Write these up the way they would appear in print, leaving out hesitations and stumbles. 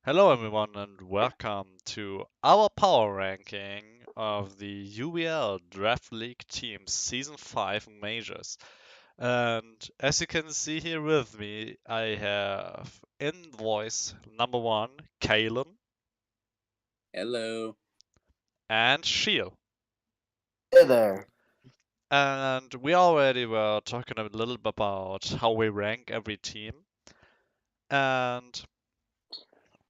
Hello, everyone, and welcome to our power ranking of the UBL Draft League Teams Season 5 Majors. And as you can see here with me, I have in voice number one, Kalen Hello. and Shiel. Hey there. And we already were talking a little bit about how we rank every team. And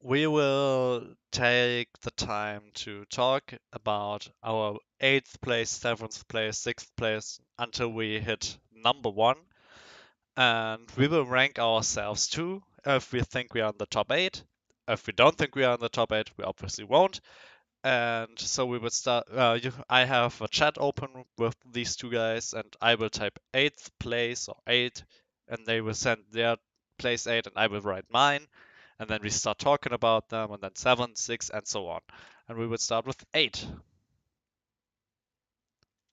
we will take the time to talk about our 8th place, 7th place, 6th place until we hit number 1. And we will rank ourselves too if we think we are in the top 8. If we don't think we are in the top 8, we obviously won't. And so we would start. I have a chat open with these two guys, and I will type 8th place or 8, and they will send their place 8, and I will write mine. And then we start talking about them, and then 7, 6, and so on. And we would start with 8.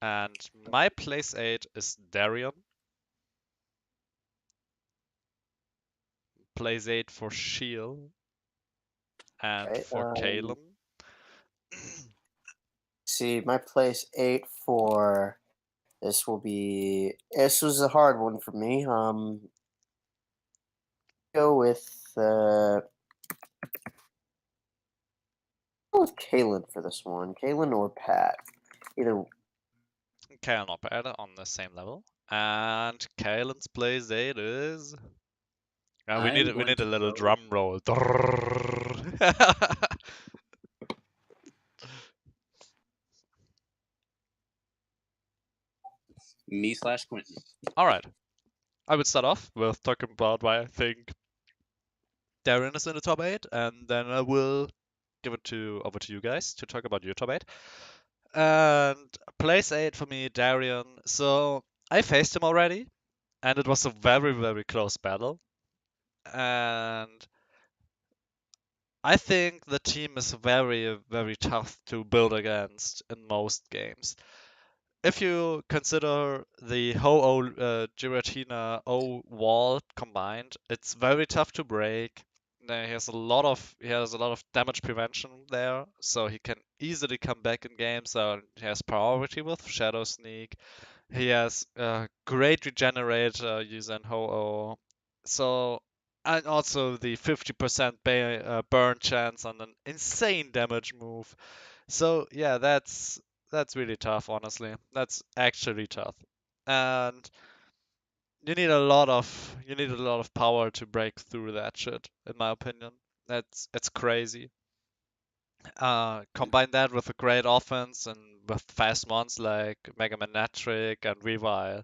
And my place 8 is Darion. Place 8 for Shield and Okay, for Caleb. see, my place 8 for this will be. This was a hard one for me. Go with Kalen for this one. Kalen or Pat, either. Kale not bad on the same level. And Kalen's place 8 is. We I'm we going need a to little go drum roll. me/Quentin. All right. I would start off with talking about why I think Darren is in the top 8, and then I will give it over to you guys to talk about your top 8. And place 8 for me, Darian. So I faced him already, and it was a very, very close battle. And I think the team is very, very tough to build against in most games. If you consider the Ho-Oh Giratina O wall combined, it's very tough to break. He has a lot of damage prevention there, so he can easily come back in games. So he has priority with Shadow Sneak. He has great regenerate using Ho-Oh. So and also the 50% burn chance on an insane damage move. So yeah, that's really tough, honestly. That's actually tough. And you need a lot of power to break through that shit, in my opinion. It's crazy. Combine that with a great offense and with fast ones like Mega Man Natrick and Revile,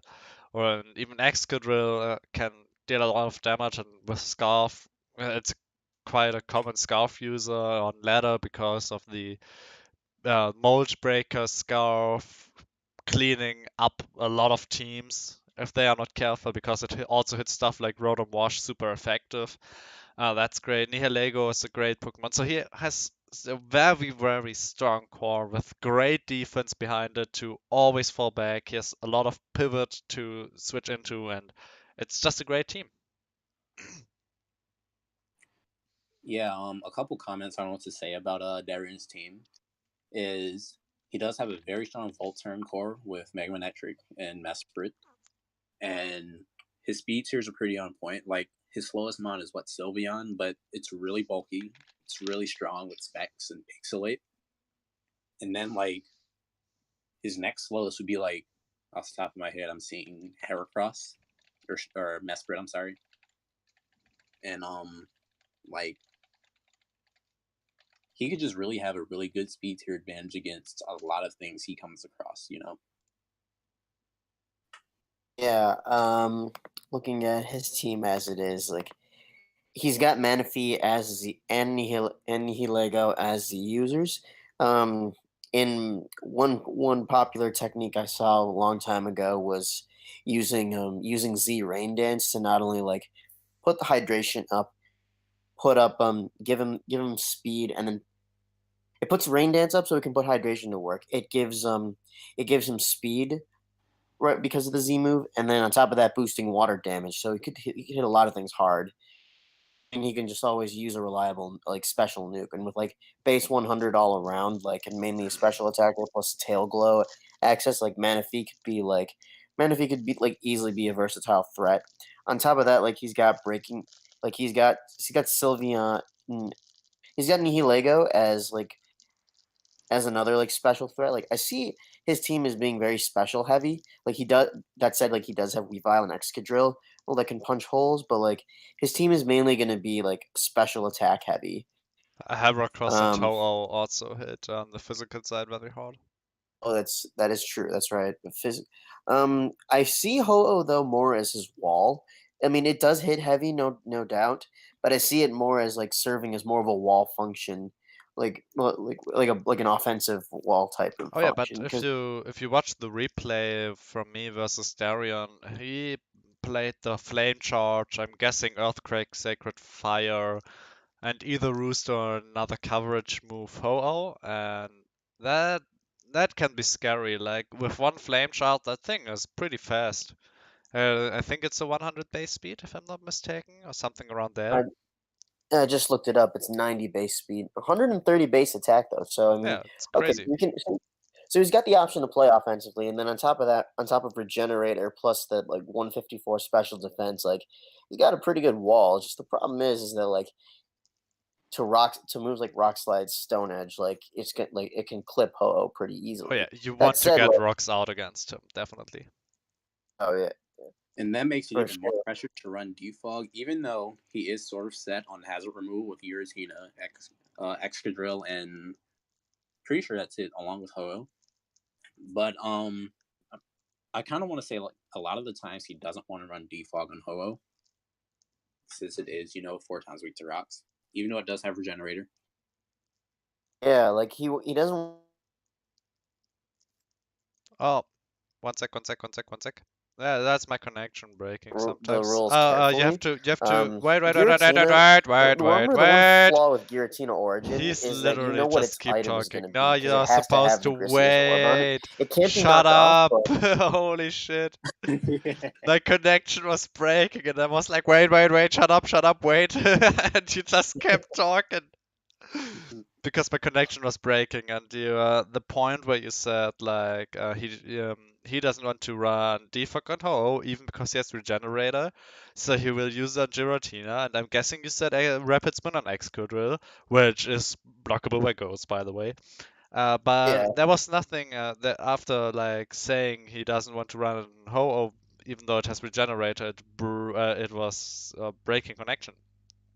or even Excadrill can deal a lot of damage, and with Scarf, it's quite a common Scarf user on ladder because of the Mold Breaker Scarf cleaning up a lot of teams if they are not careful, because it also hits stuff like Rotom Wash super effective. That's great. Nihilego is a great Pokemon. So he has a very, very strong core with great defense behind it to always fall back. He has a lot of pivot to switch into, and it's just a great team. Yeah, a couple comments I want to say about Darren's team is he does have a very strong Volt Turn core with Magnetric and Mesprit, and his speed tiers are pretty on point. Like his slowest mod is what Sylveon, but it's really bulky. It's really strong with Specs and Pixelate. And then like his next slowest would be like off the top of my head, I'm seeing Heracross or Mesprit. I'm sorry, and like he could just really have a really good speed tier advantage against a lot of things he comes across, you know? Yeah. Looking at his team as it is, like he's got Manaphy as the and Nihilego as the users. In one popular technique I saw a long time ago was using Z Rain Dance to not only like put the hydration up, put up give him speed, and then it puts Rain Dance up so it can put hydration to work. It gives him speed, right, because of the Z move, and then on top of that boosting water damage, so he could hit a lot of things hard. he can just always use a reliable like special nuke, and with like base 100 all around, like and mainly a special attacker plus tail glow access, like Manaphy could be like easily be a versatile threat. On top of that, like he's got breaking, like he's got Sylveon, he's got Nihilego as like as another like special threat. Like I see his team as being very special heavy. Like he does that said, like he does have Weavile and Excadrill, well, that can punch holes, but like his team is mainly going to be like special attack heavy. Heracross and Um, Touhou also hit on the physical side very hard. oh, that is true. That's right. I see Ho-Oh though more as his wall. I mean, it does hit heavy, no doubt, but I see it more as like serving as more of a wall function, like an offensive wall type of Oh yeah, but function. Because if you watch the replay from me versus Darion, he played the Flame Charge, I'm guessing Earthquake, Sacred Fire, and either Roost or another coverage move Ho-Oh, and that that can be scary. Like with one Flame Charge, that thing is pretty fast. I think it's a 100 base speed, if I'm not mistaken, or something around I, there. I just looked it up. It's 90 base speed, 130 base attack though. So I mean, Yeah, it's okay, crazy. we can. So he's got the option to play offensively, and then on top of that, on top of Regenerator plus the like 154 special defense, like he's got a pretty good wall. Just the problem is that like to moves like Rock Slide, Stone Edge, like like it can clip Ho-Oh pretty Oh yeah, easily. you That want to said, get like rocks out against him, definitely. oh yeah, And that makes it for even more sure. pressure to run Defog, even though he is sort of set on hazard removal with Giratina, Excadrill, and pretty sure that's it, along with Ho-Oh. But I kind of want to say like a lot of the times he doesn't want to run Defog on Ho-Oh, since it is 4 times weak to rocks, even though it does have Regenerator. Yeah, like he doesn't. Oh, one sec. Yeah, that's my connection breaking The sometimes. rules You have carefully. to Giratina, wait, remember the one wait. flaw with Giratina Origin He's is that you know literally what just its keep item is going talking. to No, be because it you're has to supposed have to the Grisius orb on it. wait. It can't be Shut knocked off, up. but Holy shit. My connection was breaking and I was like, wait, shut up, wait. And you just kept talking. Because my connection was breaking, and the point where you said like he doesn't want to run defog on Ho even because he has regenerator, so he will use a Giratina, and I'm guessing you said a rapid spin on Excadrill, which is blockable by Ghost, by the way. yeah. But there was nothing that after like saying he doesn't want to run Ho, even though it has regenerator, it was breaking connection.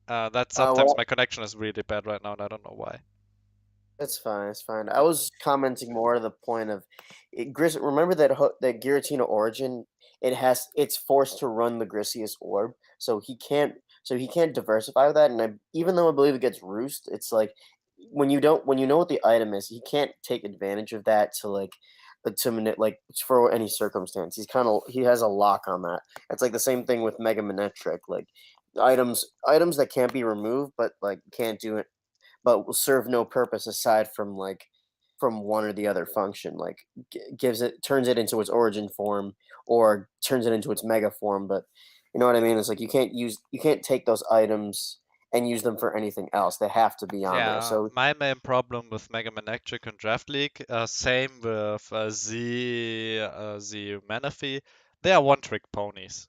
That sometimes Well, my connection is really bad right now, and I don't know why. it's fine. It's fine. I was commenting more to the point of remember that that Giratina Origin, it's forced to run the Grisius orb, so he can't diversify with that. And even though I believe it gets roost, it's like when you know what the item is, he can't take advantage of that to like for any circumstance. He has a lock on that. It's like the same thing with Mega Manetric, like items that can't be removed, but like can't do it but will serve no purpose aside from from one or the other function. Like turns it into its origin form or turns it into its mega form. But you know what I mean? It's like you can't take those items and use them for anything else. They have to be on there. Yeah, So my main problem with Mega Man Electric and Draft League, same with the Manaphy, they are one-trick ponies.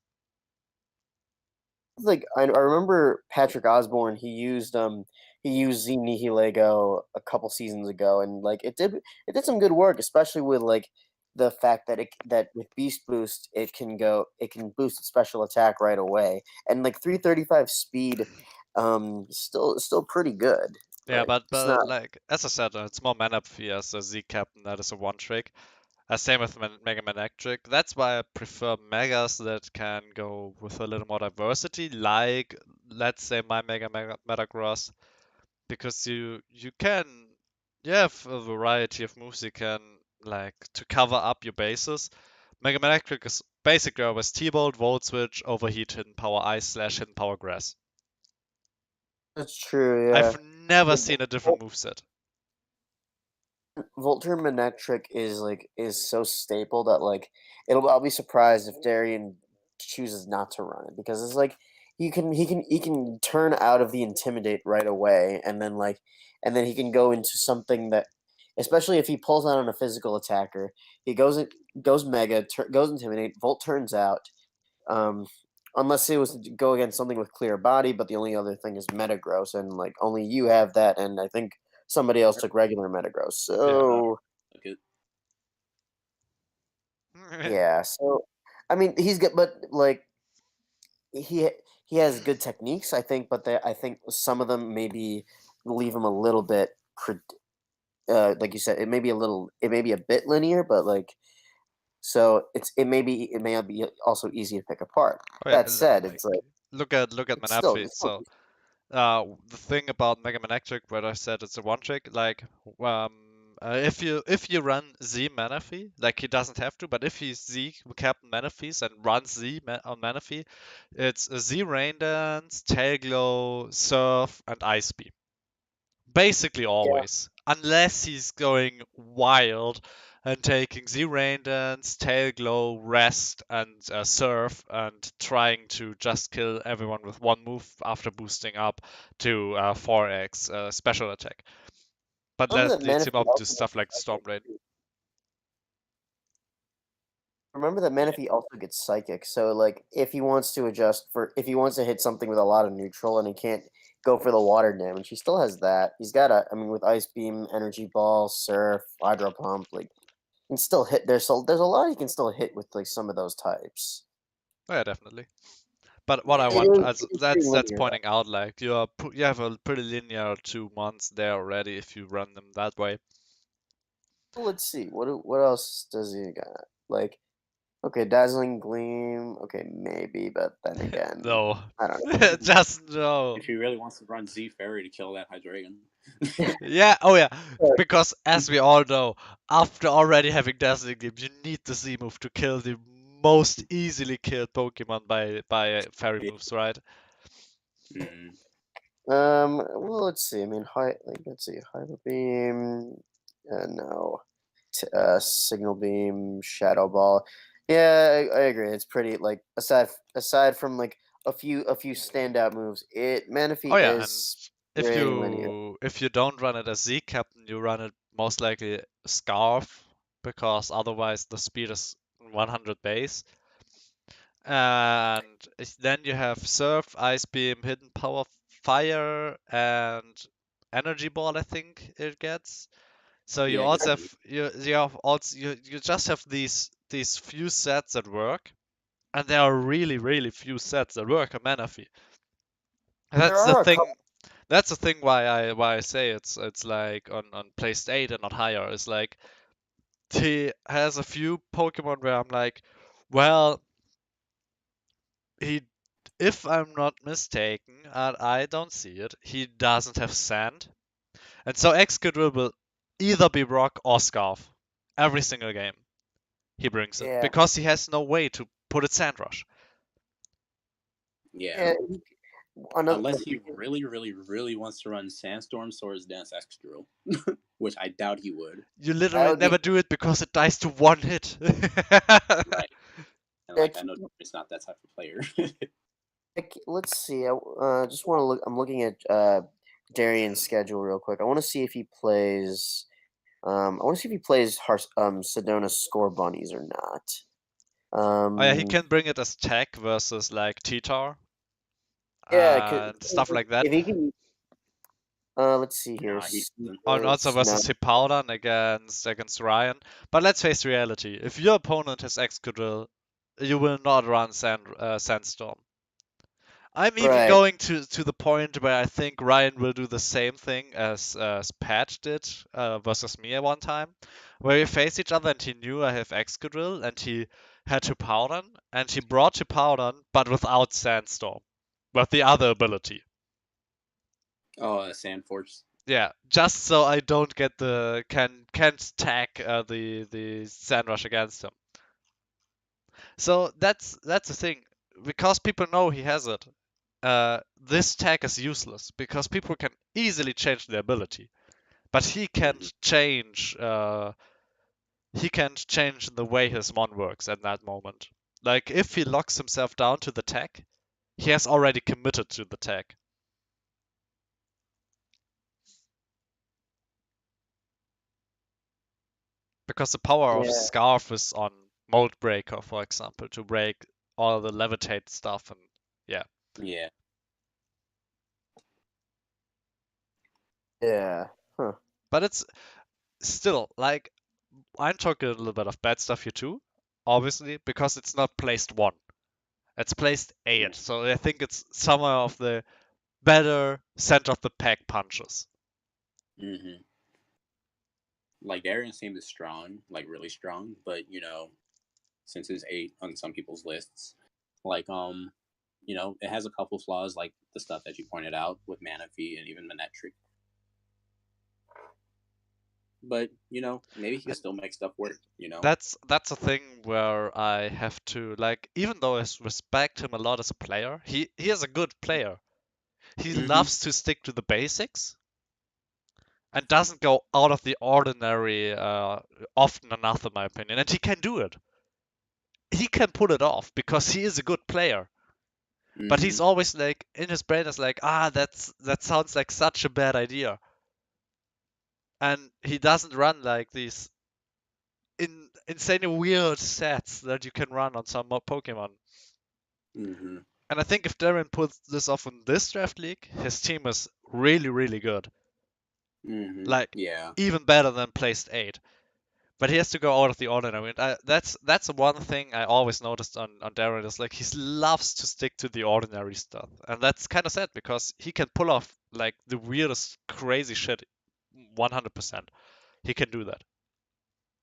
like I remember Patrick Osborne. He used Z Nihilego a couple seasons ago, and like it did some good work, especially with like the fact that that with Beast Boost it can boost its special attack right away, and like 335 speed, still pretty good. Yeah, Like it's but not. like as I said, it's more Manaphy as a Z Captain that is a one-trick. Same with Mega Man Electric. That's why I prefer Megas that can go with a little more diversity, like let's say my Mega Metagross, because you have a variety of moves you can like to cover up your bases. Mega Man Electric is basically always T-Bolt, Volt Switch, Overheat, Hidden Power Ice Slash, Hidden Power Grass. That's true. Yeah. I've never Like, seen a different moveset. Volter Manectric is so staple that like I'll be surprised if Darien chooses not to run it because it's like he can turn out of the intimidate right away, and then he can go into something that, especially if he pulls out on a physical attacker, he goes mega, goes intimidate, Volt turns out. Um, unless it was to go against something with clear body, but the only other thing is Metagross, and like only you have that, and I think somebody else took regular Metagross. Yeah. So Okay. yeah, so I mean he's good, but like he he has good techniques, I think, but I think some of them maybe leave him a little bit, like you said, it may be a bit linear, but like so it may not be also easy to pick apart. Oh yeah, That said, like it's like look at Manaphy. it's still So the thing about Mega Man Electric, where I said it's a one trick, like um, if you run Z Manaphy, like he doesn't have to, but if he's Z Captain Manaphy's and runs on Manaphy, it's a Z Rain Dance, Tail Glow, Surf, and Ice Beam. Basically yeah. always, unless he's going wild and taking Z Rain Dance, Tail Glow, Rest, and Surf, and trying to just kill everyone with one move after boosting up to 4x special attack. But Remember that that leads him Manaphy up to also stuff gets like Storm psychic Rain. too. Remember that Yeah. Manaphy also gets psychic. So like if he wants to hit something with a lot of neutral and he can't go for the water damage, he still has that. He's got I mean with Ice Beam, Energy Ball, Surf, Hydro Pump, like he can still hit there's a lot he can still hit with like some of those types. Oh yeah, definitely. But what It, I it want, is as it is pretty that's linear though. pointing out, like you have a pretty linear 2 months there already if you run them that way. Well, let's see. What else does he got? Like okay, Dazzling Gleam, okay, maybe, but then again, No, I don't just no. If he really wants to run Z Fairy to kill that Hydreigon. Yeah, oh yeah, know. because as we all know, after already having Dazzling Gleam, you need the Z move to kill the most easily killed Pokemon by fairy Yeah. moves, right? Mm. Well, let's see. I mean, let's see, Hyper Beam. No. Signal Beam, Shadow Ball. Yeah, I agree. It's pretty like aside from like a few standout moves, Oh Manaphy yeah, and is if pretty linear. you don't run it as Z Captain, you run it most likely Scarf, because otherwise the speed is 100 base. And then you have Surf, Ice Beam, Hidden Power, Fire, and Energy Ball, I think it gets. So you Yeah, I guess also it have is. you have also you just have these few sets that work, and there are really few sets that work on Manaphy. And There that's the are a thing. couple. That's the thing why I say it's like on placed 8 and not higher. Is like he has a few Pokemon where I'm like, well, he, if I'm not mistaken, and I don't see it, he doesn't have sand, and so Excadrill will either be rock or scarf every single game he brings it, Yeah, because he has no way to put it sand rush. Yeah. yeah. Another. Unless he really wants to run Sandstorm, Swords Dance, Excadrill, which I doubt he would. You That literally would be. never do it because it dies to one hit. Right. And Yeah, like I know it's not that type of player. let's see. I just want to look. I'm looking at Darian's schedule real quick. I want to see if he plays. I want to see if he plays Sedona Score Bunnies or not. Oh yeah, he Um, can bring it as tech versus like T-Tar yeah, and stuff like that. if he can, let's see here. Nah, he doesn't. Oh, and also No, versus Hippowdon against Ryan. But let's face reality: if your opponent has Excadrill, you will not run Sandstorm. I'm even right. going to the point where I think Ryan will do the same thing as Pat did versus me at one time, where we faced each other and he knew I have Excadrill and he had Hippowdon and he brought Hippowdon but without Sandstorm, with the other ability. Oh, Sand Force. Yeah, just so I don't get the can't tag the Sand Rush against him. So that's the thing, because people know he has it. This tag is useless because people can easily change the ability, but he Mm-hmm. can't change. He can't change the way his mon works at that moment. Like if he locks himself down to the tag, he has already committed to the tag. Because the power of Yeah. Scarf is on Mold Breaker, for example, to break all the levitate stuff, and yeah. Yeah. Yeah. Huh. But it's still like I'm talking a little bit of bad stuff here too, obviously, because it's not placed 1. It's placed 8. So I think it's some of the better center of the pack punches. Mm-hmm. Like Darian's team is strong, like really strong, but since it's 8 on some people's lists, like it has a couple flaws, like the stuff that you pointed out with Manaphy and even Manetric. But maybe he can still make stuff work. That's a thing where I have to like, even though I respect him a lot as a player, he is a good player. He Mm-hmm. loves to stick to the basics and doesn't go out of the ordinary often enough, in my opinion. And he can do it. He can pull it off because he is a good player. But Mm-hmm. he's always like in his brain is like, that sounds like such a bad idea, and he doesn't run like these insanely weird sets that you can run on some Pokemon. Mm-hmm. And I think if Darren puts this off in this draft league, his team is really, really good. Mm-hmm. Like Yeah. even better than placed 8. But he has to go out of the ordinary. And that's one thing I always noticed on Darren is like he loves to stick to the ordinary stuff, and that's kind of sad because he can pull off like the weirdest, crazy shit. 100%, he can do that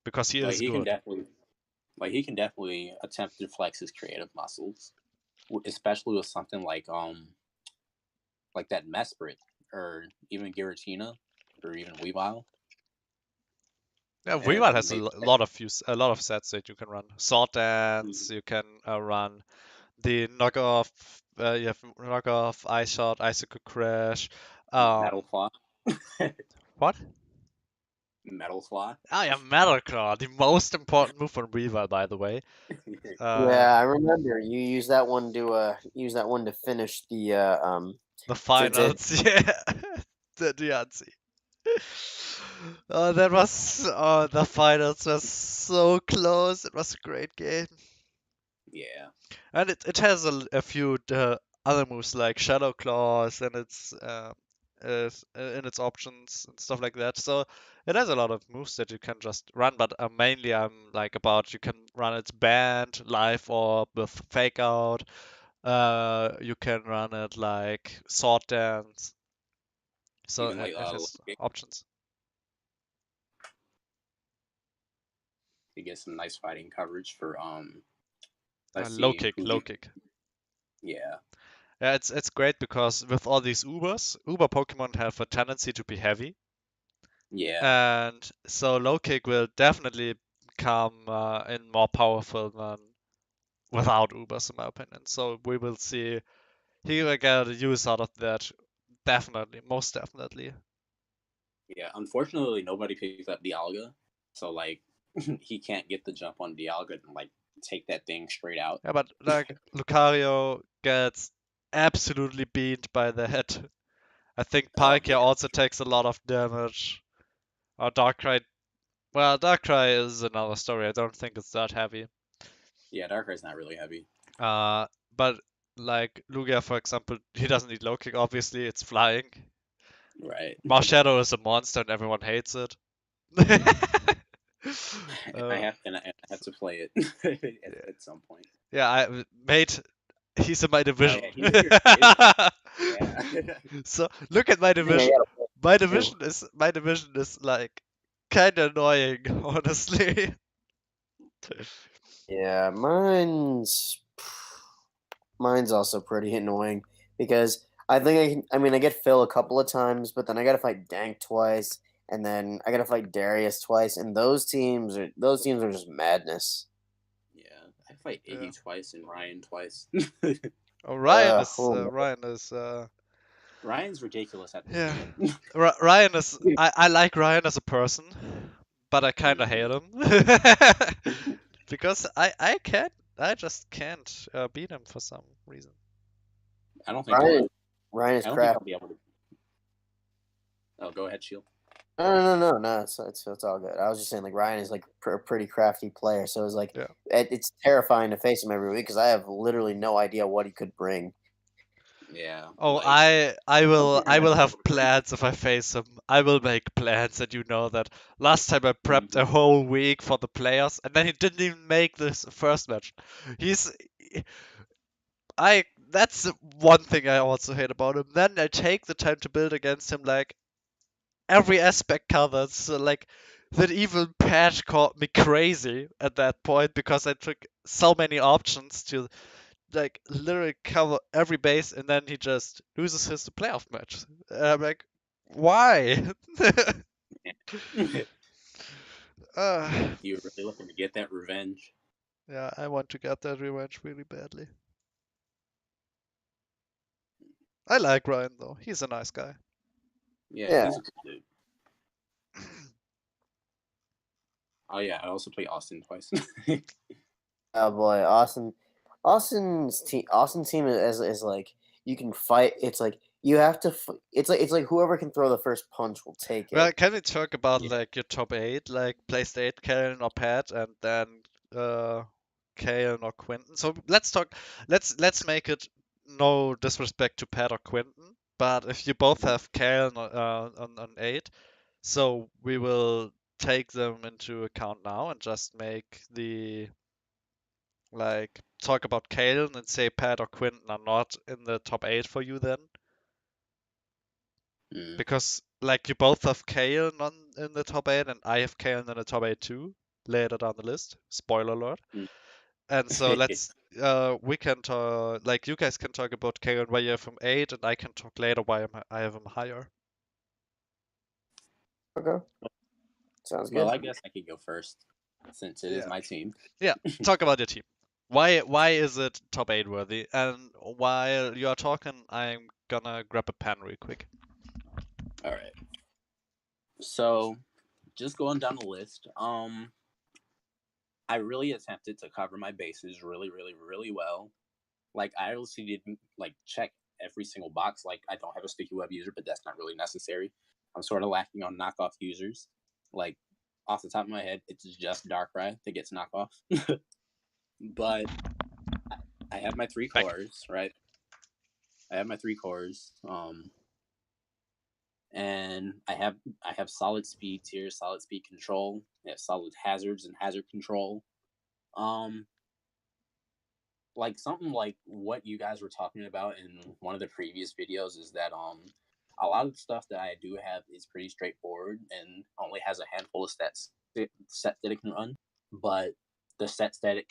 because he Like is good. he can definitely attempt to flex his creative muscles, especially with something like that Mesprit or even Giratina or even Weavile. Yeah, And Weavile has maybe a lot of sets that you can run. Sword Dance, you can run the knockoff. You have knockoff, Ice Shot, Icicle Crash. Metal Claw. What? Metal Claw. Ah, yeah, Metal Claw, the most important move on Weavile, by the way. Yeah, I remember you use that one to finish The the finals, yeah, the DRC. Oh, the finals was so close. It was a great game. Yeah. And it has a few other moves like Shadow Claws and in its options and stuff like that. So it has a lot of moves that you can just run, but mainly I'm like about you can run its band, live orb with fake out. You can run it like sword dance. So Even like it has options. to get some nice fighting coverage for let's Low see kick, who low you kick. yeah. Yeah, it's great because with all these Uber Pokemon have a tendency to be heavy. Yeah. And so low kick will definitely come in more powerful than without Ubers, in my opinion. So we will see he will get a use out of that. Definitely, most definitely. Yeah. Unfortunately nobody picked up Dialga. So like he can't get the jump on Dialga and like take that thing straight out. Yeah, but like Lucario gets absolutely beamed by the head. I think Palkia Yeah. also takes a lot of damage. Or Darkrai. Well, Darkrai is another story. I don't think it's that heavy. Yeah, Darkrai's not really heavy. Uh, but like Lugia, for example, he doesn't need low kick. Obviously, it's flying. Right. Marshadow is a monster and everyone hates it. I uh, have and I have to play it at some point. yeah, mate, he's in my No, division. yeah, he's in your division. Yeah. So look at my thing I division. gotta My play too. division is like kind of annoying, honestly. Yeah, mine's also pretty annoying because I think I get Phil a couple of times, but then I gotta fight Dank twice, and then I gotta fight Darius twice, and those teams are just madness. Yeah. I fight Yeah. Iggy twice and Ryan twice. Oh, Oh man. Ryan is Ryan's ridiculous at this yeah. game. Ryan is I like Ryan as a person, but I kind of hate Mhm. him because I just can't beat him for some reason. I don't think Ryan is I don't think crap. I'll be able to. Oh, go ahead, Shield. No. It's all good. I was just saying, like Ryan is like a pretty crafty player, so it's like Yeah. it's terrifying to face him every week because I have literally no idea what he could bring. Yeah. Oh, like, I will something I might be have able to bring. plans if I face him. I will make plans, and you know that. Last time I prepped a Mhm. whole week for the players, and then he didn't even make this first match. He's I That's one thing I also hate about him. Then I take the time to build against him, like every aspect covered. So like that even Pat called me crazy at that point because I took so many options to like literally cover every base, and then he just loses his playoff match. I'm like, why? uh, You're really looking to get that revenge. yeah, I want to get that revenge really badly. I like Ryan though. He's a nice guy. Yeah, Yeah. he's a cool dude. Oh yeah, I also play Austin twice. Oh boy, Austin's team is like you can fight. It's like you have to. It's like whoever can throw the first punch will take Well, it. can we talk about Yeah. like your top eight, like placed eight, Kalen or Pat, and then uh Kalen or Quinton? So let's talk. Let's make it no disrespect to Pat or Quinton, but if you both have Kalen on eight, so we will take them into account now and just make the like talk about Kalen and say Pat or Quinton are not in the top eight for you then. Mm. Because like you both have Kalen on in the top eight, and I have Kalen in the top eight too, later down the list. Spoiler alert. Mm. And so let's we can talk like you guys can talk about Kalen why you have him eight, and I can talk later why I have him higher. Okay, sounds Well, good. I guess I could go first since it is Yeah. my team. Yeah. Talk about your team. Why is it top eight worthy? And while you are talking, I'm gonna grab a pen real quick. All right. So, just going down the list. I really attempted to cover my bases really, really, really well. Like I honestly didn't like check every single box. Like I don't have a sticky web user, but that's not really necessary. I'm sort of lacking on knockoff users. Like off the top of my head, it's just Darkrai that gets knockoff. But I have my three Thank you. cores, right? I have my three cores. And I have solid speed tier, solid speed control. I have solid hazards and hazard control. Um, like something like what you guys were talking about in one of the previous videos is that a lot of the stuff that I do have is pretty straightforward and only has a handful of sets that it can run, but the sets that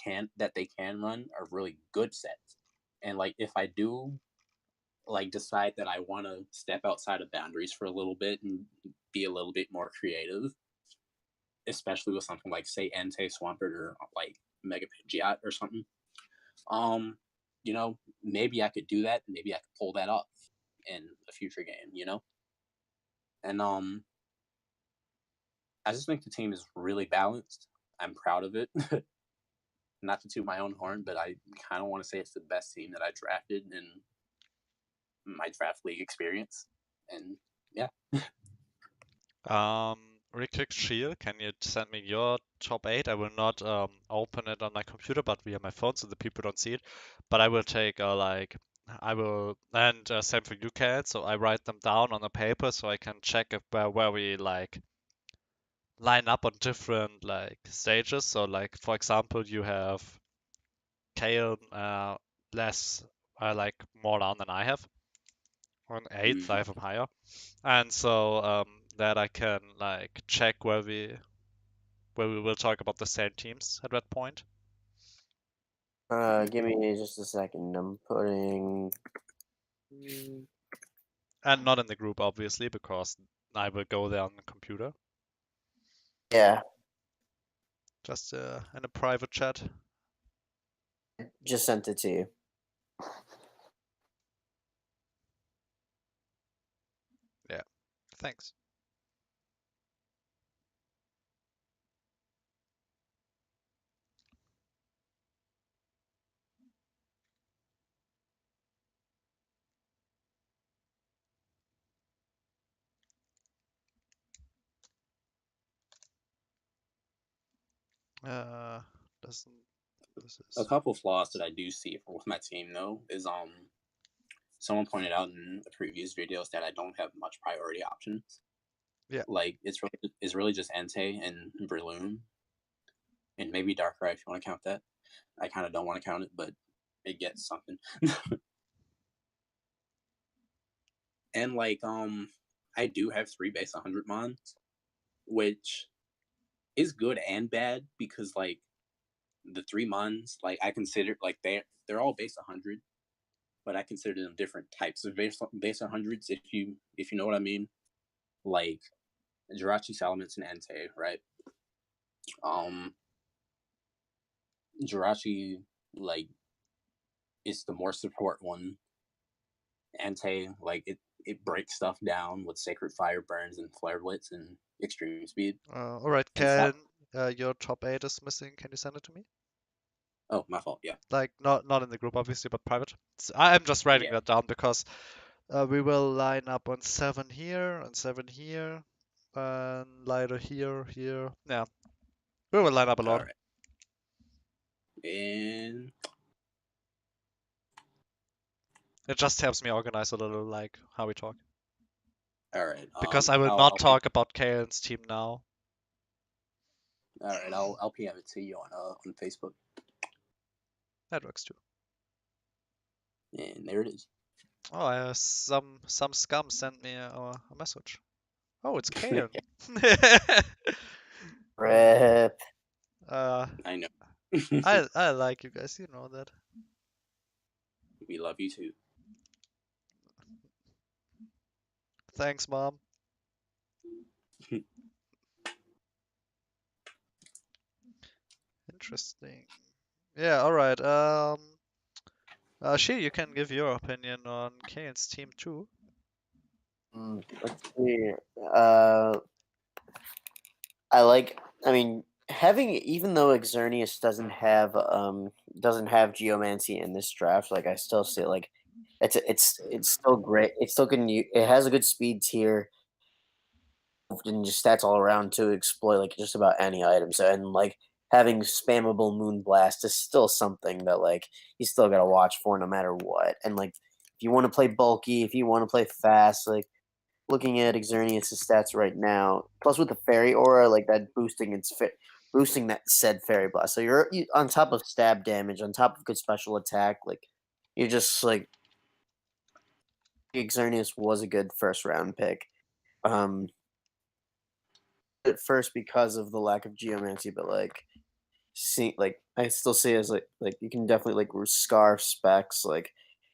they can run are really good sets. And like if I do like decide that I want to step outside of boundaries for a little bit and be a little bit more creative, especially with something like say Entei Swampert or like Mega Pidgeot or something, um, maybe I could do that. Maybe I could pull that off in a future game. And I just think the team is really balanced. I'm proud of it. Not to toot my own horn, but I kind of want to say it's the best team that I drafted in my draft league experience. And yeah. Real quick, Shield, can you send me your top eight? I will not open it on my computer, but via my phone, so the people don't see it. But I will take I will, and same for you, Kat. So I write them down on a paper so I can check if where we like line up on different like stages. So like for example, you have Kale less like more down than I have. On eighth, I Mm-hmm. have him higher, and so that I can like check where we will talk about the same teams at that point. Give me just a second. I'm putting. And not in the group, obviously, because I will go there on the computer. Yeah, Just in a private chat. just sent it to you. Yeah, thanks. Doesn't this A is couple flaws that I do see with my team though is someone pointed out in the previous videos that I don't have much priority options. yeah. Like it's really just Entei and Breloom and maybe Darkrai if you want to count that. I kind of don't want to count it, but it gets something. And like I do have 3 base 100 mons, which is good and bad because like the 3 mons, like I consider like they're all base 100, but I consider them different types of base 100s if you know what I mean. Like Jirachi, Salamence, and Entei, right? Um, Jirachi like is the more support one. Entei like it breaks stuff down with Sacred Fire burns and Flare Blitz and Extreme Speed. All right, And Sal- your top 8 is missing. Can you send it to me? oh, my fault. Yeah, Like not in the group, obviously, but private. I'm just writing yeah. that down because we will line up on 7 here and 7 here, and Lighter here. Yeah, we will line up a All lot. right. And It just helps me organize a little, like how we talk. all right. Because I will not I'll talk about Kalen's team now. all right. I'll PM it to you on Facebook, That works too. and there it is. Oh, some scum sent me a message. Oh, it's Kalen. Rip. I know. I like you guys, you know that. We love you too. Thanks, mom. Interesting. Yeah, all right. She, you can give your opinion on Kane's team too. Let's see. I like. I mean, having even though Xerneas doesn't have Geomancy in this draft, like I still see like it's still great. It's still can it has a good speed tier and just stats all around to exploit like just about any item. So and like having spammable Moonblast is still something that like you still gotta watch for no matter what. And like if you want to play bulky, if you want to play fast, like looking at Xerneas' stats right now, plus with the Fairy Aura, like that boosting that said Fairy Blast. So you on top of stab damage, on top of good special attack, like you're just like Xerneas was a good first round pick. Um, at first because of the lack of geomancy, but like I still see it as like you can definitely like scarf specs like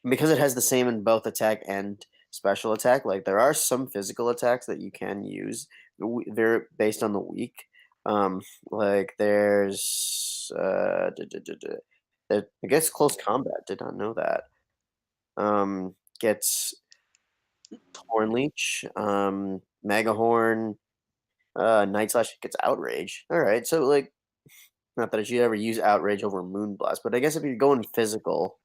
because it has the same in both attack and special attack. Like there are some physical attacks that you can use. They're based on the week. Like there's I guess close combat. Did not know that. Gets Horn Leech, Megahorn, Night Slash gets Outrage. All right, so like, not that I should ever use Outrage over Moonblast, but I guess if you're going physical,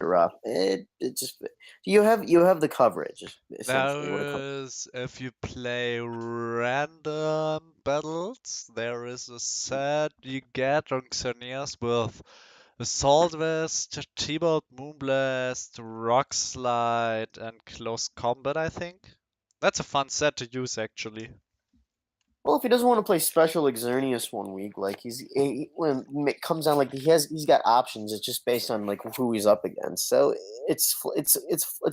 rough. It just you have the coverage essentially. What it comes. There is, if you play random battles, there is a set you get on Xerneas with Assault Vest, T-Bolt, Moonblast, Rock Slide, and Close Combat, I think. That's a fun set to use, actually. Well, if he doesn't want to play special Xerneas one week, like when it comes down like he's got options. It's just based on like who he's up against. So it's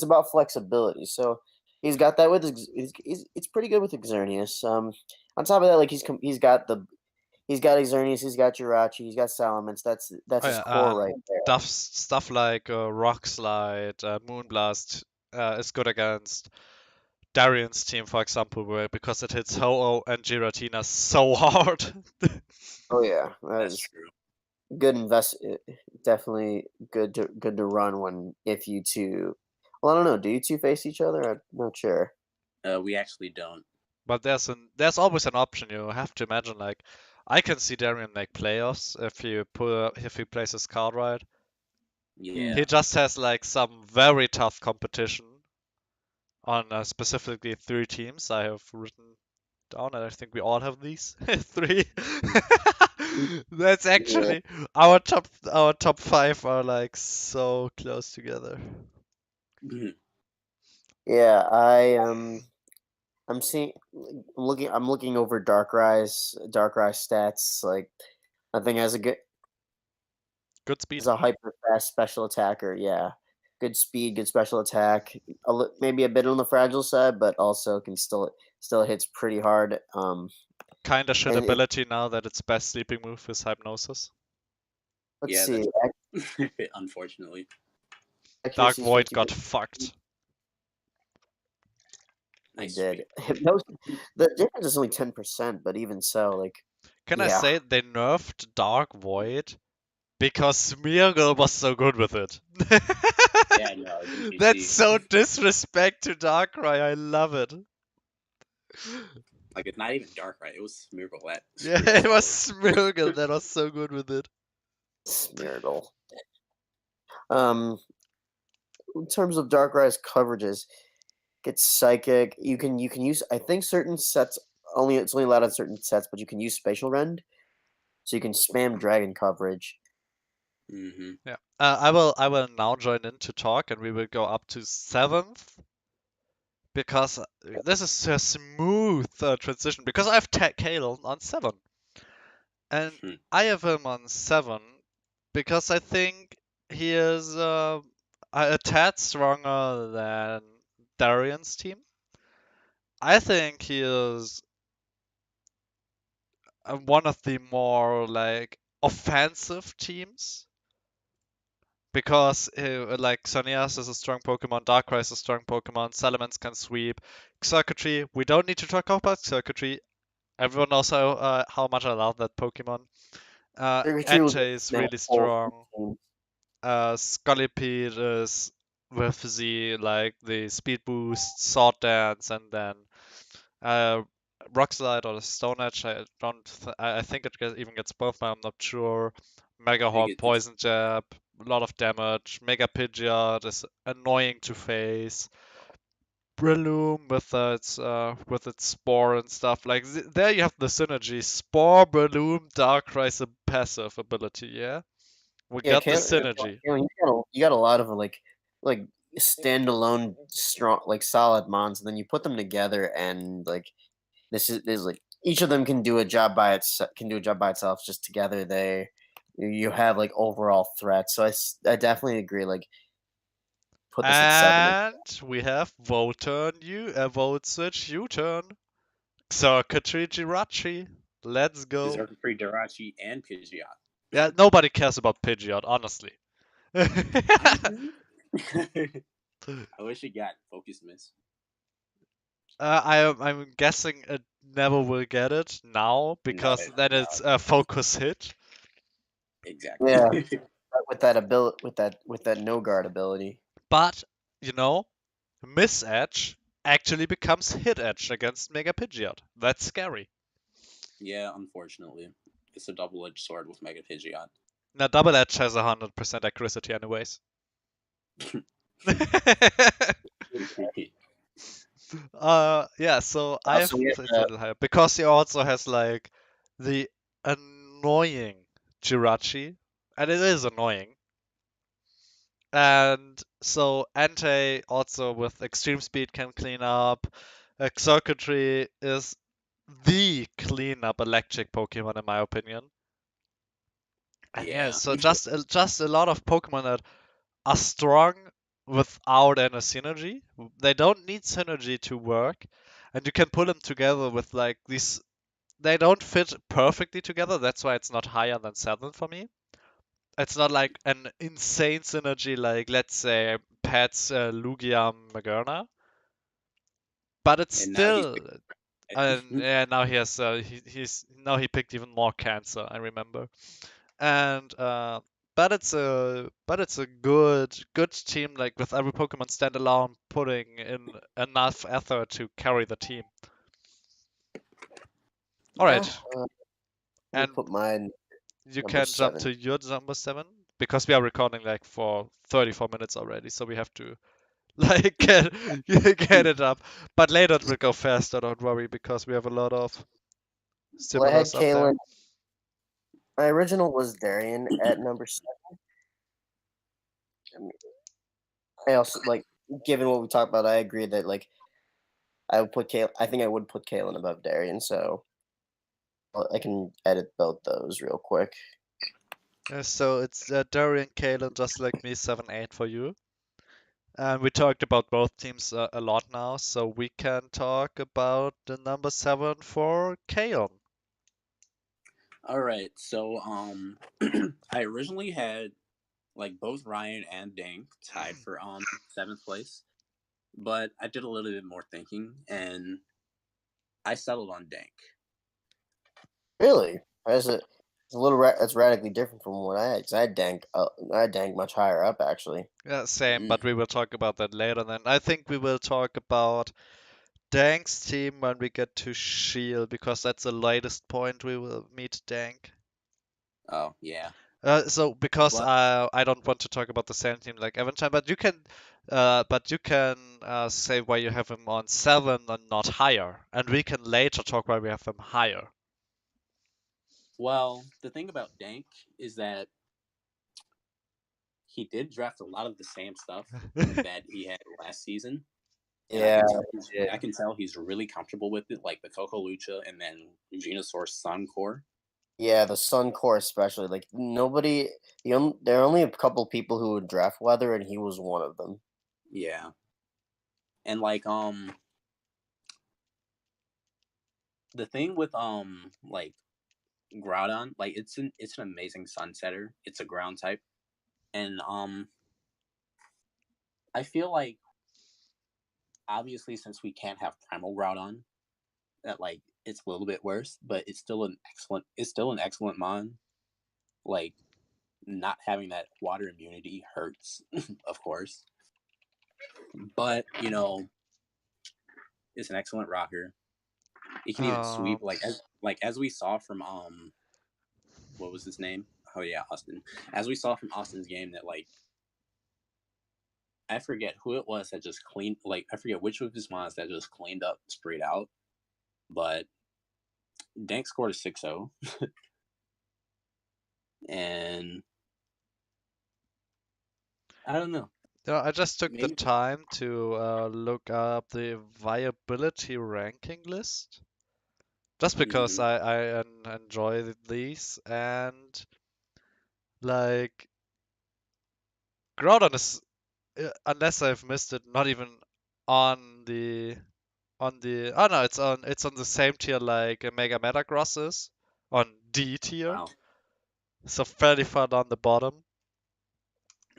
about flexibility. So he's got that with it's pretty good with Xerneas. On top of that, like he's got Xerneas, he's got Jirachi, he's got Salamence. That's Oh his yeah, core and right there. stuff like Rock Slide, Moonblast is good against Darian's team, for example, because it hits Ho-Oh and Giratina so hard. Oh yeah, that That's is true. good definitely good to run when if you two. Well, I don't know. Do you two face each other? I'm not sure. We actually don't. But there's always an option. You have to imagine, like, I can see Darian make playoffs if he plays his card right. Yeah. He just has like some very tough competition on specifically 3 teams I have written down, and I think we all have these 3. That's actually our top 5 are like so close together. Mhm. Yeah, I'm seeing, I'm looking over Darkrai's stats. Like, I think has a good, Good speed. is a hyper fast special attacker. Yeah, good speed, good special attack. Maybe a bit on the fragile side, but also can still hits pretty hard. Kinda shit And it, ability now that its best sleeping move is Hypnosis. let's Yeah, see, that's unfortunately. Dark accuracy Void 50. got fucked. He Nice did. sweep. Hypnosis. The difference is only 10%, but even so, like, Can I yeah, say they nerfed Dark Void because Smeargle was so good with it? Yeah, no, didn't you That's see? so disrespect to Darkrai. I love it. Like, it's not even dark, right? It was Smeargle Yeah, it was solid. Smeargle that was so good with it. Smeargle. Um, in terms of Darkrai's coverages, get Psychic. You can use, I think, certain sets. It's only allowed on certain sets, but you can use Spatial Rend, so you can spam Dragon coverage. Mm-hmm. Yeah. I will now join in to talk, and we will go up to 7th because this is a smooth transition because I have Kale on 7, and Hmm. I have him on 7 because I think he is a tad stronger than Darian's team. I think he is one of the more like offensive teams because like Xerneas is a strong Pokemon, Darkrai is a strong Pokemon, Salamence can sweep, Circuitry. We don't need to talk about Circuitry. Everyone knows how much I love that Pokemon. Circuitry was Entei is now really full strong. 15. Scolipede is with the speed boost, Sword Dance, and then uh, Rock Slide or Stone Edge. I think it even gets both, but I'm not sure. Mega I think Horn, it's Poison Jab, a lot of damage. Mega Pidgeot is annoying to face. Breloom with its spore and stuff. Like there you have the synergy. Spore, Breloom, Darkrai's a passive ability. Yeah, we Yeah, got the Kale, synergy. you got a lot of like standalone strong like solid mons, and then you put them together, and like this is like each of them can do a job by itself. Just together, you have like overall threats. So I definitely agree. Like, put this at 7. And we have vote switch U-turn. Circuitry Jirachi. Let's go. deserved free Darachi and Pidgeot. Yeah, nobody cares about Pidgeot, honestly. I wish it got focus miss. I'm guessing it never will get it now No, because then no, it's a focus hit. exactly. Yeah, with that ability, with that no guard ability. But, you know, Miss Edge actually becomes Hit Edge against Mega Pidgeot. That's scary. Yeah, unfortunately, it's a double-edged sword with Mega Pidgeot. Now, Double Edge has 100% accuracy, anyways. Yeah, so I have Also, we it a have, little higher because he also has like the annoying Jirachi, and it is annoying. And so Entei also with extreme speed can clean up. Circuitry is the cleanup electric Pokemon in my opinion. And yeah, Yeah, so just a lot of Pokemon that are strong without any synergy. They don't need synergy to work, and you can put them together with like these. They don't fit perfectly together. That's why it's not higher than 7 for me. It's not like an insane synergy like let's say Pat's Lugia Magerna, but it's and now he's still. And yeah, now he has he's now he picked even more cancer. I remember, and but it's a good team like with every Pokemon standalone putting in enough effort to carry the team. All yeah. right, Let me and put mine you number can jump 7. to your number 7 because we are recording like for 34 minutes already, so we have to Like get it up. But later it will go faster, don't worry, because we have a lot of Well, I had stimulus up there. Kalen. My original was Darian at number 7. I mean, I also like, given what we talked about, I agree that like I would put Kalen. I think I would put Kalen above Darian, so I can edit both those real quick. So it's Darian, Kalen, just like me, 7-8 for you. And we talked about both teams a lot now, so we can talk about the number 7 for Kalen. All right. So I originally had like both Ryan and Dank tied for 7th place, but I did a little bit more thinking and I settled on Dank. Really, it's a little. That's radically different from what I had. 'Cause I had Dank much higher up actually. Yeah, same, Mm. but we will talk about that later then. I think we will talk about Dank's team when we get to Shield, because that's the latest point we will meet Dank. Oh yeah, So because but I don't want to talk about the same team like Eventide, but you can say why you have him on 7 and not higher, and we can later talk why we have him higher. well, the thing about Dank is that he did draft a lot of the same stuff that he had last season, and Yeah, I can tell he's really comfortable with it, like the Coco Lucha and then Venusaur Sun Core. yeah. The Sun Core especially. Like nobody. There are only a couple people who would draft Weather, and he was one of them. Yeah, and like the thing with like Groudon, like it's an amazing Sunsetter. It's a ground type, and I feel like obviously since we can't have Primal Groudon, that like it's a little bit worse, but it's still an excellent mon. Like not having that water immunity hurts, of course. But it's an excellent rocker. It can even sweep Um, as we saw from what was his name? Oh yeah, Austin. As we saw from Austin's game that like I forget who it was that just cleaned like I forget which of his mons that just cleaned up straight out. But Dank scored a 6-0. And I don't know. yeah, I just took the Maybe time to look up the viability ranking list, just because mm-hmm. I enjoy these, and like Groudon is, unless I've missed it, not even on the oh no, it's on the same tier like Mega Metagross is on D tier, Wow. so fairly far down the bottom.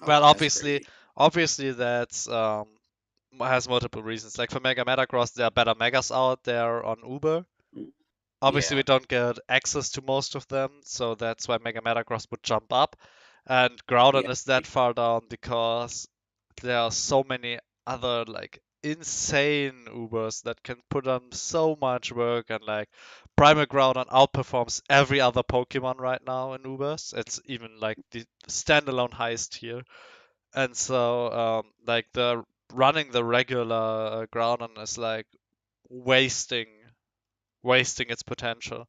Well, Oh, that's crazy. obviously that's has multiple reasons. Like for Mega Metagross, there are better Megas out there on Uber. Mm. Obviously, we Yeah. don't get access to most of them, so that's why Mega Metagross would jump up. And Groudon Yeah. is that Like, far down because there are so many other like insane Ubers that can put on so much work, and like Primal Groudon outperforms every other Pokemon right now in Ubers. It's even like the standalone highest tier. And so like the running the regular Groudon is like wasting its potential.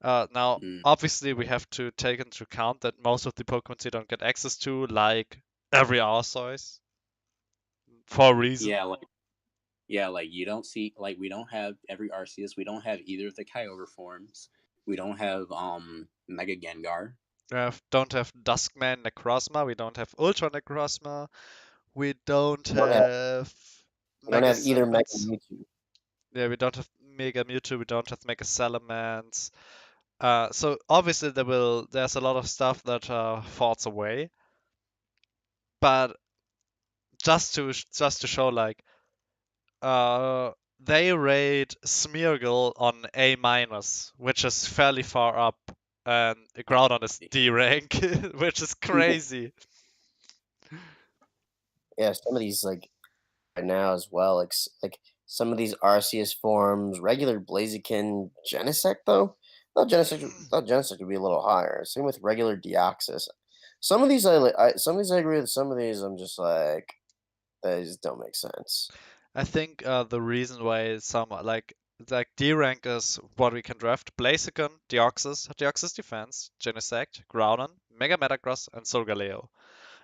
Now, mm. obviously, we have to take into account that most of the Pokemon you don't get access to, like every Arceus, for a reason. Yeah, like you don't see like we don't have every Arceus, we don't have either of the Kyogre forms. We don't have Mega Gengar. Don't have Duskman Necrozma, we don't have Ultra Necrozma, we don't We don't have have we don't Mega have either Mega Salamence. Mewtwo. Yeah, we don't have Mega Mewtwo, we don't have Mega Salamence. So obviously there's a lot of stuff that falls away, but just to show like uh they rate Smeargle on A minus, which is fairly far up, and Oh, Groudon is D rank, which is crazy. Yeah, some of these like right now as well. Like some of these Arceus forms, regular Blaziken, Genesect though. Thought Genesect would be a little higher. Same with regular Deoxys. Some of these some of these I agree with. Some of these I'm just like That just don't make sense. I think the reason why some like D rank is what we can draft: Blaziken, Deoxys Defense, Genesect, Groudon, Mega Metagross, and Solgaleo.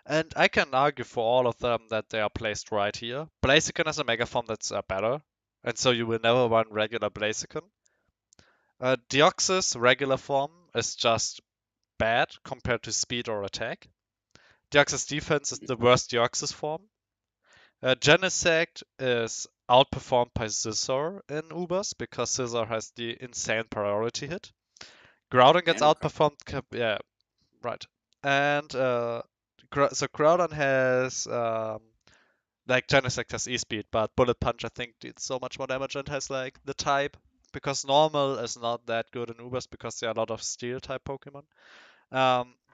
And I can argue for all of them that they are placed right here. Blaziken is a Mega Form that's better, and so you will never run regular Blaziken. Deoxys regular form is just bad compared to speed or attack. Deoxys Defense is the worst Deoxys form. Genesect is outperformed by Scizor in Ubers because Scizor has the insane priority hit. Groudon gets And outperformed, yeah, right. And so Groudon has like Genesect has E-Speed, but Bullet Punch I think did so much more damage and has like the type because normal is not that good in Ubers because there are a lot of Steel type Pokemon.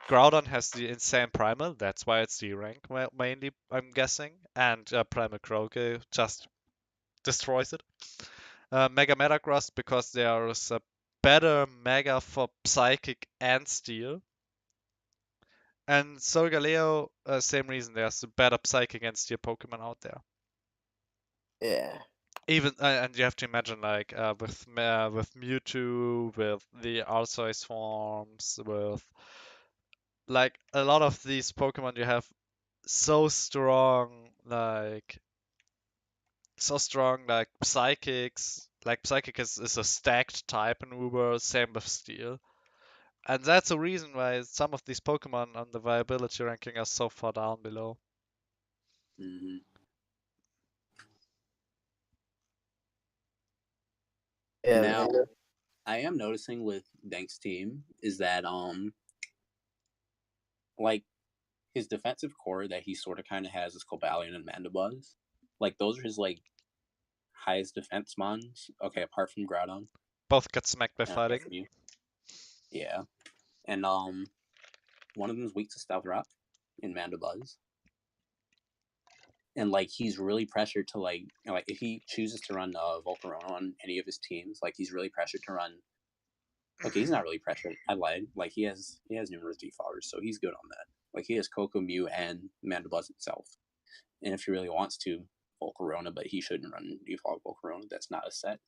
Groudon has the insane Primal, that's why it's D rank mainly, I'm guessing, and Primal Croaky just destroys it. Mega Metagross because there is a better Mega for Psychic and Steel. And Solgaleo, same reason, there's a better Psychic and Steel Pokemon out there. Yeah. Even and you have to imagine like with Mewtwo, with the Arceus forms, with like a lot of these Pokemon, you have so strong like psychics. Like psychic is a stacked type in Uber, same with steel. And that's a reason why some of these Pokemon on the viability ranking are so far down below. mhm. Yeah. Now, I am noticing with Dank's team is that like his defensive core that he sort of kind of has is Cobalion and Mandibuzz. Like those are his like highest defense mons. Okay, apart from Groudon Both get smacked by and apart fighting. from you. Yeah, and one of them is weak to Stealth Rock in Mandibuzz. And like he's really pressured to like if he chooses to run Volcarona on any of his teams, like he's really pressured to run. Okay, he's not really pressured. I lied. Like he has numerous defaulters, so he's good on that. Like he has Coco, Mew, and Mandibuzz itself. And if he really wants to, Volcarona, but he shouldn't run default Volcarona. That's not a set.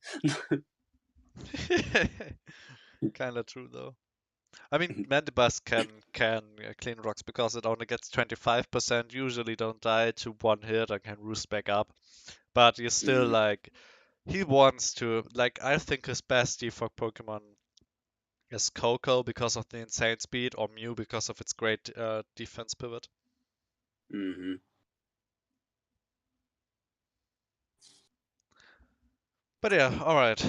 Kinda true though. I mean, Mandibuzz can clean rocks because it only gets 25%. Usually don't die to one hit and can roost back up. But you still Mhm. like he wants to like I think his best default Pokemon is Coco because of the insane speed, or Mew because of its great defense pivot. Mhm. But yeah, all right.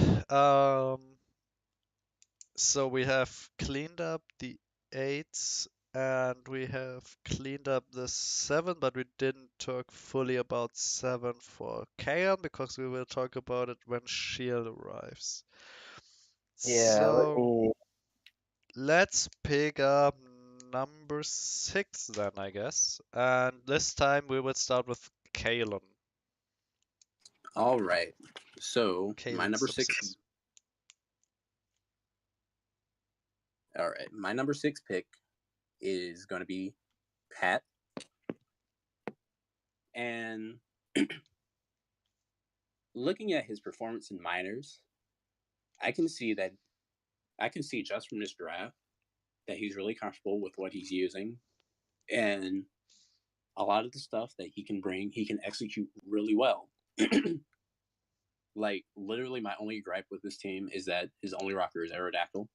So we have cleaned up the 8s and we have cleaned up the 7, but we didn't talk fully about 7 for Kaon because we will talk about it when Shield arrives. Yeah. So let's pick up number 6 then, I guess. And this time we will start with Kalen. All right. So my Kalen number sub six. 6. All right, my number 6 pick is going to be Pat, and looking at his performance in minors, I can see just from this draft that he's really comfortable with what he's using, and a lot of the stuff that he can bring, he can execute really well. Like literally, my only gripe with this team is that his only rocker is Aerodactyl.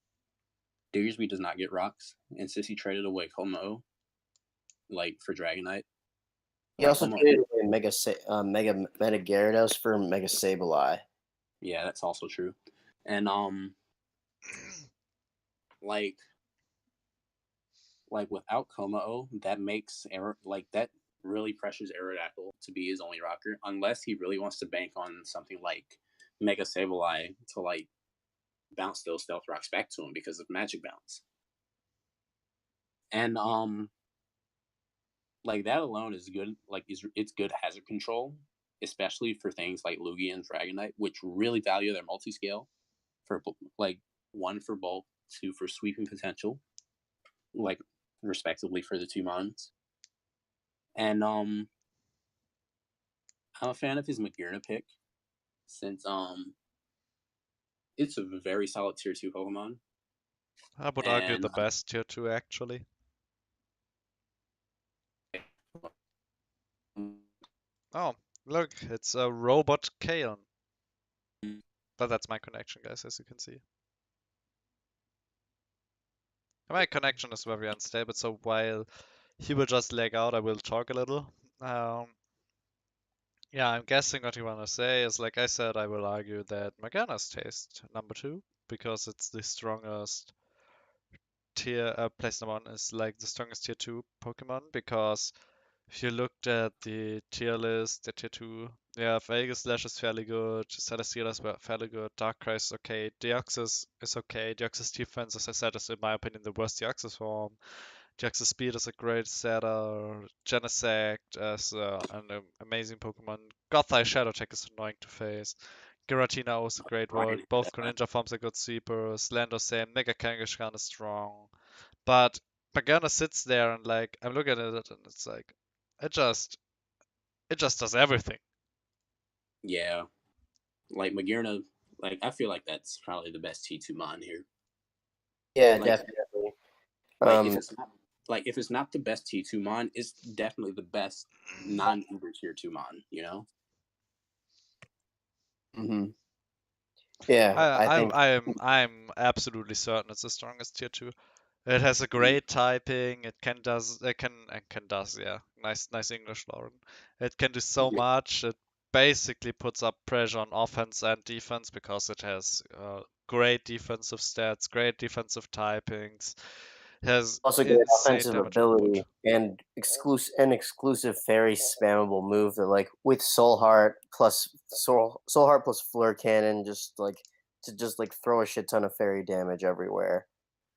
Diggersby does not get rocks, and since he traded away Como, like for Dragonite, He like also Como, traded away Mega Meta Gyarados for Mega Sableye. yeah, that's also true, and like without Como, that makes that really pressures Aerodactyl to be his only rocker, unless he really wants to bank on something like Mega Sableye to like bounce those Stealth Rocks back to him because of Magic Bounce. And like that alone is good. Like it's good hazard control, especially for things like Lugia and Dragonite, which really value their multi-scale for like 1 for bulk, 2 for sweeping potential, like respectively for the 2 mons. And I'm a fan of his Magearna pick since it's a very solid tier 2 Pokemon. I would argue And the best tier 2 actually. Oh, look, it's a robot Kaon. But that's my connection, guys, as you can see. My connection is very unstable, so while he will just lag out, I will talk a little. Yeah, I'm guessing what you want to say is, like I said, I will argue that Morgana's taste number 2 because it's the strongest tier. Place number 1 is like the strongest tier 2 Pokemon because if you looked at the tier list, the tier 2, yeah, Vegas Lash is fairly good, Celesteela is fairly good, Darkrai is okay, Deoxys is okay, Deoxys defense, as I said, is in my opinion the worst Deoxys form. Deoxys Speed is a great setter, Genesect is an amazing Pokemon, Gothai Shadow Tech is annoying to face, Giratina is a great right work, both Greninja forms are good sweepers, Lando same, Mega Kangaskhan is strong, but Pagana sits there and like I'm looking at it and it's like it just it just does everything. yeah, like Magearna, like I feel like that's probably the best T2 Mon here. Yeah, Like, definitely. like if it's not the best T2 Mon, it's definitely the best non-Uber tier 2 Mon. You know? hmm Yeah, I think. I'm absolutely certain it's the strongest tier two. It has a great typing. It can does yeah. Nice English, Lauren. It can do so Yeah. much. It basically puts up pressure on offense and defense because it has great defensive stats, great defensive typings. It has Also great insane offensive damage output. ability and exclusive very spammable move that like with Soul Heart plus Fleur Cannon just like to just like throw a shit ton of fairy damage everywhere.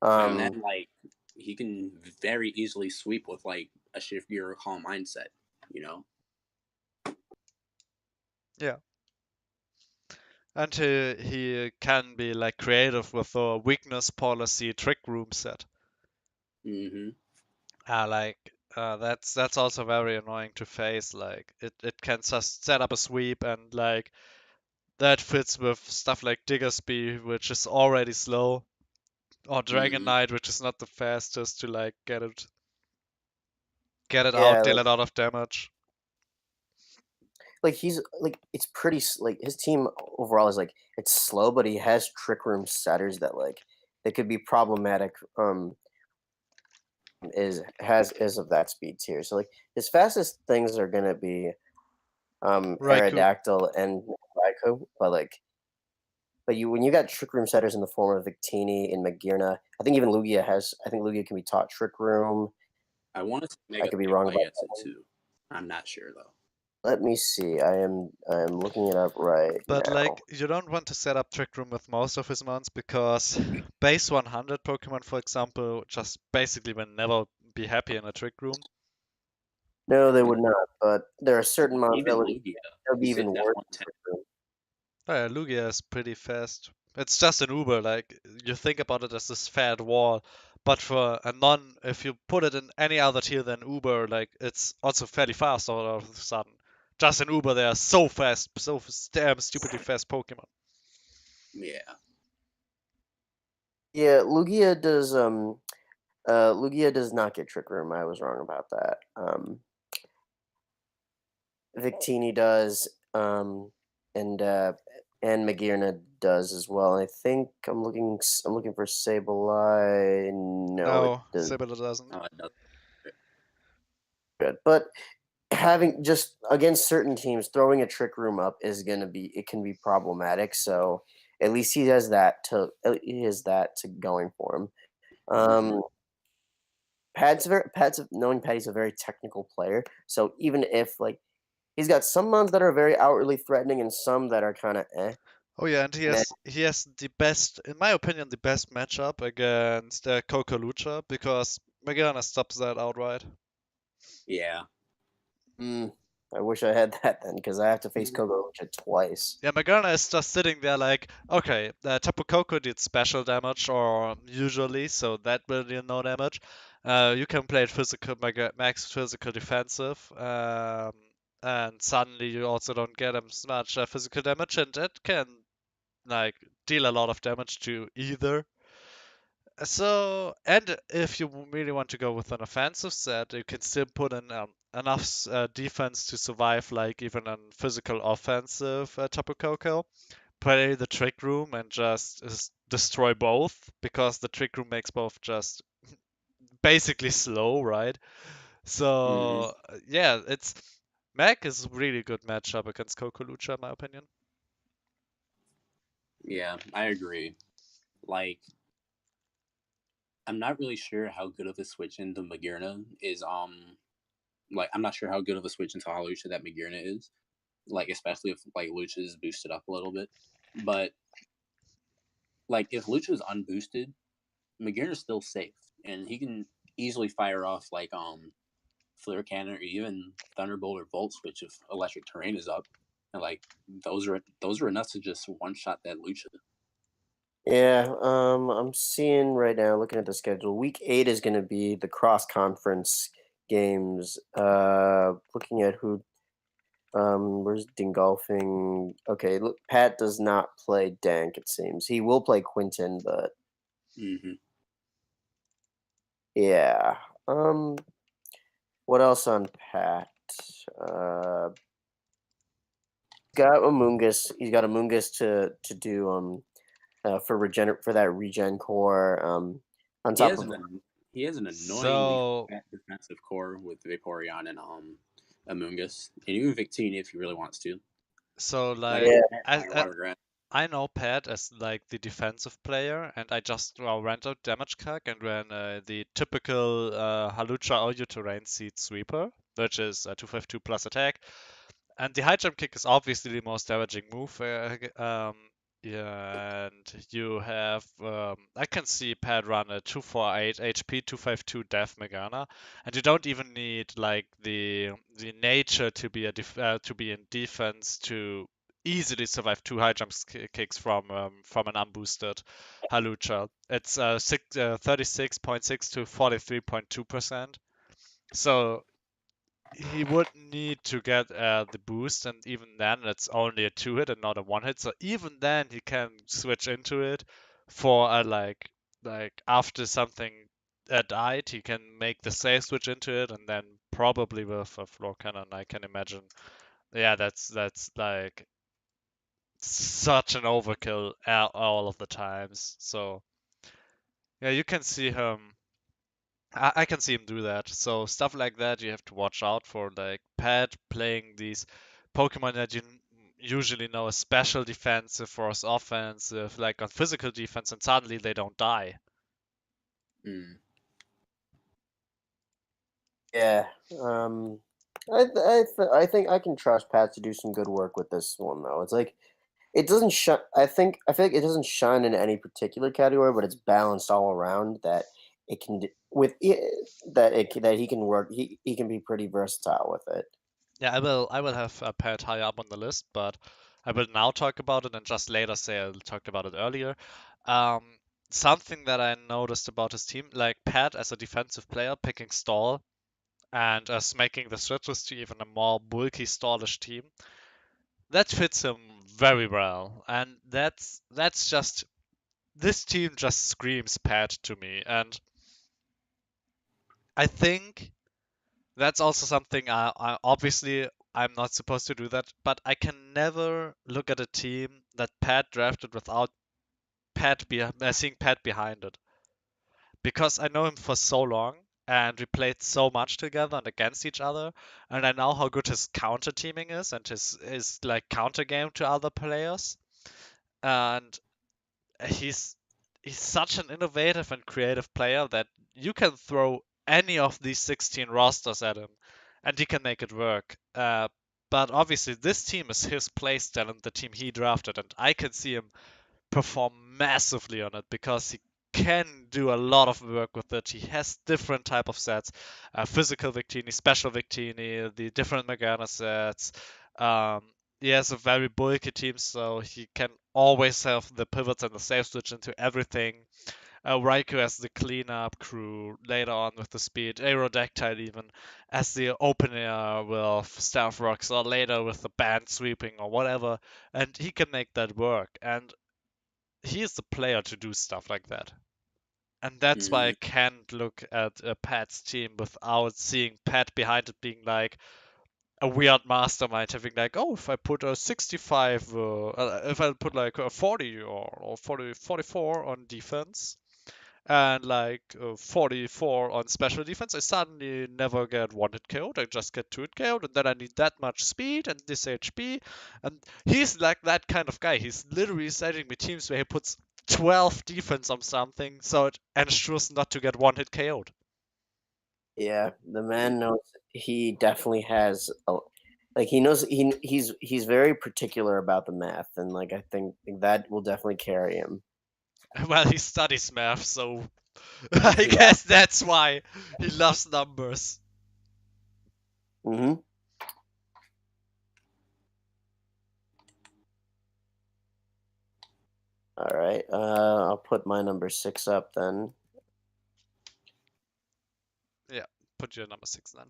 And then like he can very easily sweep with like a shift gear or calm mindset. You know? Yeah. And he can be like creative with a weakness policy trick room set. Mm-hmm. Like that's also very annoying to face. Like it can just set up a sweep and like that fits with stuff like Diggersby, which is already slow, or Dragon Mm-hmm. Knight, which is not the fastest to like get it out, Yeah, deal a lot of damage. like he's like it's pretty like his team overall is like it's slow, but he has trick room setters that like they could be problematic. Is of that speed tier. So like his fastest things are gonna be Raikou. Aerodactyl and Raikou, but you when you got trick room setters in the form of Victini and Magearna, I think even Lugia has. I think Lugia can be taught trick room. I want to say I Mega could be wrong about gets that it one. too. I'm not sure though. Let me see. I am looking it up right But now. like you don't want to set up Trick Room with most of his mons because base 100 Pokemon, for example, just basically will never be happy in a Trick Room. No, they would not. But there are certain mons Even Lugia, that would be he even sits at worse in 110. trick room. Oh, yeah, Lugia is pretty fast. It's just an Uber, like you think about it as this fat wall, but for a non, if you put it in any other tier than Uber, like it's also fairly fast all of a sudden. Just an Uber, they are so fast, so damn stupidly fast Pokemon. Yeah. Yeah, Lugia does not get trick room. I was wrong about that. Victini does, and Magearna does as well. I think I'm looking for Sableye. No, it No, does Similar doesn't. No, it doesn't. good. But having just against certain teams, throwing a trick room up it can be problematic. So at least he has that to going for him. Mm-hmm. Um, knowing Patty's a very technical player. So even if like he's got some mons that are very outwardly threatening and some that are kind of eh. Oh yeah, and he And then, has the best, in my opinion, the best matchup against Coco Lucha because Megana stops that outright. Yeah. mm, I wish I had that then because I have to face Mhm. Kogo twice. Yeah, Megana is just sitting there like, okay, Tapu Koko did special damage or usually, so that will deal no damage. You can play it physical, max physical defensive. and suddenly you also don't get as much physical damage, and it can like deal a lot of damage to either. So, and if you really want to go with an offensive set, you can still put in enough defense to survive, like even a physical offensive Tapu Koko. Play the Trick Room and just destroy both, because the Trick Room makes both just basically slow, right? Hmm. So, yeah, it's Mac is a really good matchup against Coco Lucha, in my opinion. Yeah, I agree. Like, I'm not really sure how good of a switch into Magirna is. Like, I'm not sure how good of a switch into Halucha that Magirna is. Like, especially if like Lucha is boosted up a little bit. But like, if Lucha is unboosted, Magirna's still safe, and he can easily fire off like Flare Cannon or even Thunderbolt or Volt Switch if Electric Terrain is up, and like those are enough to just one shot that Lucha. Yeah, I'm seeing right now, looking at the schedule. Week 8 is going to be the cross conference games. Looking at who, where's Dingolfing? Okay, look, Pat does not play Dank. It seems he will play Quinton, but Mm-hmm. yeah. What else on Pat? Uh, got Amoongus. He's got Amoongus to do for that regen core. On He top has of he has an annoyingly So, fat defensive core with Vaporeon and Amoongus, and even Victini if he really wants to. so Like like, I yeah, said, Pat I, Fire I Water Grass. I know Pat as like the defensive player, and I just ran out damage calc and ran the typical Halucha All Terrain Seed Sweeper, which is 252 plus attack. And the high jump kick is obviously the most damaging move. Yeah, and you have I can see Pat run a 248 HP 252 Death Megana, and you don't even need like the nature to be to be in defense to easily survive two high jump kicks from an unboosted Halucha. It's 36.6 to 43.2%. So he would need to get the boost, and even then, it's only a two hit and not a one hit. So even then, he can switch into it for a like after something died, he can make the safe switch into it, and then probably with a floor cannon, I can imagine. Yeah, that's like such an overkill all of the times. So yeah, you can see him. I can see him do that. So stuff like that you have to watch out for, like Pat playing these Pokemon that you usually know as special defensive versus offensive, like on physical defense, and suddenly they don't die. Mm. yeah. I think I can trust Pat to do some good work with this one though. It's like it doesn't shine. I feel like it doesn't shine in any particular category, but it's balanced all around that it can that he can work. He can be pretty versatile with it. Yeah, I will have Pat higher up on the list, but I will now talk about it and just later say I talked about it earlier. Um, Something that I noticed about his team, like Pat as a defensive player picking stall and us making the switches to even a more bulky stallish team, that fits him very well, and that's just this team just screams Pat to me, and I think that's also something I obviously I'm not supposed to do that, but I can never look at a team that Pat drafted without seeing Pat behind it, because I know him for so long and we played so much together and against each other, and I know how good his counter teaming is and his like counter game to other players, and he's he's such an innovative and creative player that you can throw any of these 16 rosters at him and he can make it work. But obviously, this team is his playstyle and the team he drafted, and I can see him perform massively on it because he can do a lot of work with it. He has different type of sets, physical Victini, special Victini, the different Morgana sets. Um, he has a very bulky team, so he can always have the pivots and the safe switch into everything. Raikou as the cleanup crew later on with the speed, Aerodactyl even as the opener with Staff Rocks, or later with the band sweeping or whatever, and he can make that work. And he is the player to do stuff like that. And that's why I Mhm. can't look at Pat's team without seeing Pat behind it being like a weird mastermind, having like, oh, if I put a 65, if I put like a 40 or 40, 44 on defense, and like 44 on special defense, I suddenly never get one hit KO'd. I just get two hit KO'd, and then I need that much speed and this HP. And he's like that kind of guy. He's literally setting me teams where he puts 12 defense on something, so it ensures not to get one hit KO'd. Yeah, the Yeah. man knows. He definitely has like he knows he's very particular about the math, and like I think that will definitely carry him. Well, he studies math, so I Yeah. guess that's why he loves numbers. Mm-hmm. All right. I'll put my number 6 up then. Yeah, put your number 6 then.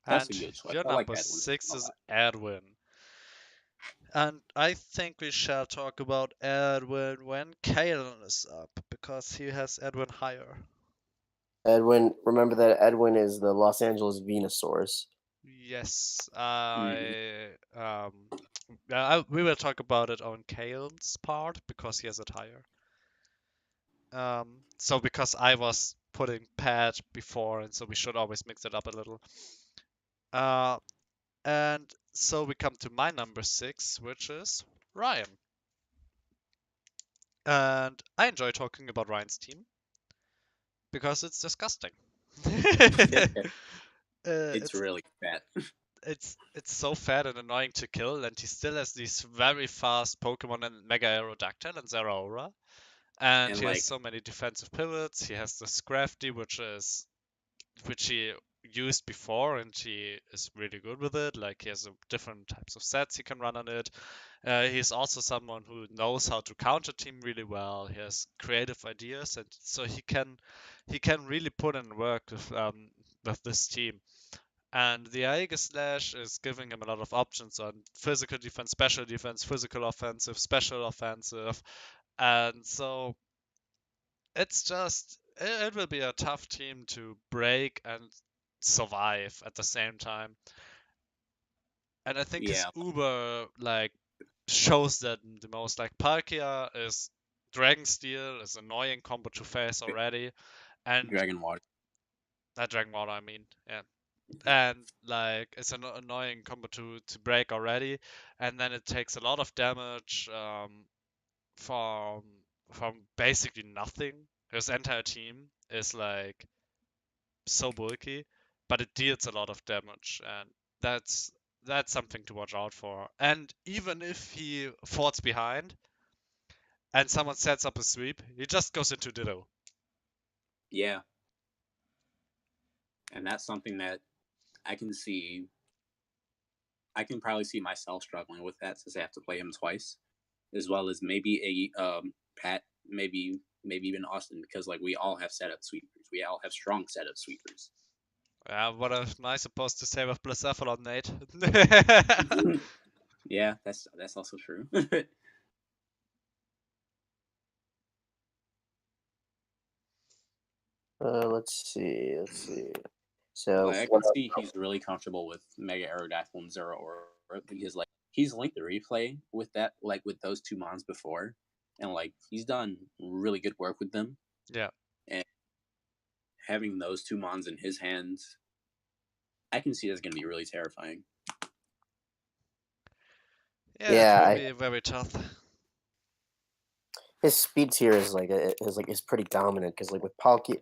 That's a And good choice. your I like number Edwin 6 a is lot. Edwin. And I think we shall talk about Edwin when Kalen is up, because he has Edwin higher. Edwin, remember that Edwin is the Los Angeles Venusaurus. Yes, Mhm. we will talk about it on Kalen's part because he has it higher. So because I was putting Pat before, and so we should always mix it up a little. Uh, and so we come to my number 6, which is Ryan. And I enjoy talking about Ryan's team because it's disgusting. It's It's really fat. it's so fat and annoying to kill, and he still has these very fast Pokemon and Mega Aerodactyl and Zeraora, and And he has like, so many defensive pivots. He has the Scrafty, which he used before, and he is really good with it. Like he has different types of sets he can run on it. He's also someone who knows how to counter team really well. He has creative ideas, and so he can really put in work with this team. And the Aegislash is giving him a lot of options on physical defense, physical offensive, special offensive, and so it's just it will be a tough team to break and survive at the same time. And I think his yeah, Uber like shows that the most. Like Palkia is Dragon Steel is annoying combo to face already, and Dragon Water. that Dragon Water I mean, yeah. And like it's an annoying combo to break already, and then it takes a lot of damage from from basically nothing. His entire team is like so bulky, but it deals a lot of damage, and that's that's something to watch out for. And even if he falls behind and someone sets up a sweep, he just goes into Ditto. Yeah, and that's something that I can see. I can probably see myself struggling with that since I have to play him twice, as well as maybe a Pat, maybe even Austin, because like we all have setup sweepers. We all have strong setup sweepers. Yeah, what am I supposed to say with Blacephalon, Nate? Yeah, that's also true. Let's see. Let's see. Because So like, I can see he's really comfortable with Mega Aerodactyl and Zero Aura because like he's linked the replay with that like with those two mons before, and like he's done really good work with them. Yeah. And having those two mons in his hands, I can see that's going to be really terrifying. Yeah, it yeah, will be very tough. his speed tier is is pretty dominant because like with Palkia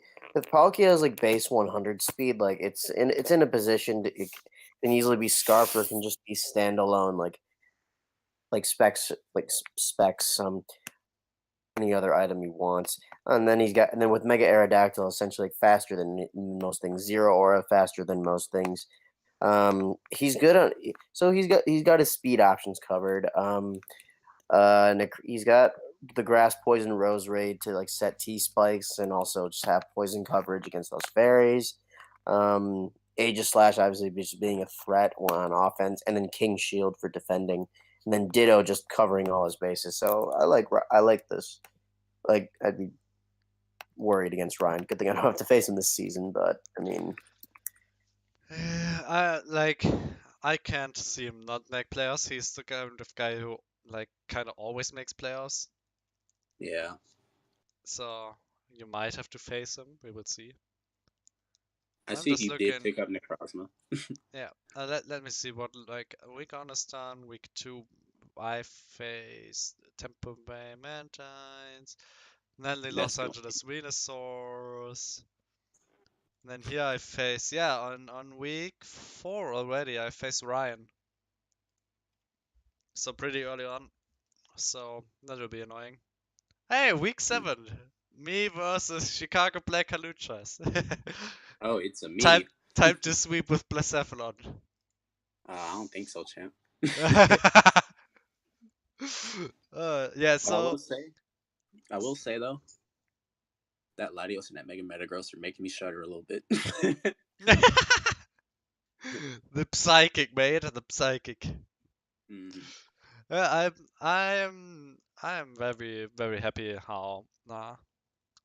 is like base 100 speed, like it's in a position it can easily be scarfed or it can just be standalone specs any other item he wants. And then with Mega Aerodactyl, essentially like faster than most things. Zero Aura faster than most things. He's good on. So he's got his speed options covered. He's got the grass poison rose raid to like set T spikes and also just have poison coverage against those fairies. Aegis Slash obviously just being a threat on offense, and then King Shield for defending, and then Ditto just covering all his bases. So I like this. Like I'd be worried against Ryan. Good thing I don't have to face him this season, but I mean, I can't see him not make playoffs. He's the kind of guy who like kind of always makes playoffs. Yeah. So you might have to face him. We will see. I I'm see just he did looking. pick up Necrozma. Yeah. Let me see what like week on is done. Week 2, I faced Tampa Bay Mantines, then the That's Los going. Angeles Venusaurs. Then here I face on week 4 already. I face Ryan. So pretty early on. So that will be annoying. Hey, week 7. Me versus Chicago Black Haluchas. Oh, it's a time me. time to sweep with Blacephalon. I don't think so, champ. Yeah, But so I will say though, that Latios and that Mega Metagross are making me shudder a little bit. the psychic, mate, the psychic. Mhm. I'm very happy how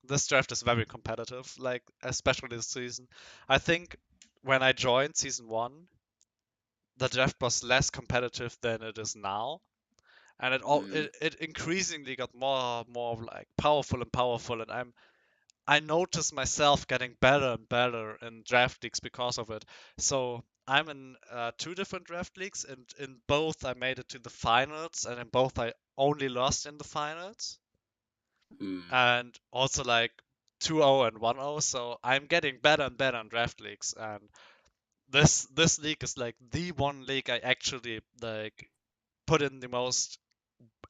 this draft is very competitive, like especially this season. I think when I joined season 1, the draft was less competitive than it is now, and Mhm. it increasingly got more like powerful, and I noticed myself getting better and better in draft leagues because of it. So I'm in 2 different draft leagues, and in both I made it to the finals, and in both I only lost in the finals, Mhm. and also like 2-0 and 1-0. So I'm getting better and better in draft leagues, and this league is like the one league I actually like put in the most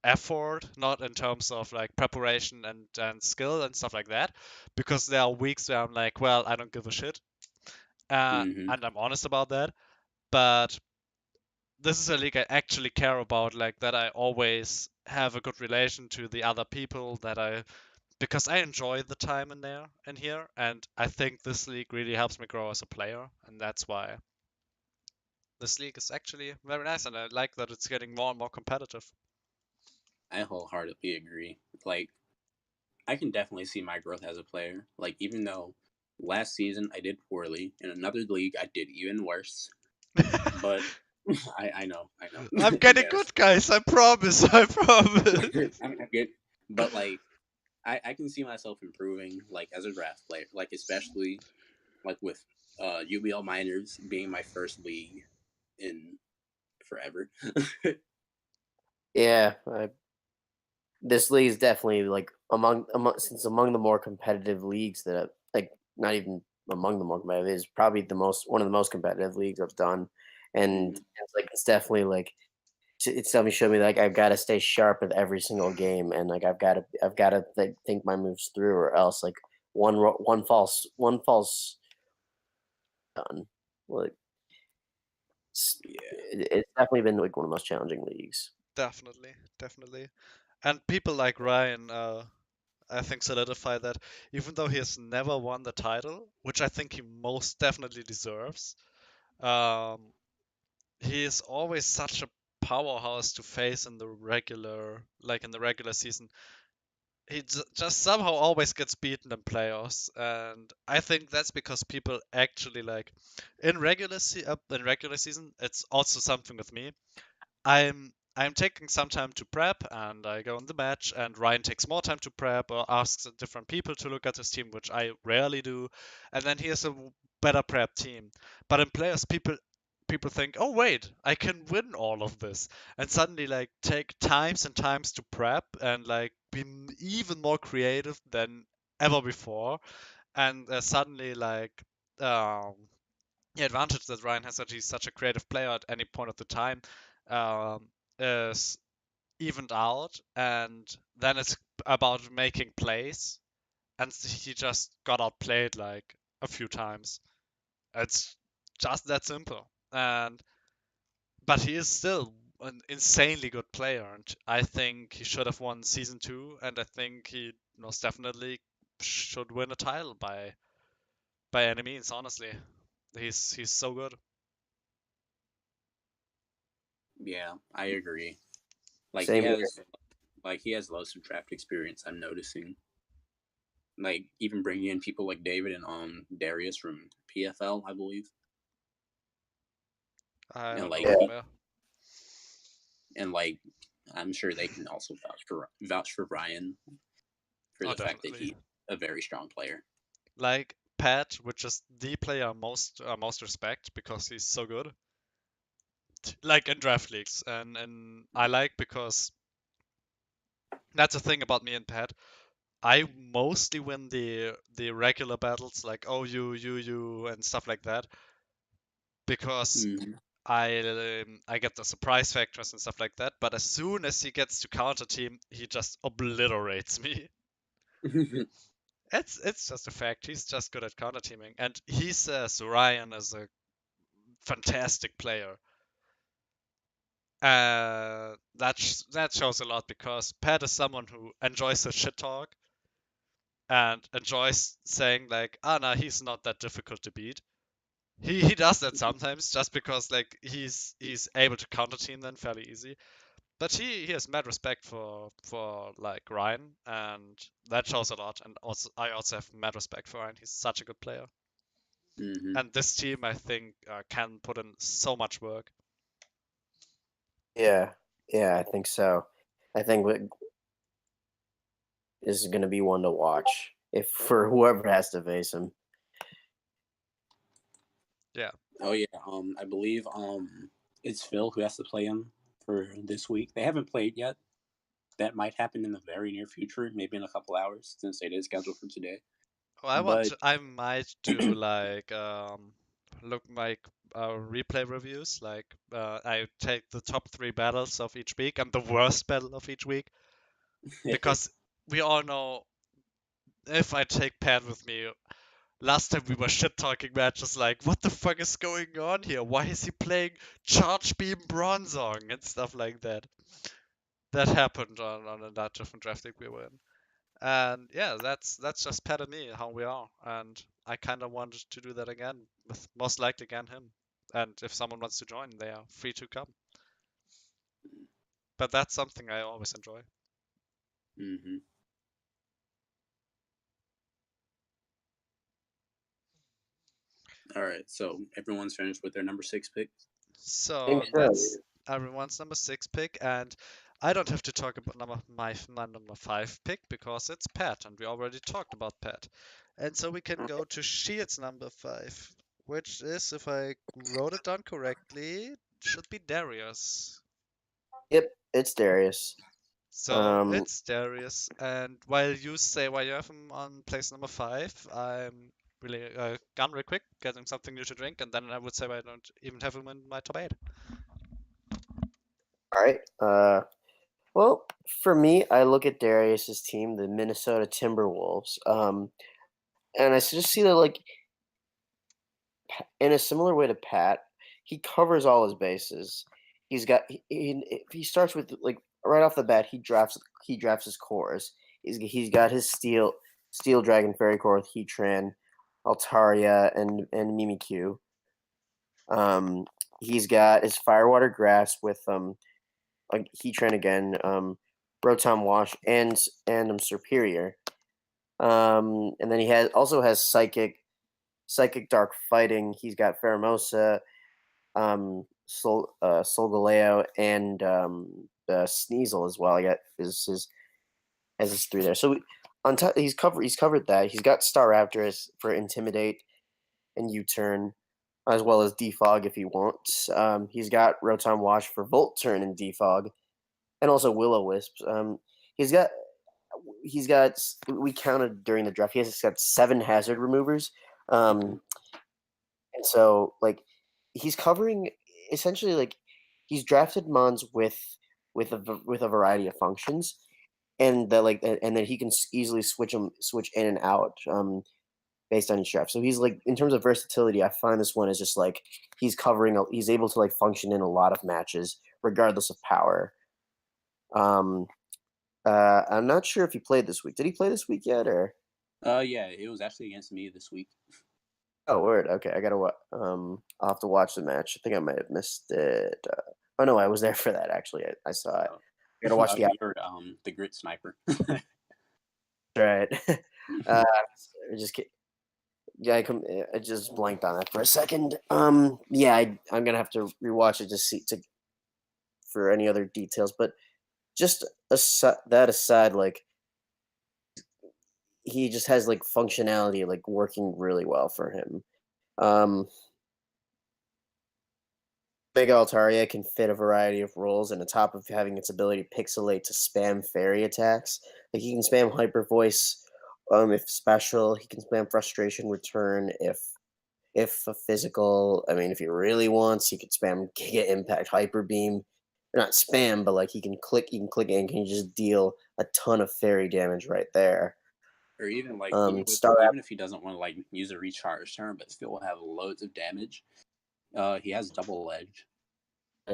effort, not in terms of like preparation and skill and stuff like that, because there are weeks where I'm like, well, I don't give a shit, Mhm. and I'm honest about that. But this is a league I actually care about, like that I always have a good relation to the other people that I because I enjoy the time in here, and I think this league really helps me grow as a player, and that's why this league is actually very nice, and I like that it's getting more and more competitive. I wholeheartedly agree. Like, I can definitely see my growth as a player. Like, even though last season I did poorly, in another league I did even worse. But I know, I'm getting good, embarrassing. guys. I promise. I promise. I'm good, but like I can see myself improving, like as a draft player, like especially like with UBL minors being my first league in forever. yeah, this league is definitely like among the more competitive leagues that like not even among the more competitive is probably the most one of the most competitive leagues I've done, and Mhm. it's definitely like it's definitely showed me like I've got to stay sharp with every single game, and like I've got to think my moves through, or else like one false done. Like Yeah, it's definitely been like one of the most challenging leagues. Definitely, definitely. And people like Ryan, I think solidify that even though he has never won the title, which I think he most definitely deserves, um, he is always such a powerhouse to face in the regular season. He just somehow always gets beaten in playoffs, and I think that's because people actually like in regular season. It's also something with me. I'm taking some time to prep, and I go in the match, and Ryan takes more time to prep or asks different people to look at his team, which I rarely do, and then he has a better prep team. But in players, people think, oh wait, I can win all of this, and suddenly like take times and times to prep and like be even more creative than ever before, and suddenly like um, the advantage that Ryan has that he's such a creative player at any point of the time um, is evened out, and then it's about making plays, and he just got outplayed like a few times. It's just that simple, and but he is still an insanely good player, and I think he should have won season 2, and I think he most definitely should win a title by any means. Honestly, he's so good. Yeah, I agree. Like he Same here. has, like he has lots of draft experience. I'm noticing. Like even bringing in people like David and Darius from PFL, I believe, I and don't know like Yeah. them. he Yeah. and like I'm sure they can also vouch for Ryan for Oh, the fact that definitely. he's a very strong player. Like Pat, which is the player most respect because he's so good. Like in draft leagues, and I like because that's the thing about me and Pat. I mostly win the regular battles like oh you and stuff like that because Mm-hmm. I get the surprise factors and stuff like that. But as soon as he gets to counter team, he just obliterates me. It's just a fact. He's just good at counter teaming, and he says Ryan is a fantastic player. That shows a lot because Pat is someone who enjoys the shit talk and enjoys saying like, "Ah, no, he's not that difficult to beat." He does that sometimes just because like he's able to counter team them fairly easy. But he has mad respect for like Ryan, and that shows a lot. And also I also have mad respect for Ryan. He's such a good player. Mm-hmm. And this team, I think, can put in so much work. Yeah. Yeah, I think so. I think is going to be one to watch if for whoever has to face him. Yeah. Oh yeah. I believe it's Phil who has to play him for this week. They haven't played yet. That might happen in the very near future, maybe in a couple hours, since it is scheduled for today. Well, But I might do like look like replay reviews. Like I take the top 3 battles of each week and the worst battle of each week because we all know if I take Pat with me, last time we were shit talking matches like, what the fuck is going on here? Why is he playing Charge Beam Bronzong and stuff like that? That happened on that different draft league we were in. And yeah, that's just Pat and me, how we are. And I kind of wanted to do that again with most likely again him. And if someone wants to join, they are free to come. But that's something I always enjoy. mm-hmm. All right, so everyone's finished with their number 6 pick. I think So so. that's everyone's number 6 pick, and I don't have to talk about my number 5 pick because it's Pat, and we already talked about Pat. And so we can go to Shield's number 5, which is, if I wrote it down correctly, should be Darius. Yep, it's Darius. So Um, it's Darius, and while you say why you have him on place number 5, I'm really gone real quick, getting something new to drink, and then I would say why I don't even have him in my top 8. all right. Well, for me, I look at Darius's team, the Minnesota Timberwolves, and I just see that like in a similar way to Pat, he covers all his bases. He starts with like right off the bat, he drafts his cores. He's got his Steel Dragon Fairy Core with Heatran, Altaria, and Mimikyu. Um, he's got his Firewater Grass with like Heatran again, Rotom Wash, and Superior. And then he has Psychic Dark Fighting. He's got Pheromosa, Solgaleo, and Sneasel as well. I got his has his 3 there. So on top, he's covered that. He's got Staraptor for Intimidate and U-turn, as well as Defog if he wants. He's got Rotom Wash for Volt Turn and Defog, and also Will-O-Wisp. He's got we counted during the draft. He's got 7 hazard removers. Mm-hmm. And so like he's covering essentially like he's drafted Mons with a variety of functions, and that like and then he can easily switch in and out based on each draft. So he's like in terms of versatility, I find this one is just like he's able to like function in a lot of matches regardless of power. Um, I'm not sure if he played this week. Did he play this week yet, or? Yeah, it was actually against me this week. Oh, word. Okay, I gotta. I'll have to watch the match. I think I might have missed it. Oh no, I was there for that. Actually, I saw it. Oh, I gotta watch oh, the. you're the grit sniper. Right. I just yeah, I just blanked on it for a second. Yeah, I'm gonna have to rewatch it to see to for any other details. But just that aside, like he just has like functionality like working really well for him. Um, Mega Altaria can fit a variety of roles, and on top of having its ability to pixelate to spam fairy attacks, like he can spam Hyper Voice, if special. He can spam Frustration Return if a physical. I mean, if he really wants, he could spam Giga Impact Hyper Beam. Not spam, but like he can click and can just deal a ton of fairy damage right there. Or even like Star even if he doesn't want to like use a recharge turn, but still have loads of damage. He has double edge.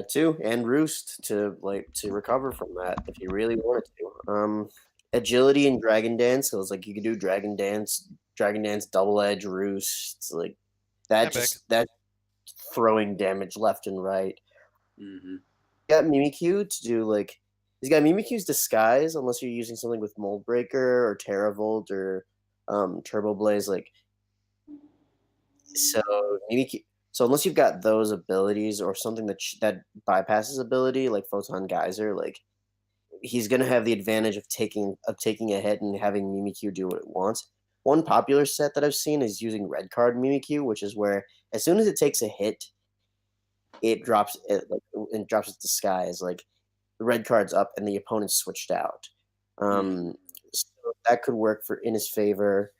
Too, and Roost to recover from that if you really wanted to. Agility and Dragon Dance. So it's like you could do Dragon Dance, Double Edge, Roost. It's like I'm back. that throwing damage left and right. Mm-hmm. Got Mimikyu to do like he's got Mimikyu's Disguise unless you're using something with Mold Breaker or Terravolt or Turbo Blaze. Like so Mimikyu. So unless you've got those abilities or something that bypasses ability like Photon Geyser, like he's gonna have the advantage of taking a hit and having Mimikyu do what it wants. One popular set that I've seen is using red card Mimikyu, which is where as soon as it takes a hit, it drops its disguise. Like the red card's up and the opponent's switched out. Mm. So that could work for in his favor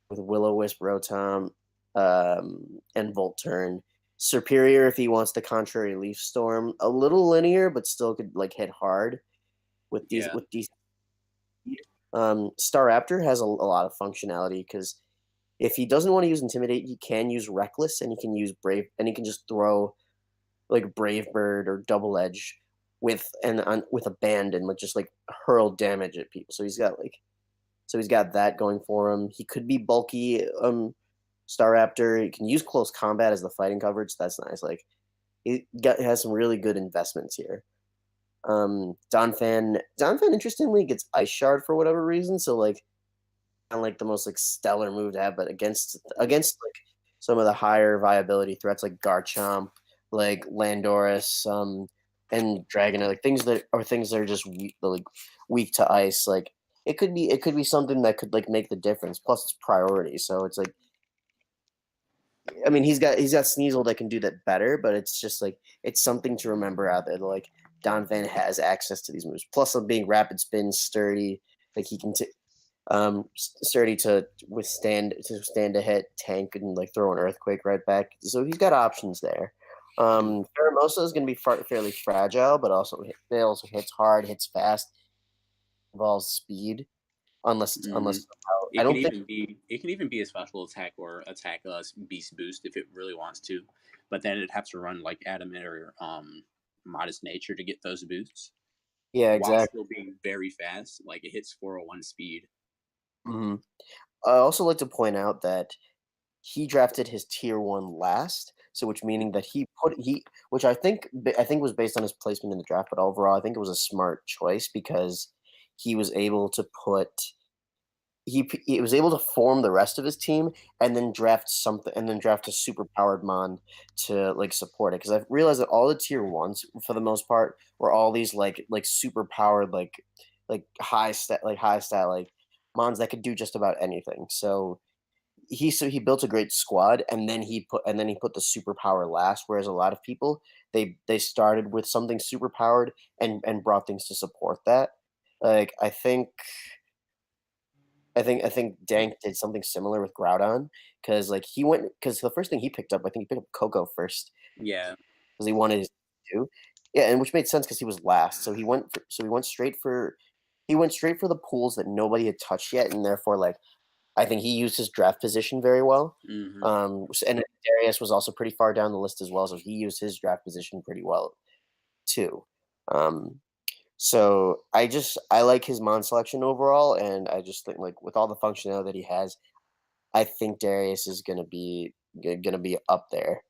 with Will-O-Wisp, Rotom, and Volt Turn. Superior if he wants the contrary Leaf Storm. A little linear, but still could like hit hard Yeah. with these. Staraptor has a lot of functionality because if he doesn't want to use Intimidate, he can use Reckless and he can use Brave and he can just throw like Brave Bird or Double Edge with a band and like just like hurl damage at people. So he's got that going for him. He could be bulky. Staraptor. He can use close combat as the fighting coverage. That's nice. Like has some really good investments here. Donphan interestingly gets Ice Shard for whatever reason. So like not like the most like stellar move to have, but against like some of the higher viability threats like Garchomp, like Landorus, and Dragonite, like things that are just weak to ice. Like it could be something that could like make the difference. Plus it's priority, so it's like I mean he's got Sneasel that can do that better, but it's just like it's something to remember out there. Like Don Van has access to these moves. Plus, of being rapid spin, sturdy, like he can sturdy to withstand a hit, tank, and like throw an earthquake right back. So he's got options there. Pheromosa is going to be fairly fragile, but it also hits hard, hits fast, involves speed. Mm-hmm. I don't think It can even be a special attack or attack beast boost if it really wants to, but then it'd have to run like adamant or modest nature to get those boosts yeah while exactly. still being very fast. Like it hits 401 speed. Hmm. I also like to point out that he drafted his tier one last, so which meaning that which I think was based on his placement in the draft, but overall I think it was a smart choice because he was able to put he was able to form the rest of his team and then draft a super powered mon to like support it because I've realized that all the tier ones for the most part were all these like super powered like high stat like mons that could do just about anything. So he built a great squad and then he put the superpower last, whereas a lot of people they started with something super powered and brought things to support that. Like I think Dank did something similar with Groudon because the first thing he picked up, I think he picked up Coco first Yeah. because he wanted his two. Yeah, and which made sense because he was last. He went straight for the pools that nobody had touched yet, and therefore like I think he used his draft position very well. Mm-hmm. And Darius was also pretty far down the list as well, so he used his draft position pretty well. too. Um, so I like his mon selection overall, and I just think like with all the functionality that he has, I think Darius is gonna be up there.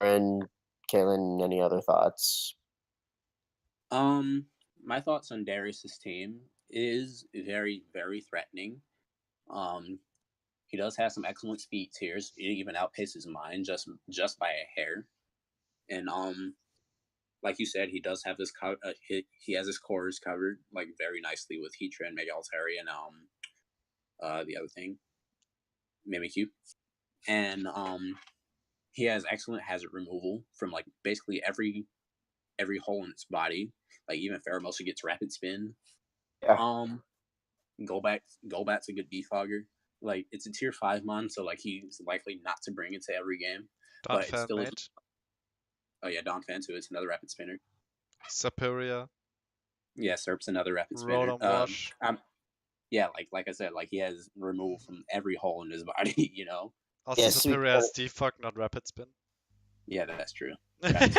And Caitlin, any other thoughts? Um, my thoughts on Darius's team is very, very threatening. Um, he does have some excellent speed tiers. It even outpaces mine just by a hair. And like you said, he does have he has his cores covered like very nicely with Heatra and Mega Altaria and the other thing Mimikyu. And he has excellent hazard removal from like basically every hole in its body. Like even Pheromosa gets rapid spin. Yeah. Um, Golbat's a good defogger. Like it's a tier 5 mon, so like he's likely not to bring it to every game, Don't but it fan still is. mate. Oh yeah, Don Fan too. It's another rapid spinner. Superior. Yeah, Serp's another rapid spinner. Rotom Wash. Yeah, like I said, like he has removal from every hole in his body. You know. Also, Yeah, sweet. Superior has defog, not rapid spin. Yeah, that's true. Facts.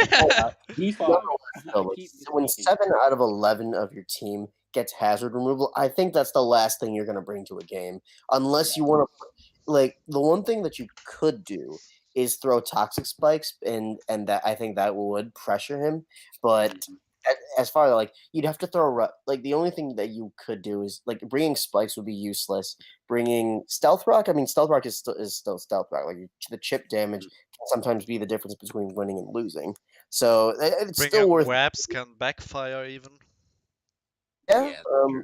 Defog. I Like, keep when misspeaking. 7 out of 11 of your team gets hazard removal, I think that's the last thing you're going to bring to a game, unless you Yeah. want to. Like the one thing that you could do is throw toxic spikes, and that I think that would pressure him. But Mhm. as far as like you'd have to like the only thing that you could do is like bringing spikes would be useless. Bringing stealth rock, I mean stealth rock is still stealth rock. Like the chip damage can sometimes be the difference between winning and losing. So it's still Bringing worth. webs can backfire even. Yeah. Yeah, true.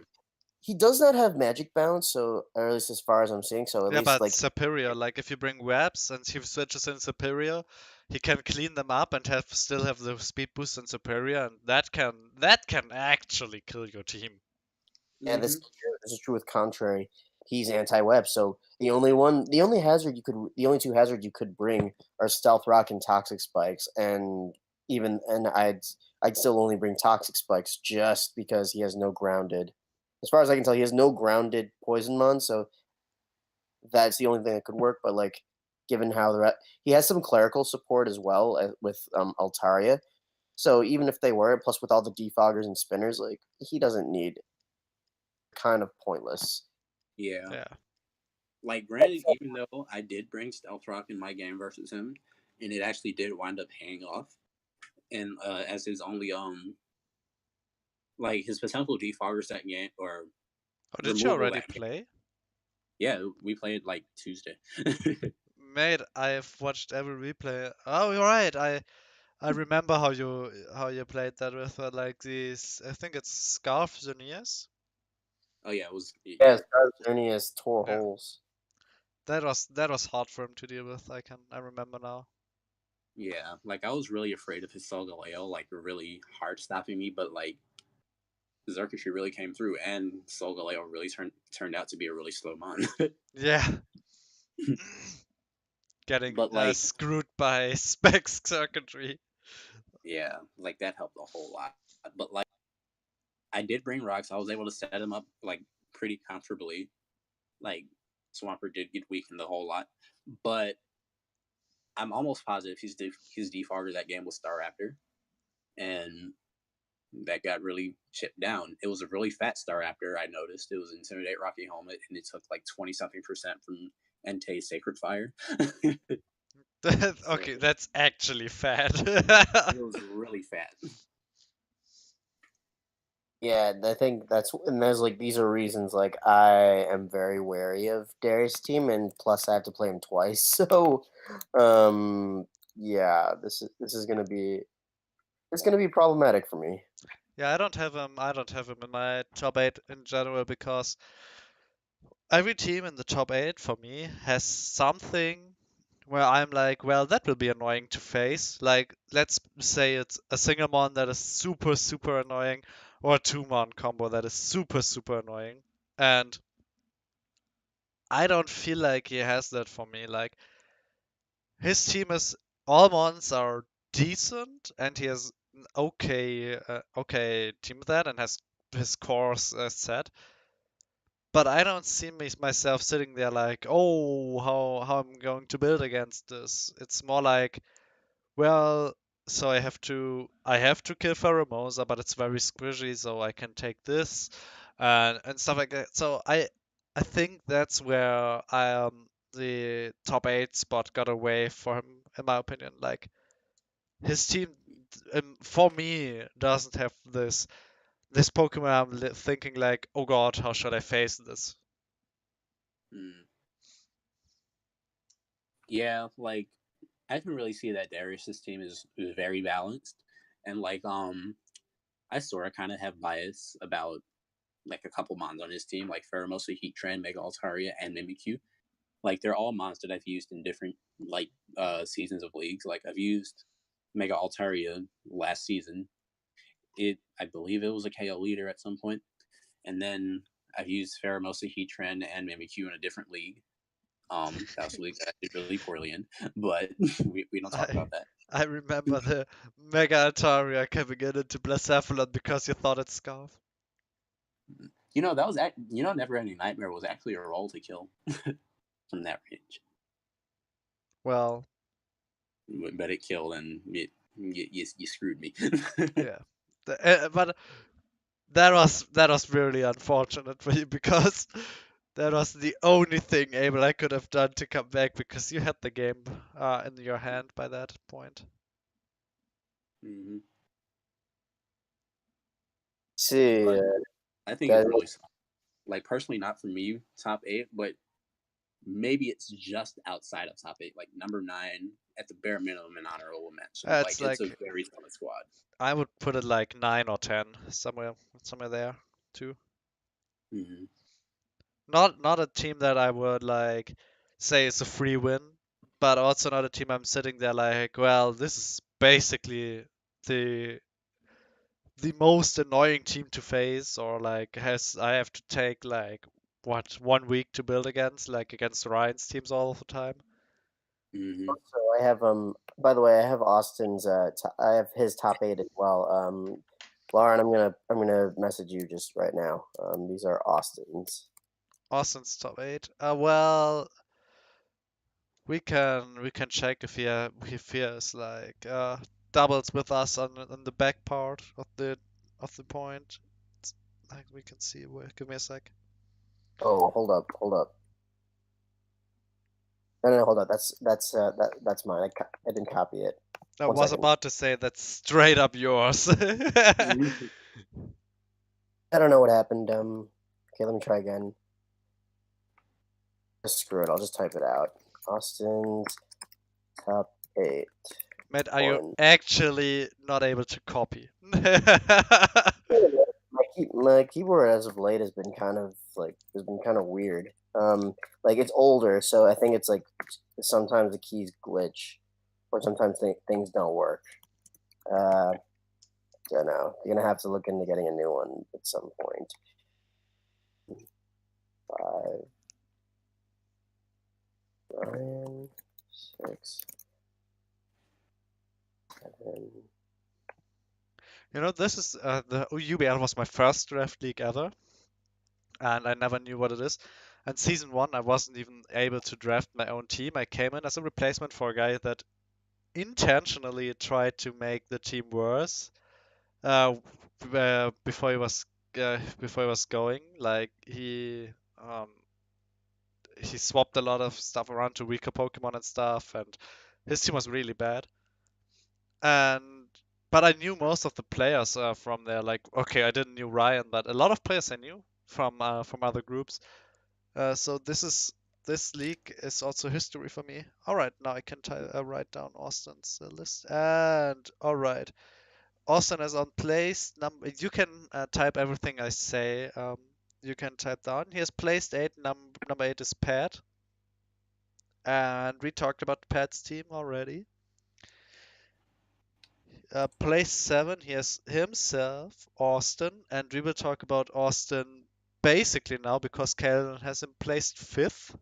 He does not have magic bounce, so or at least as far as I'm seeing. So at Yeah, least but like Superior, like if you bring webs and he switches in Superior, he can clean them up and still have the speed boost in Superior, and that can actually kill your team. yeah, this Hmm. is true. This is true with contrary. He's anti-web, so the only two hazards you could bring are stealth rock and toxic spikes, and I'd still only bring toxic spikes just because he has no grounded. As far as I can tell, he has no grounded poison mon, so that's the only thing that could work. But like, given how he has some clerical support as well with Altaria, so even if they were plus with all the defoggers and spinners, like he doesn't need kind of pointless. Yeah. Yeah. Like, granted, even though I did bring Stealth Rock in my game versus him, and it actually did wind up paying off, and as his only like his potential defoggers that game or Oh, did you removal already that game. play? Yeah, we played like Tuesday. Mate, I've watched every replay. Oh, you're right. I remember how you played that with like these. I think it's Scarf Xerneas. Oh yeah, it was Yeah, yeah. Scar's journey has tore Yeah, holes. that was hard for him to deal with. I remember now. Yeah, like I was really afraid of his Solgaleo, like really hard stopping me, but like Xerketry really came through, and Solgaleo really turned out to be a really slow mon. Yeah, getting But like, screwed by specs circuitry. yeah, like that helped a whole lot. But like, I did bring rocks. I was able to set him up like pretty comfortably. Like, Swampert did get weakened a whole lot, but I'm almost positive his defogger that game was Staraptor, and that got really chipped down. It was a really fat Staraptor. I noticed it was Intimidate Rocky Helmet, and it took like 20-something% from Entei's Sacred Fire. So Okay, that's actually fat. it was really fat. Yeah, I think and there's like these are reasons like I am very wary of Darius' team, and plus I have to play him twice. So, yeah, this is gonna be problematic for me. Yeah, I don't have him. I don't have him in my top eight in general because every team in the top eight for me has something where I'm like, well, that will be annoying to face. Like, let's say it's a single mon that is super, super annoying, or a two mon combo that is super, super annoying. And I don't feel like he has that for me. Like, his team is all mons are decent, and he has an okay team with that, and has his cores set. But I don't see myself sitting there like, oh, how I'm going to build against this. It's more like, well, so I have to kill Pheromosa, but it's very squishy, so I can take this and stuff like that. So I think that's where the top 8 spot got away for him, in my opinion. Like his team, for me, doesn't have this Pokemon. I'm thinking like, oh god, how should I face this? Mm. Yeah, like I can really see that Darius's team is very balanced, and like I sort of kind of have bias about like a couple mons on his team, like Pheromosa, Heatran, Mega Altaria, and Mimikyu. Like they're all mons that I've used in different like seasons of leagues. Like I've used Mega Altaria last season. I believe it was a KO leader at some point, and then I've used Pheromosa, Heatran, and Mimikyu in a different league. That was a league that I did really poorly in, but we don't talk I about that. I remember the Mega Altaria coming into Blacephalon because you thought it's Scarf. That was Never Ending Nightmare was actually a roll to kill from that range, Well, but it killed and you screwed me. yeah. But that was really unfortunate for you because that was the only thing Abel I could have done to come back because you had the game in your hand by that point. hmm See, But I think guys. it's really solid. Like personally, not for me, top 8, but maybe it's just outside of top 8, like number 9 at the bare minimum in honorable mention. It's Like it's a like very solid squad. I would put it like 9 or 10 somewhere there too. hmm Not a team that I would like say is a free win, but also not a team I'm sitting there like, well, this is basically the the most annoying team to face, or like has I have to take like what 1 week to build against, like against Ryan's teams all the time. hmm So I have By the way, I have Austin's. I have his top 8 as well. Lauren, I'm gonna message you just right now. These are Austin's. Austin's top 8. Well, we can check if he has like doubles with us on the back part of the point. Like we can see. Wait, give me a sec. Oh, hold up. No, hold up. That's mine. I didn't copy it. I One was second. about to say that's straight up yours. I don't know what happened. Okay, let me try again. Screw it. I'll just type it out. Austin's top 8. Matt, are you One. actually not able to copy? My keyboard as of late has been kind of weird. Like it's older, so I think it's like sometimes the keys glitch, or sometimes things don't work. Uh, don't know. You're gonna have to look into getting a new one at some point. 5, 9, 6, 7. This is the UBL was my first draft league ever, and I never knew what it is. And season one, I wasn't even able to draft my own team. I came in as a replacement for a guy that intentionally tried to make the team worse uh, before he was going. Like he swapped a lot of stuff around to weaker Pokemon and stuff, and his team was really bad. And but I knew most of the players from there. Like, okay, I didn't knew Ryan, but a lot of players I knew from other groups. So this league is also history for me. All right, now I can write down Austin's list. And all right, Austin is on place number. You can type everything I say. You can type down. He has placed 8. Number 8 is Pat, and we talked about Pat's team already. Place 7, he has himself, Austin, and we will talk about Austin basically now because Kalen has him placed 5th.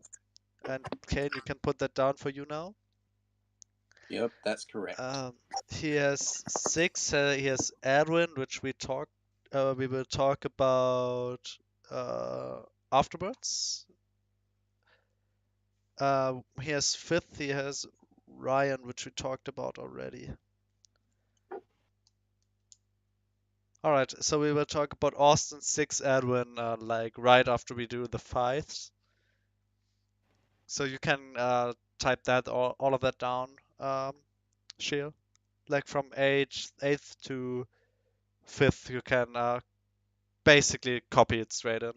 And Kane, you can put that down for you now. Yep, that's correct. He has 6. He has Edwin, which we will talk about afterwards. He has 5th. He has Ryan, which we talked about already. Alright, so we will talk about Austin 6 Edwin like right after we do the fights. So you can type that all of that down, Shield. Like from age 8th to 5th, you can basically copy it straight in.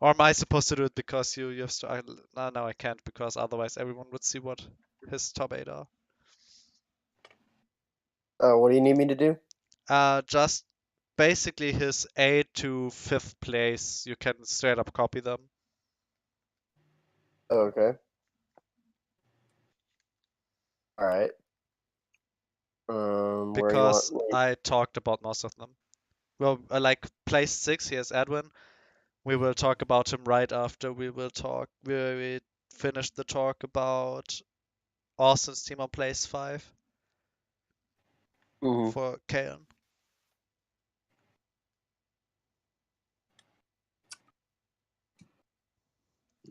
Or am I supposed to do it because you have to? No, I can't because otherwise everyone would see what his top 8 are. What do you need me to do? Just basically his 8 to 5th place. You can straight up copy them. Oh, okay. All right. Where you want? Because I talked about most of them. Well, like place 6, here's Edwin. We will talk about him right after we finish the talk about Austin's team on place 5 Mhm. for Kaon.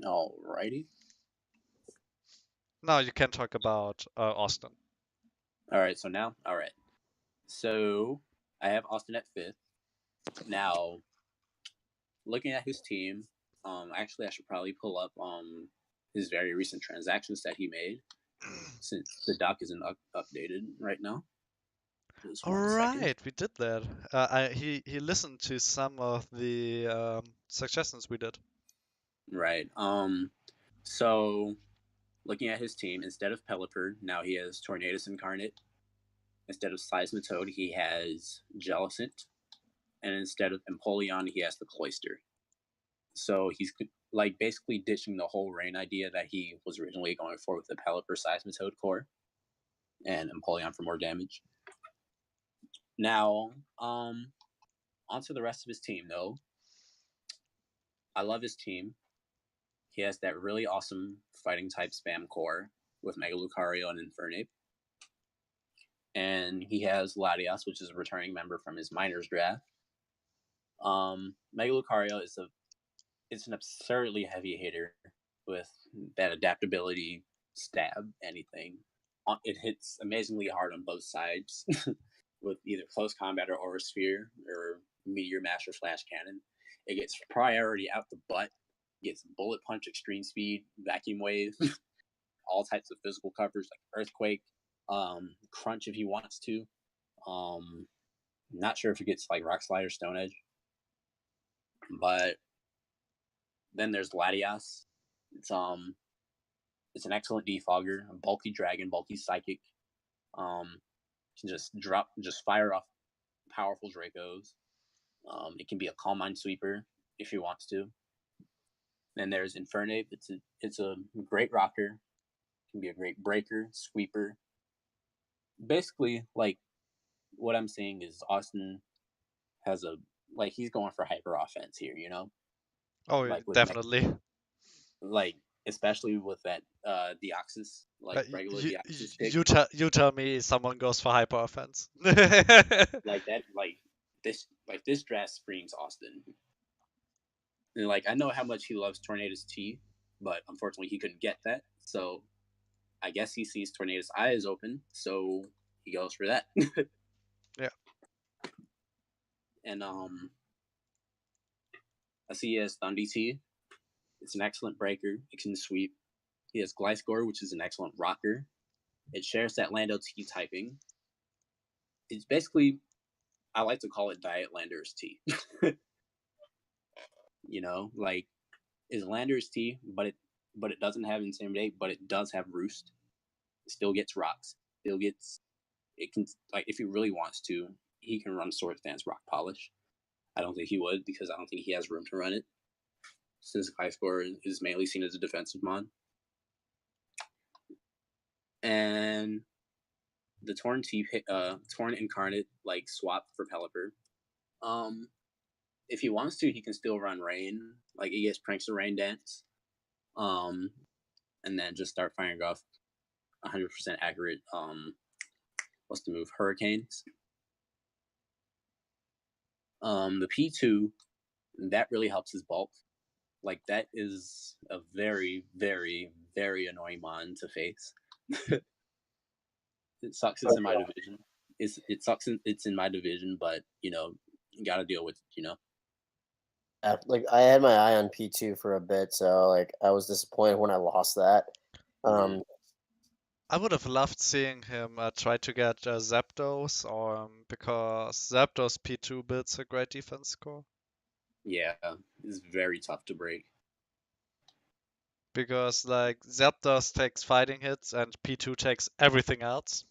Alrighty. Now you can talk about Austin. All right. So I have Austin at 5th. Now, looking at his team, actually, I should probably pull up his very recent transactions that he made, since the doc isn't updated right now. Just All 1 second. right, we did that. He listened to some of the suggestions we did. Right. So looking at his team, instead of Pelipper, now he has Tornadus Incarnate. Instead of Seismitoad, he has Jellicent. And instead of Empoleon, he has the Cloyster. So he's like basically ditching the whole rain idea that he was originally going for with the Pelipper Seismitoad core and Empoleon for more damage. Now, onto the rest of his team though. I love his team. He has that really awesome fighting type spam core with Mega Lucario and Infernape. And he has Latias, which is a returning member from his minors draft. Mega Lucario it's an absurdly heavy hitter with that adaptability, stab, anything. It hits amazingly hard on both sides with either close combat or Aura Sphere or Meteor Mash or Flash Cannon. It gets priority out the butt, gets Bullet Punch, Extreme Speed, Vacuum Wave, all types of physical covers like Earthquake, Crunch if he wants to. Not sure if it gets like Rock Slide or Stone Edge. But then there's Latias. It's an excellent defogger, a bulky dragon, bulky psychic. Can just fire off powerful Dracos. It can be a Calm Mind Sweeper if he wants to. Then there's Infernape. It's a great rocker. It can be a great breaker, sweeper. Basically, like what I'm saying is Austin has he's going for hyper offense here, you know? Oh, Like with definitely. like especially with that Deoxys, like regular Deoxys pick. You tell me someone goes for hyper offense. Like that this draft screams Austin. And like I know how much he loves Tornadus T, but unfortunately he couldn't get that. So I guess he sees Tornadus eyes open, so he goes for that. Yeah. And I see he has Thundy T. It's an excellent breaker. It can sweep. He has Gliscor, which is an excellent rocker. It shares that Lando T typing. It's basically, I like to call it Diet Landers T. You know, like is Landers T, but it doesn't have Intimidate, but it does have Roost. It still gets rocks. It can, like if he really wants to, he can run Sword Dance Rock Polish. I don't think he would because I don't think he has room to run it, since Gliscor is mainly seen as a defensive mon. And the Torn Incarnate like swap for Pelipper. If he wants to, he can still run Rain. Like he gets Pranks of Rain Dance. And then just start firing off 100% accurate. What's the move? Hurricanes. The P2 that really helps his bulk. Like that is a very, very, very annoying mon to face. It sucks it's in my division. it sucks. It's in my division, but you got to deal with it. Yeah, like I had my eye on P2 for a bit, so like I was disappointed when I lost that. Mhm. I would have loved seeing him try to get Zapdos, or because Zapdos P2 builds a great defense score. Yeah, it's very tough to break. Because like Zapdos takes fighting hits and P2 takes everything else.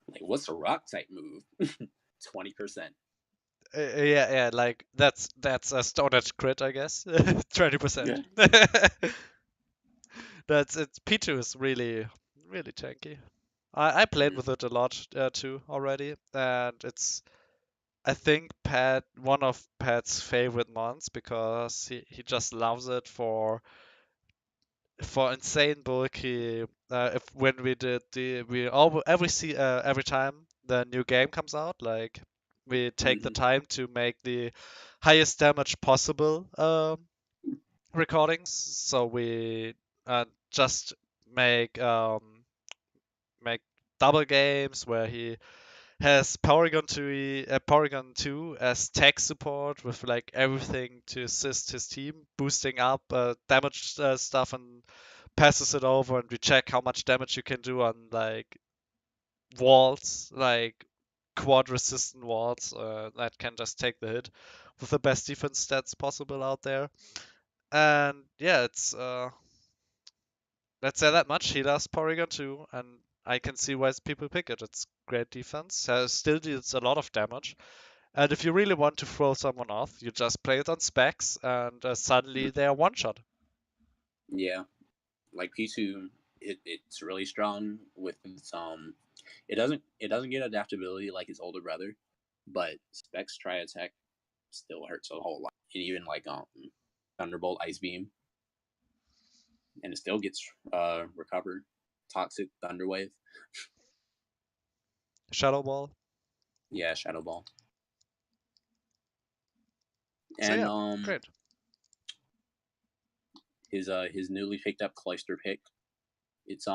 Like, what's a rock type move? 20%. Yeah, like that's a Stone Edge crit, I guess. 20%. That's it. P2 is really really tanky. I played Mhm. with it a lot too already, and it's I think Pat one of Pat's favorite mons because he just loves it for insane bulky. If when we did the we all every time the new game comes out, like we take the Mhm. time to make the highest damage possible recordings. So we just make make double games where he has Porygon 2 as tech support with like everything to assist his team, boosting up damage stuff and passes it over, and we check how much damage you can do on like walls, like quad resistant walls that can just take the hit with the best defense stats possible out there. And yeah, it's let's say that much. He loves Porygon 2, and I can see why people pick it. It's great defense, still deals a lot of damage. And if you really want to throw someone off, you just play it on specs, and suddenly they are one shot. Yeah, like P2, it's really strong with its it doesn't get adaptability like its older brother, but Specs Tri Attack still hurts a whole lot. And even like Thunderbolt Ice Beam, and it still gets recovered. Toxic Thunder Wave, Shadow Ball. yeah, Shadow Ball, So and yeah, great. his newly picked up Cloyster pick. It's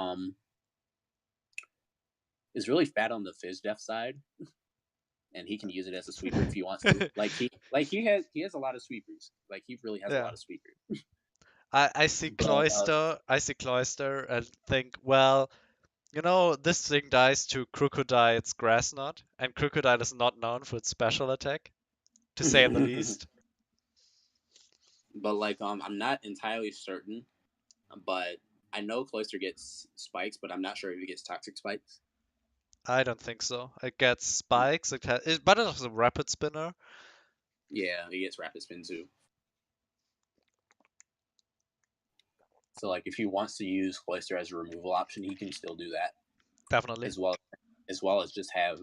is really fat on the Fizz Def side, and he can use it as a sweeper if he wants to. He has a lot of sweepers. Like he really has a Yeah. lot of sweepers. I see But Cloyster and think, well, this thing dies to Crocodile's Grass Knot, and Crocodile is not known for its special attack, to say the least. but like I'm not entirely certain, but I know Cloyster gets spikes, but I'm not sure if he gets toxic spikes. I don't think so. It gets spikes, but it has a rapid spinner. Yeah, he gets rapid spin too. So like if he wants to use Cloyster as a removal option, he can still do that Definitely. as well as just have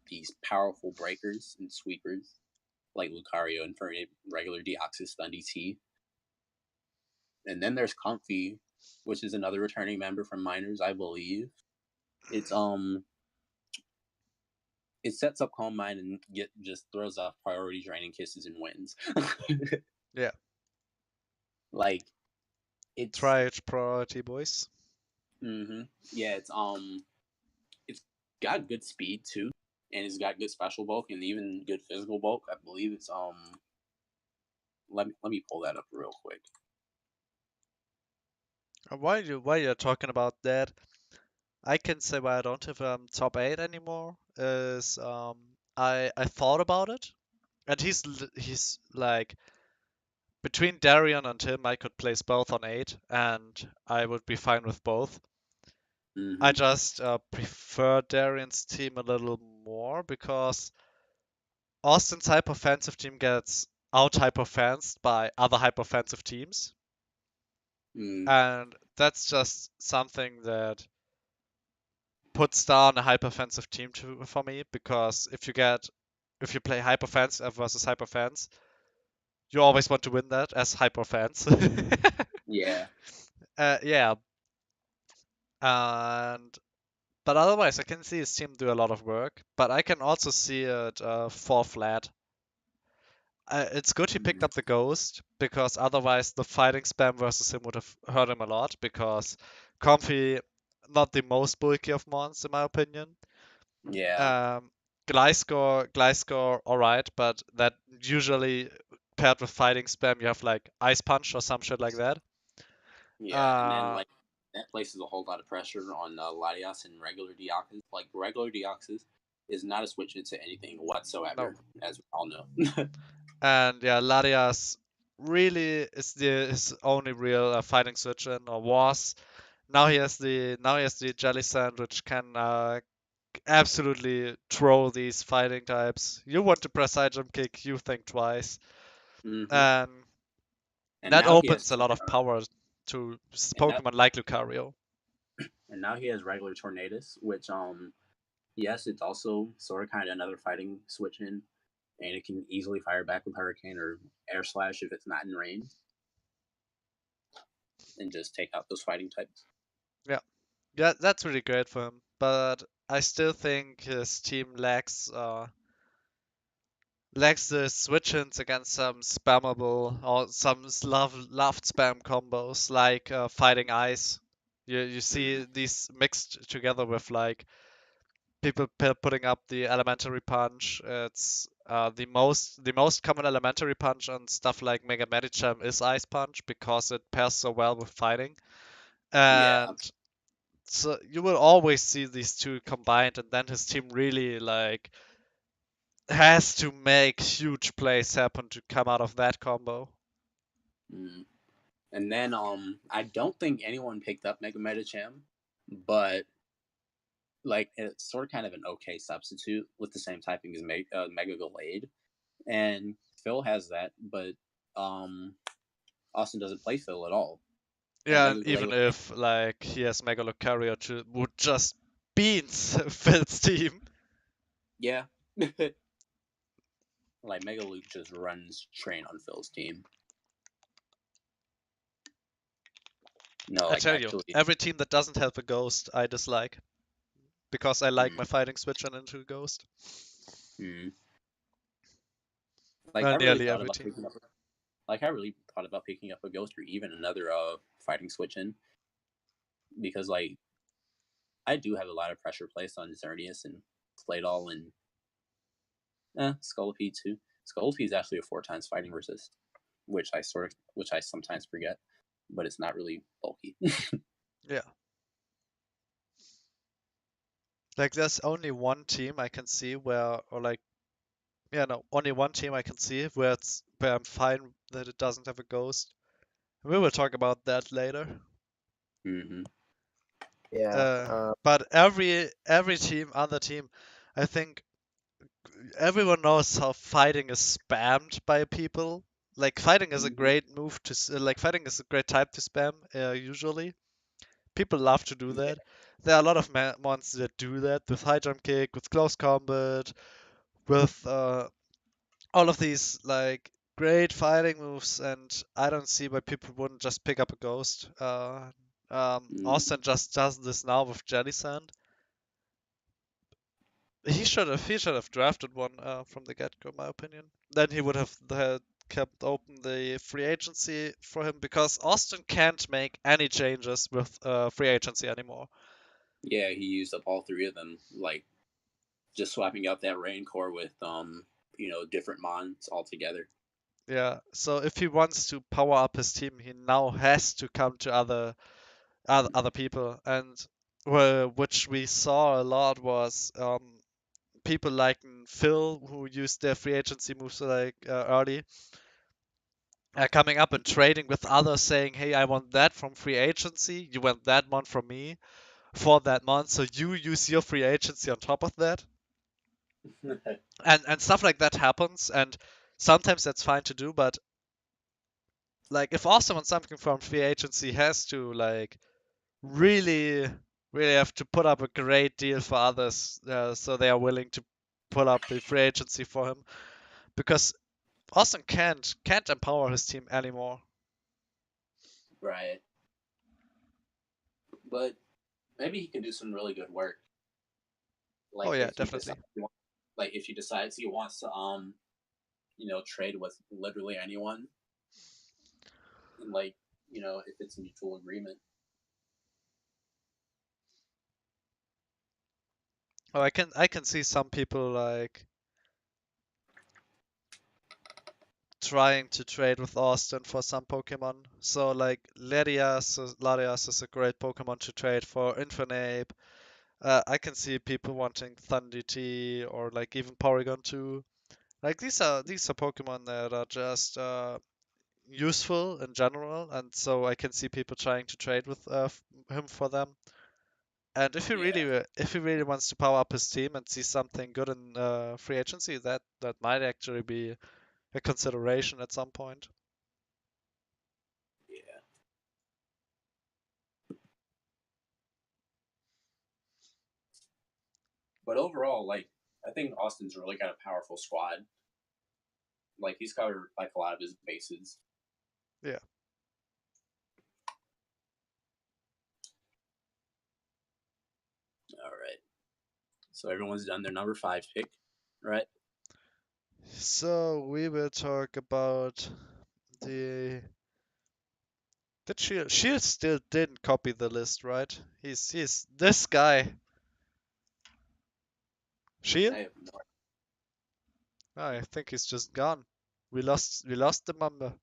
these powerful breakers and sweepers like Lucario and for regular Deoxys Stun DT. And then there's Comfy, which is another returning member from Miners, I believe. It's it sets up Calm Mind and just throws off priority draining kisses and wins. Yeah. Like it's Try it, priority, boys. yeah, it's got good speed too, and it's got good special bulk and even good physical bulk. I believe it's let me pull that up real quick. While you're talking about that, I can say why I don't have top 8 anymore is I thought about it, and he's like between Darion and him, I could place both on 8, and I would be fine with both. I Mm-hmm. just prefer Darion's team a little more because Austin's hyper-offensive team gets out hyper-offensed by other hyper-offensive teams. Mm, And that's just something that puts down a hyper-offensive team for me, because if you play hyper-fans versus hyper-fans, you always want to win that as hyper-fans. yeah. Yeah, and but otherwise, I can see his team do a lot of work. But I can also see it fall flat. It's good he picked Mm-hmm. up the ghost, because otherwise the fighting spam versus him would have hurt him a lot, because Comfy not the most bulky of mons in my opinion. Yeah, Gliscor, alright, but that usually paired with fighting spam, you have like Ice Punch or some shit like that. yeah, and then Uh, like that places a whole lot of pressure on Latias and regular Deoxys. Like regular Deoxys is not a switch into anything no. whatsoever, as we all know. And yeah, Latias really is his only real fighting switch in, or was. Now he has the Jelly Sand, which can absolutely throw these fighting types. You want to press high jump kick, you think twice, hmm and And that now he has opens a lot of power to and now Pokemon like Lucario. and now he has regular Tornadus, which yes, it's also sort of kind of another fighting switch in, and it can easily fire back with Hurricane or Air Slash if it's not in range, and just take out those fighting types. Yeah, yeah, that's really great for him. But I still think his team lacks the switch-ins against some spammable or some loved spam combos like Fighting Ice. You see Mm-hmm. these mixed together with like people putting up the elementary punch. It's the most common elementary punch on stuff like Mega Medicham is Ice Punch because it pairs so well with fighting. Yeah. And so you will always see these two combined, and then his team really like has to make huge plays happen to come out of that combo. Mm. And then I don't think anyone picked up Mega Medicham, but like it's sort of kind of an okay substitute with the same typing as Mega Gallade, and Phil has that, but um Austin doesn't play Phil at all, and Yeah, and Mega even Gallade. if like he has Mega Lucario to would just beans Phil's team. Yeah. Like Mega Luke just runs train on Phil's team. No, I like tell you, actually, every team that doesn't have a ghost I dislike because I like mm, my fighting switch on into a ghost. mm. Like Well, I really nearly thought every about team. picking up. I really thought about picking up a Ghost or even another fighting switch in, because like I do have a lot of pressure placed on Xerneas and Claydol and Scolipede too. Scolipede is actually a 4 times fighting resist, which I sometimes forget, but it's not really bulky. Yeah. Like there's only one team I can see where, or like, yeah, no, only one team I can see where I'm fine that it doesn't have a ghost. We will talk about that later. hmm Yeah. Uh, but every team, other team, I think everyone knows how fighting is spammed by people. Like fighting is a hmm great move to like fighting is a great type to spam. Usually, people love to do Yeah. that. There are a lot of monsters that do that with high jump kick, with close combat, with all of these like great fighting moves, and I don't see why people wouldn't just pick up a ghost. hmm Austin just does this now with Jelly Sand. He should have drafted one from the get-go, in my opinion. Then he would have had kept open the free agency for him because Austin can't make any changes with free agency anymore. Yeah, he used up all 3 of them. Like just swapping out that rain core with different mons altogether. Yeah, so if he wants to power up his team, he now has to come to other people, and well, which we saw a lot was people like Phil who used their free agency moves like early, coming up and trading with others, saying, "Hey, I want that from free agency. You want that one from me for that month, so you use your free agency on top of that." And stuff like that happens, and sometimes that's fine to do, but like if Austin wants something from free agency, he has to like really, really have to put up a great deal for others, so they are willing to put up the free agency for him because Austin can't empower his team anymore. Right. But maybe he can do some really good work. Oh Like yeah, if he definitely. decides, like if he decides he wants to, trade with literally anyone, and like if it's a mutual agreement. Oh, I can see some people like trying to trade with Austin for some Pokemon. So like Latias is a great Pokemon to trade for Infernape. I can see people wanting Thundity or like even Porygon 2. Like these are Pokemon that are just useful in general, and so I can see people trying to trade with him for them. And Yeah, if he really wants to power up his team and see something good in free agency, that might actually be a consideration at some point. yeah. But overall, like I think Austin's really got a powerful squad. Like he's covered like a lot of his bases. Yeah. All right. So everyone's done their number 5 pick, right? So we will talk about the. Did Shield still didn't copy the list, right? He's this guy. I Shield? have no. I think he's just gone. We lost the member.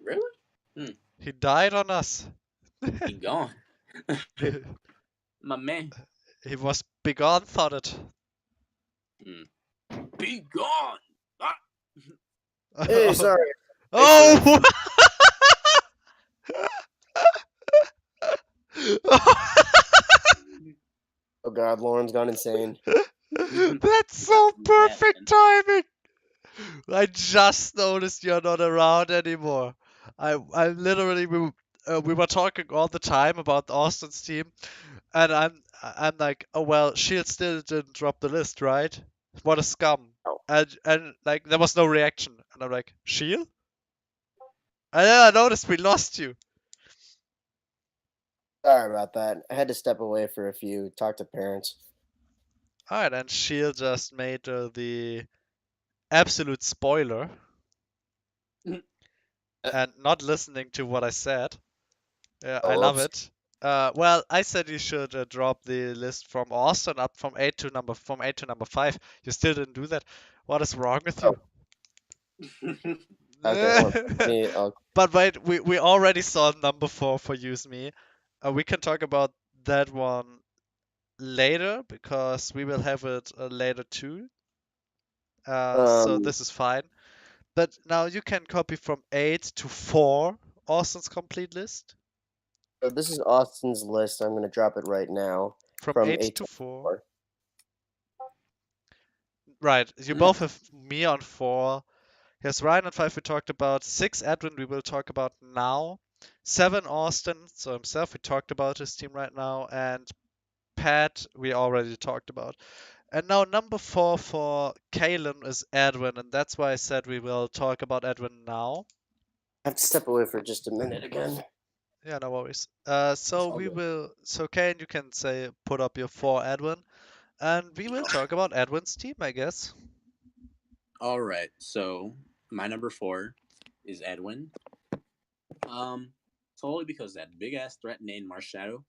Really? Hmm. He died on us. He gone. he, My man. he was begone thoughted. Hmm. Be gone. Ah! Hey, sorry. Wait for it. Oh! Oh God, Lauren's gone insane. That's He got so some mad, perfect man. timing. I just noticed you're not around anymore. I literally we were talking all the time about Austin's team, and I'm like, oh well, Shield still didn't drop the list, right? What a scum. Oh, And like there was no reaction, and I'm like, Shield? And then I noticed we lost you. sorry about that. I had to step away for a few. Talk to parents. All right, and Shield just made the absolute spoiler and not listening to what I said. Yeah, I Oh, love whoops. it. Well, I said you should drop the list from Austin up from eight to number five. You still didn't do that. What is wrong with Oh, you? okay. Well, let me. But wait, we already saw number four for Use Me. We can talk about that one later because we will have it later too. So Um. this is fine. But now you can copy from 8 to 4 Austin's complete list. So this is Austin's list. I'm gonna drop it right now From from 8 eight to to 4. 4. Right, you Mm. both have me on 4. Here's Ryan on 5 we talked about. 6 Edwin we will talk about now. 7 Austin, so himself, we talked about his team right now. And Pat we already talked about. And now number 4 for Kalen is Edwin, and that's why I said we will talk about Edwin now. I have to step away for just a minute again. Yeah, no worries. It's So all we good. will. So Kane, you can say put up your 4 Edwin, and we will talk about Edwin's team, I guess. All right. So my number 4 is Edwin. Um, totally because that big ass threat named Marshadow.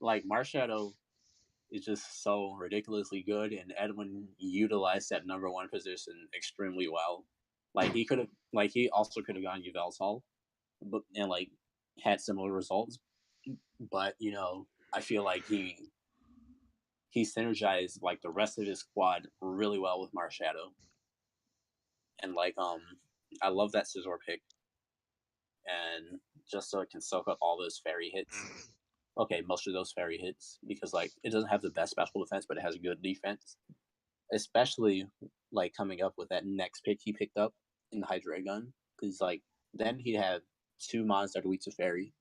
Like Marshadow is just so ridiculously good, and Edwin utilized that number 1 position extremely well. Like he also could have gone Yveltal, but and like had similar results. But I feel like he synergized like the rest of his squad really well with Marshadow, and I love that Scizor pick, and just so it can soak up all those fairy hits. Okay, most of those fairy hits because like it doesn't have the best special defense, but it has good defense. Especially like coming up with that next pick he picked up in the Hydra gun, because like then he'd have 2 mons that are weak to fairy,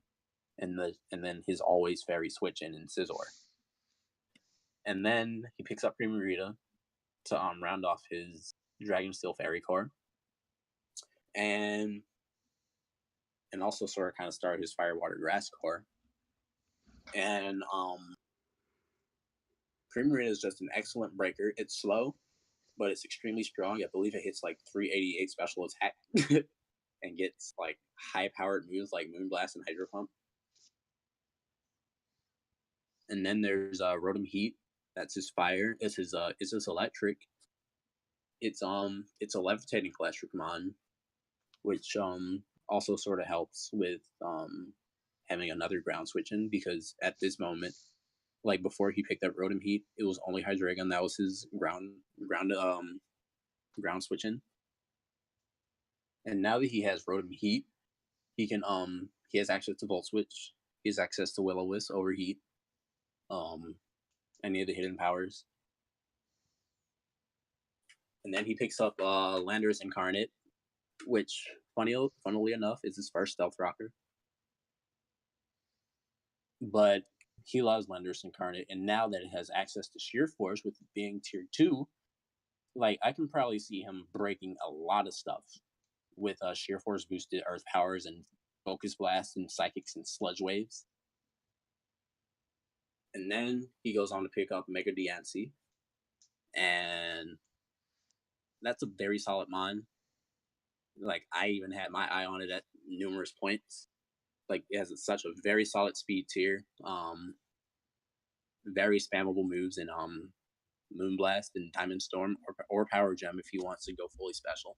and then his always fairy switch in Scizor, and then he picks up Primarita to round off his Dragon Steel Fairy core, and also sort of kind of start his Fire Water Grass core, and Primarita is just an excellent breaker. It's slow, but it's extremely strong. I believe it hits like 388 special attack and gets like high powered moves like Moonblast and Hydro Pump. And then there's Rotom Heat. That's his fire. It's his electric. It's a levitating Electricmon, which also sort of helps with having another ground switching, because at this moment, like before he picked up Rotom Heat, it was only Hydreigon that was his ground switching. And now that he has Rotom Heat, he has access to Volt Switch. He has access to Will-O-Wisp, Overheat, um, any of the hidden powers. And then he picks up Landorus Incarnate, which funnily enough is his first Stealth Rocker. But he loves Landorus Incarnate, and now that it has access to Sheer Force with it being tier 2, like I can probably see him breaking a lot of stuff with Sheer Force boosted Earth powers and Focus Blast and Psychics and Sludge Waves. And then he goes on to pick up Mega Diancie, and that's a very solid mon. Like I even had my eye on it at numerous points. Like it has such a very solid speed tier, very spammable moves in Moonblast and Diamond Storm or Power Gem if he wants to go fully special.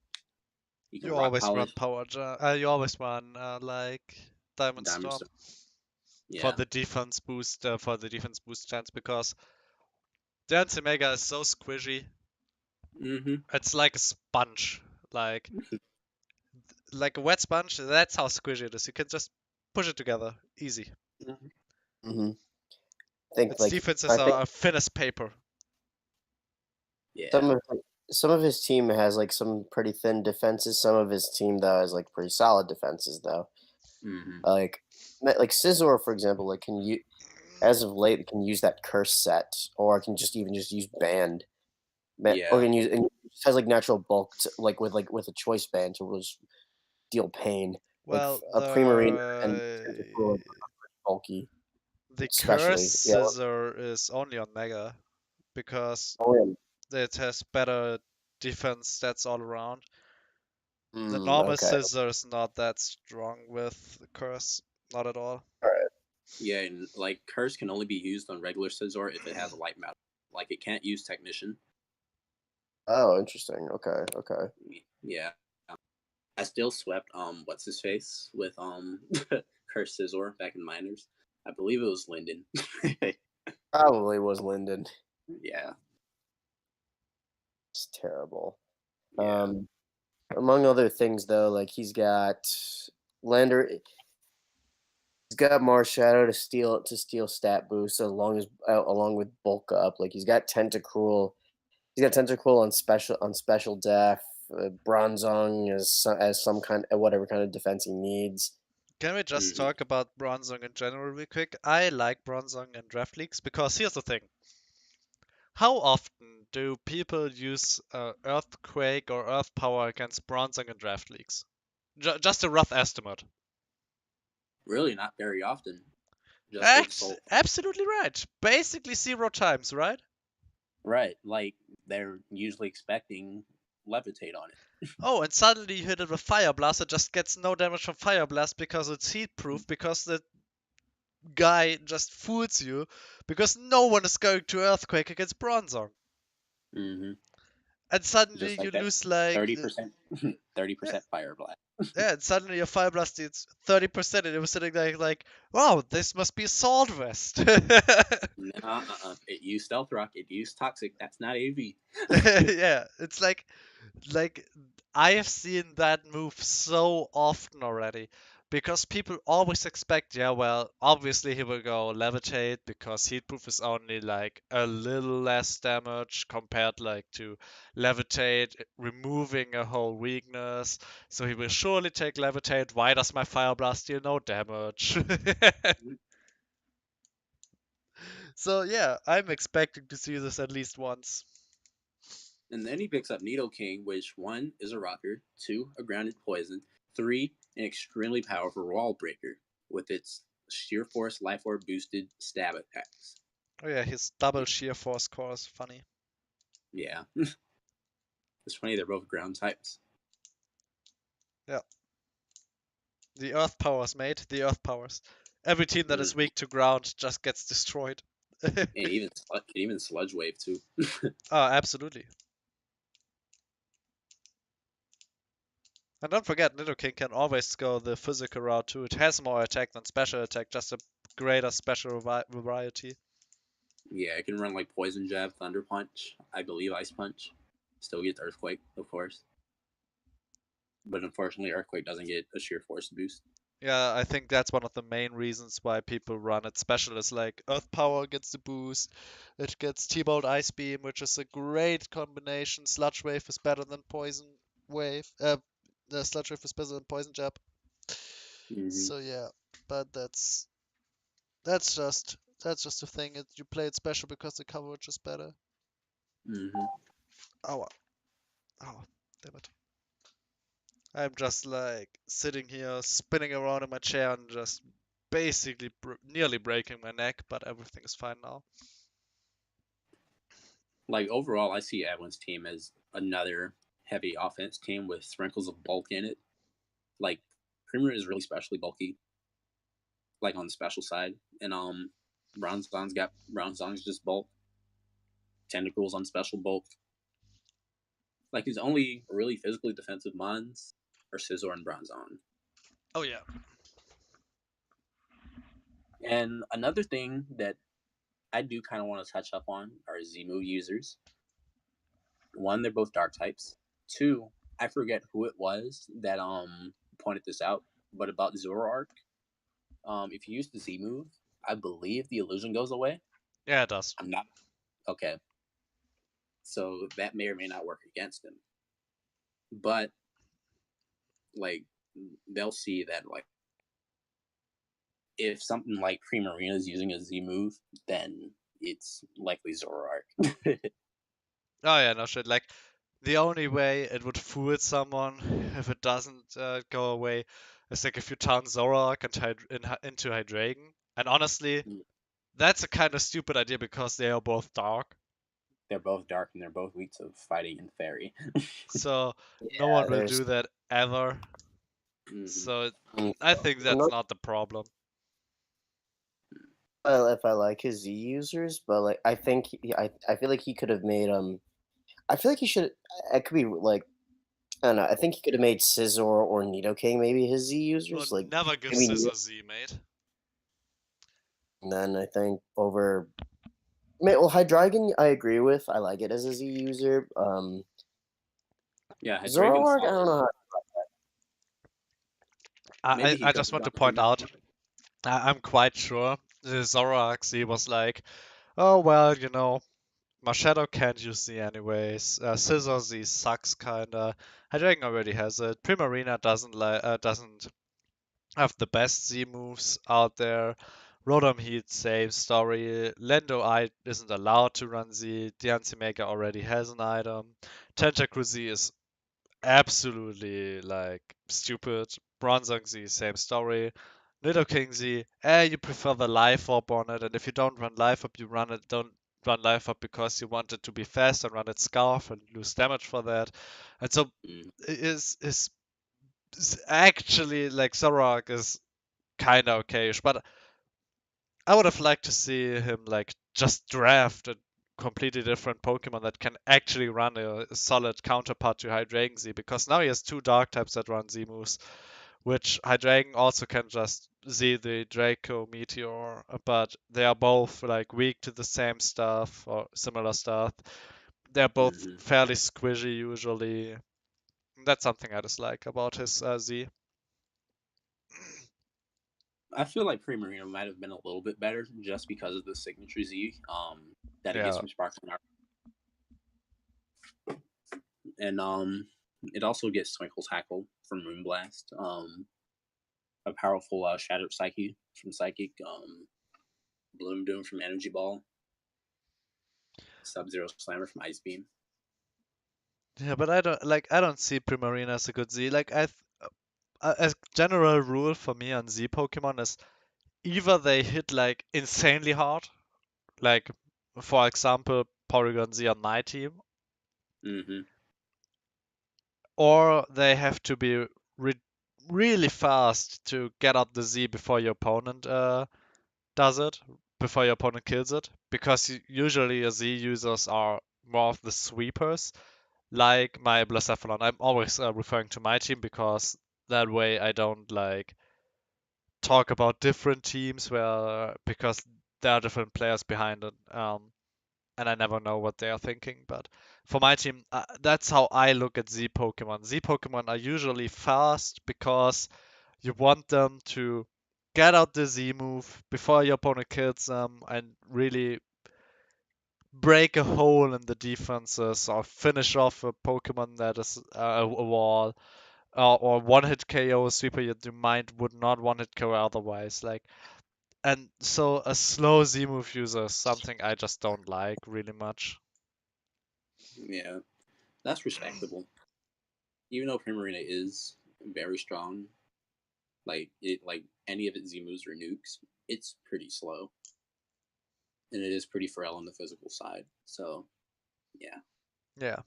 You can You Rock always run Polish, you always run like Diamond Diamond Storm Storm. Yeah. for the defense boost chance, because Dance Mega is so squishy. Mm-hmm. It's like a sponge, like a wet sponge. That's how squishy it is. You can just push it together, easy. Mm-hmm. Think Its like defenses I think are thin as paper. Yeah. some of his team has like some pretty thin defenses. Some of his team though has like pretty solid defenses though. Mm-hmm. Like Scizor, for example, like can you as of late can use that curse set, or can just use band, or Yeah. can use and it just has like natural bulk to, like with a choice band to just deal pain. Like Well, a Primarina and Tentacool are bulky, the curse especially. Yeah. scissor is only on Mega because Oh, it has better defense stats all around. The normal okay. scissor is not that strong with curse, not at all. All right. Yeah, and like Curse can only be used on regular Scizor if it has a light metal. Like it can't use Technician. Oh, interesting. Okay. Okay. Yeah. I still swept what's his face with Curse Scizor back in minors. I believe it was Linden. Probably was Linden. Yeah. It's terrible. Yeah. Among other things, though, like he's got Lander. He's got Marshadow to steal stat boost along with bulk up. Like he's got Tentacruel. He's got Tentacruel on special def. Bronzong as some kind of whatever kind of defense he needs. Can we just Mm-hmm. talk about Bronzong in general real quick? I like Bronzong in draft leagues because here's the thing. How often do people use Earthquake or Earth Power against Bronzong in draft leagues? Just a rough estimate. Really, not very often. Just with Soul. Absolutely right. Basically 0 times, right? Right. Like they're usually expecting Levitate on it. Oh, and suddenly you hit it with Fire Blast, it just gets no damage from Fire Blast because it's heat proof, because the guy just fools you, because no one is going to Earthquake against Bronzong. Mm-hmm. And suddenly Just you like that. lose like 30%. 30% Fire Blast. yeah, and suddenly your Fire Blast deals 30%, and it was sitting there like, wow, this must be Salt Vest. It used Stealth Rock. It used Toxic. That's not AV. Yeah, it's like I have seen that move so often already, because people always expect, yeah, well, obviously he will go Levitate because Heatproof is only like a little less damage compared like to Levitate removing a whole weakness, so he will surely take Levitate. Why does my Fire Blast deal no damage? So yeah, I'm expecting to see this at least once. And then he picks up Nidoking, which 1 is a rocker, 2 a grounded poison, 3 an extremely powerful wall breaker with its sheer force life orb boosted stab attacks. Oh yeah, his double sheer force core is funny. Yeah. It's funny they're both ground types. Yeah. The earth powers, mate. The earth powers. Every team that is weak to ground just gets destroyed. And even Sludge Wave too. Oh, absolutely. And don't forget, Nidoking can always go the physical route too. It has more attack than special attack, just a greater special variety. Yeah, it can run like Poison Jab, Thunder Punch, I believe Ice Punch. Still gets Earthquake, of course. But unfortunately, Earthquake doesn't get a sheer force boost. Yeah, I think that's one of the main reasons why people run it. Special is like Earth Power gets the boost. It gets T-Bolt Ice Beam, which is a great combination. Sludge Wave is better than Poison Wave. The Sludge Wave is better than Poison Jab. Mm-hmm. So yeah, but that's just a thing. You play it special because the coverage is better. Mm-hmm. Oh, oh, damn it. I'm just like sitting here, spinning around in my chair and just basically nearly breaking my neck, but everything is fine now. Like overall, I see Edwin's team as another heavy offense team with sprinkles of bulk in it. Like Premier is really specially bulky, like on the special side, and Bronzong's just bulk. Tentacles on special bulk. Like his only really physically defensive mons are Scizor and Bronzong. Oh yeah. And another thing that I do kind of want to touch up on are Z-move users. One, they're both dark types. Two, I forget who it was that pointed this out, but about Zoroark, if you use the Z move, I believe the illusion goes away. Yeah, it does. I'm not okay. So that may or may not work against him. But like they'll see that like if something like Primarina is using a Z move, then it's likely Zoroark. Oh yeah, no shit. Like the only way it would fool someone if it doesn't go away is like if you turn Zoroark into Hydreigon. And honestly, that's a kind of stupid idea because they are both dark. They're both dark and they're both weak to fighting and fairy. So no Yeah, one will there's. do that ever. Mm-hmm. So Mm, I think I'm that's not not the problem. sure if I like his Z users, but like I think I feel like he could have made I feel like he should. I could be like I don't know. I think he could have made Scizor or Nidoking maybe his Z Or users. Like never give maybe Scissor Z, mate. and then I think over. Well, Hydreigon, I agree with. I like it as a Z user. Yeah, Hydreigon's Zoroark, I solid. don't know. I, Maybe I he I could just have want to done point out, I'm quite sure the Zoroark Z was like, oh well, my Shadow can't use Z anyways. Scissor Z sucks kinda. Hydreigon already has it. Primarina doesn't have the best Z moves out there. Rotom Heat, same story. Lendo I isn't allowed to run Z. Diancie Maker already has an item. Tentacruel Z is absolutely like stupid. Bronzong Z, same story. Nidoking Z, you prefer the Life Orb on it, and if you don't run Life Orb, you don't run Life Orb because you want it to be fast and run it Scarf and lose damage for that. And so Mm, is actually like Zoroark is kinda okayish, but I would have liked to see him like just draft a completely different Pokemon that can actually run a solid counterpart to Hydreigon Z, because now he has two Dark types that run Z moves, which Hydreigon also can just Z the Draco Meteor, but they are both like weak to the same stuff or similar stuff. They're both mm-hmm. fairly squishy usually. That's something I dislike about his Z. I feel like Primarina might have been a little bit better just because of the signature Z that it gets Yeah, from Sparkling Arc. And it also gets Twinkle Tackle from Moonblast. A powerful Shattered Psyche from Psychic. Bloom Doom from Energy Ball. Sub-Zero Slammer from Ice Beam. yeah, but I don't see Primarina as a good Z. Like a general rule for me on Z Pokemon is either they hit like insanely hard, like for example Porygon Z on my team, Mm-hmm. or they have to be really fast to get out the Z before your opponent does it. before your opponent kills it, because usually your Z users are more of the sweepers, like my Blacephalon. I'm always referring to my team because that way I don't like talk about different teams because there are different players behind it, and I never know what they are thinking. But for my team, that's how I look at Z Pokemon. Z Pokemon are usually fast because you want them to get out the Z move before your opponent kills them and really break a hole in the defenses or finish off a Pokemon that is a wall, or one hit KO a sweeper you might would not one hit KO otherwise. And so a slow Z move user is something I just don't like really much. Yeah, that's respectable. Even though Primarina is very strong, like any of its Z moves or nukes, it's pretty slow, and it is pretty frail on the physical side. So, yeah. Yeah.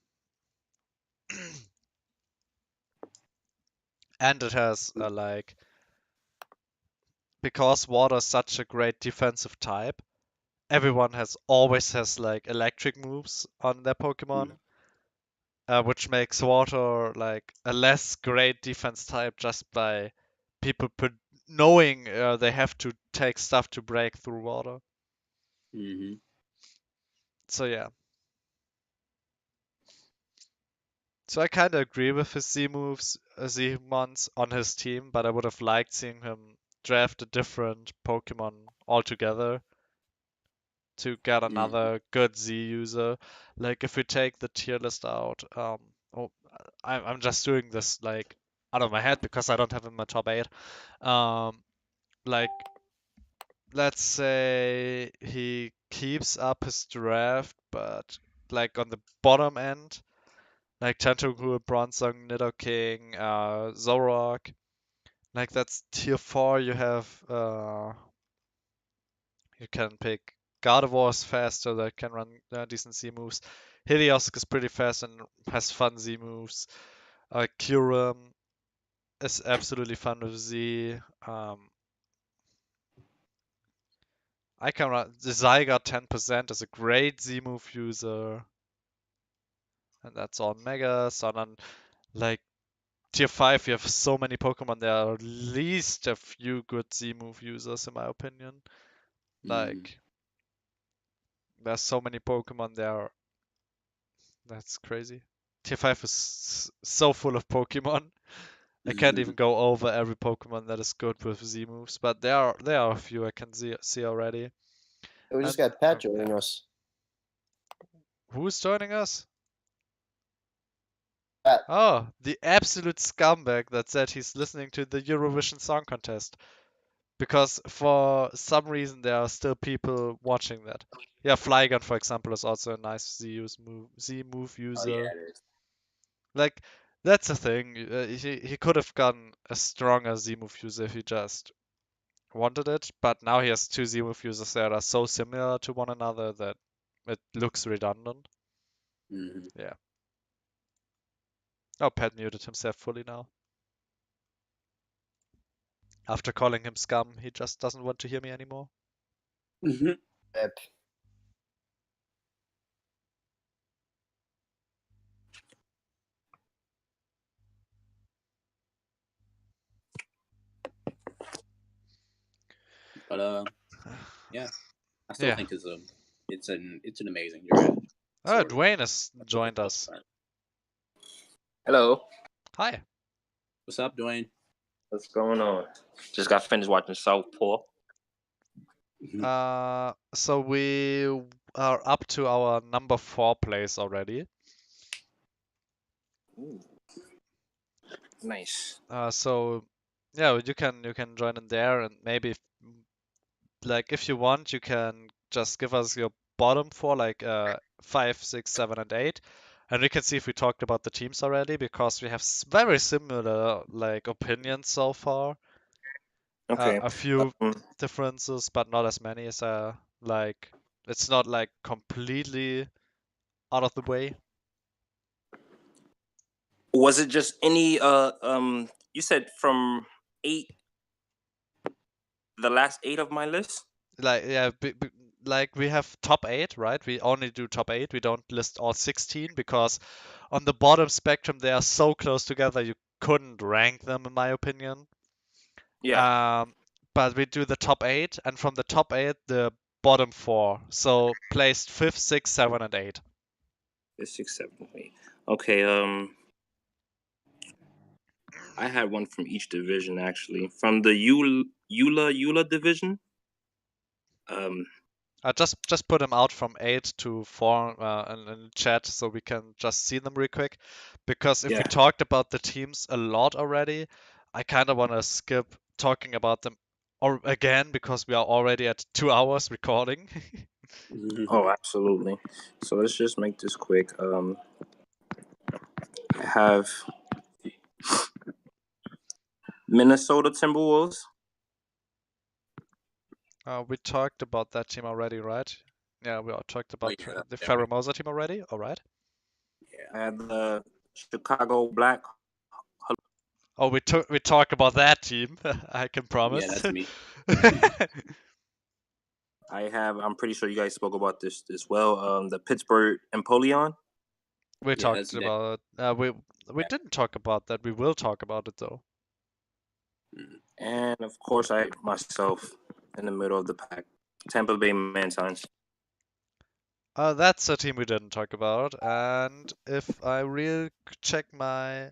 And it has because water is such a great defensive type, everyone always has like electric moves on their Pokemon, which makes water like a less great defense type just by people knowing they have to take stuff to break through water. Mm-hmm. So yeah. So I kind of agree with his Z moves, Z mons on his team, but I would have liked seeing him draft a different Pokemon altogether to get another good Z user. Like if we take the tier list out, I'm just doing this like out of my head because I don't have him in my top 8. Like let's say he keeps up his draft, but like on the bottom end, like Tentacruel, Bronzong, Nidoking, Zoroark. Like that's tier 4. You can pick Gardevoir is faster that can run decent Z moves. Helios is pretty fast and has fun Z moves. Kyurem is absolutely fun with Z. I can run the Zygarde 10% is a great Z move user. And that's on Megas. And then like tier 5 you have so many Pokemon, there are at least a few good Z move users in my opinion. Like there's so many Pokemon there. That's crazy. Tier 5 is so full of Pokemon. I can't even go over every Pokemon that is good with Z moves, but there are a few I can see already. We just got Pat joining us. Who's joining us? Pat. Oh, the absolute scumbag that said he's listening to the Eurovision Song Contest. Because for some reason there are still people watching that. Yeah, Flygon, for example, is also a nice Z move user. Oh yeah, it is. Like that's the thing. He could have gotten a stronger Z move user if he just wanted it, but now he has two Z move users that are so similar to one another that it looks redundant. Yeah. Oh, Pat muted himself fully now. After calling him scum, he just doesn't want to hear me anymore. Yep. But yeah, I still Yeah. think it's an amazing draft. Oh, Dwayne has joined us. Hello. Hi. What's up, Dwayne? What's going on? Just got finished watching Southpaw. So we are up to our number 4 place already. Ooh. Nice. So yeah, you can join in there, and maybe like if you want, you can just give us your bottom 4, like 5, 6, 7, and 8, and we can see if we talked about the teams already because we have very similar like opinions so far. Okay. A few differences, but not as many as like it's not like completely out of the way. Was it just any you said from 8, the last 8 of my list? Like yeah, like we have top 8, right? We only do top 8. We don't list all 16 because on the bottom spectrum they are so close together you couldn't rank them in my opinion. Yeah, But we do the top 8, and from the top 8 the bottom 4. So placed 5th, 6th, 7, and 8. 6, 7, 8. Okay. I had one from each division actually. From the Eula division. Just put them out from 8 to 4 in chat so we can just see them real quick. Because if we Yeah. talked about the teams a lot already, I kind of want to skip talking about them or again because we are already at 2 hours recording. Oh, absolutely. So let's just make this quick. I have Minnesota Timberwolves. We talked about that team already, right? Yeah, we all talked about yeah, the yeah, Ferramosa team already. All right. I had the Chicago Black. Oh, we talked about that team. I can yeah, promise. that's me. I'm pretty sure you guys spoke about this as well. The Pittsburgh Empoleon. We Yeah, that's talked that. about we didn't talk about that. We will talk about it though. And of course, I myself in the middle of the pack. Tampa Bay Mantines. That's a team we didn't talk about. And if I real check my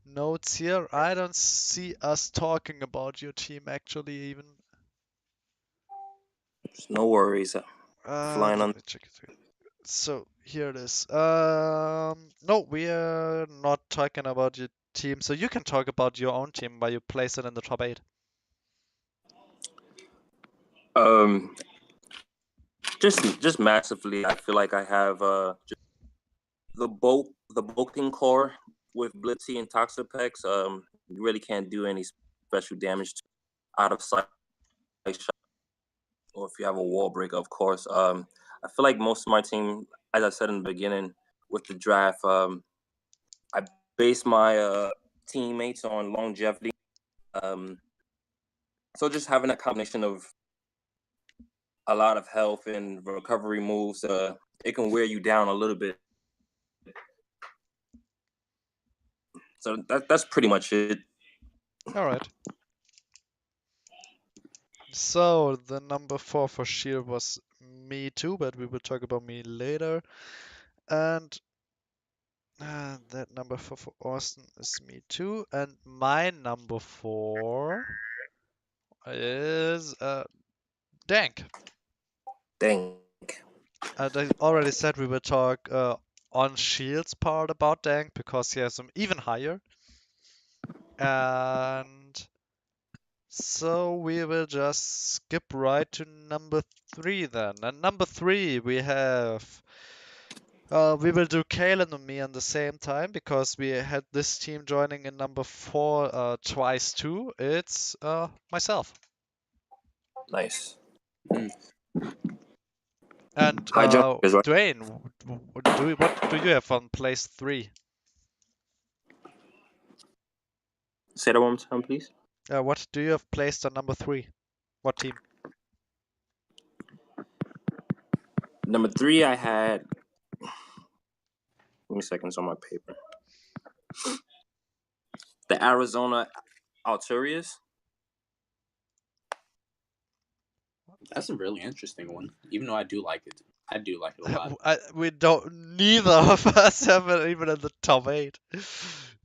notes here, I don't see us talking about your team actually even. No worries. Flying on. Let me check it. So here it is. No, we are not talking about your team. So you can talk about your own team while you place it in the top 8. Um, just massively. I feel like I have just the bulking core with Blitzy and Toxapex. You really can't do any special damage out of sight shot, or if you have a wall break, of course. I feel like most of my team, as I said in the beginning with the draft, I base my teammates on longevity. So just having a combination of a lot of health and recovery moves, it can wear you down a little bit. So that's pretty much it. All right. So the number 4 for Sheer was me too, but we will talk about me later. And that number 4 for Austin is me too. And my number 4 is Dank. Dang. And I already said we will talk on Shield's part about Dank because he has some even higher. And so we will just skip right to number 3 then. And number 3 we will do Kalen and me at the same time because we had this team joining in number 4 twice too. It's myself. Nice. And High jump is right. Dwayne, what do you have on place 3? Say that one more time, please. What do you have placed on number 3? What team? Number 3, I had. Give me seconds on my paper. The Arizona Alturias. That's a really interesting one. Even though I do like it, I do like it a lot. We don't. Neither of us have it even in the top 8.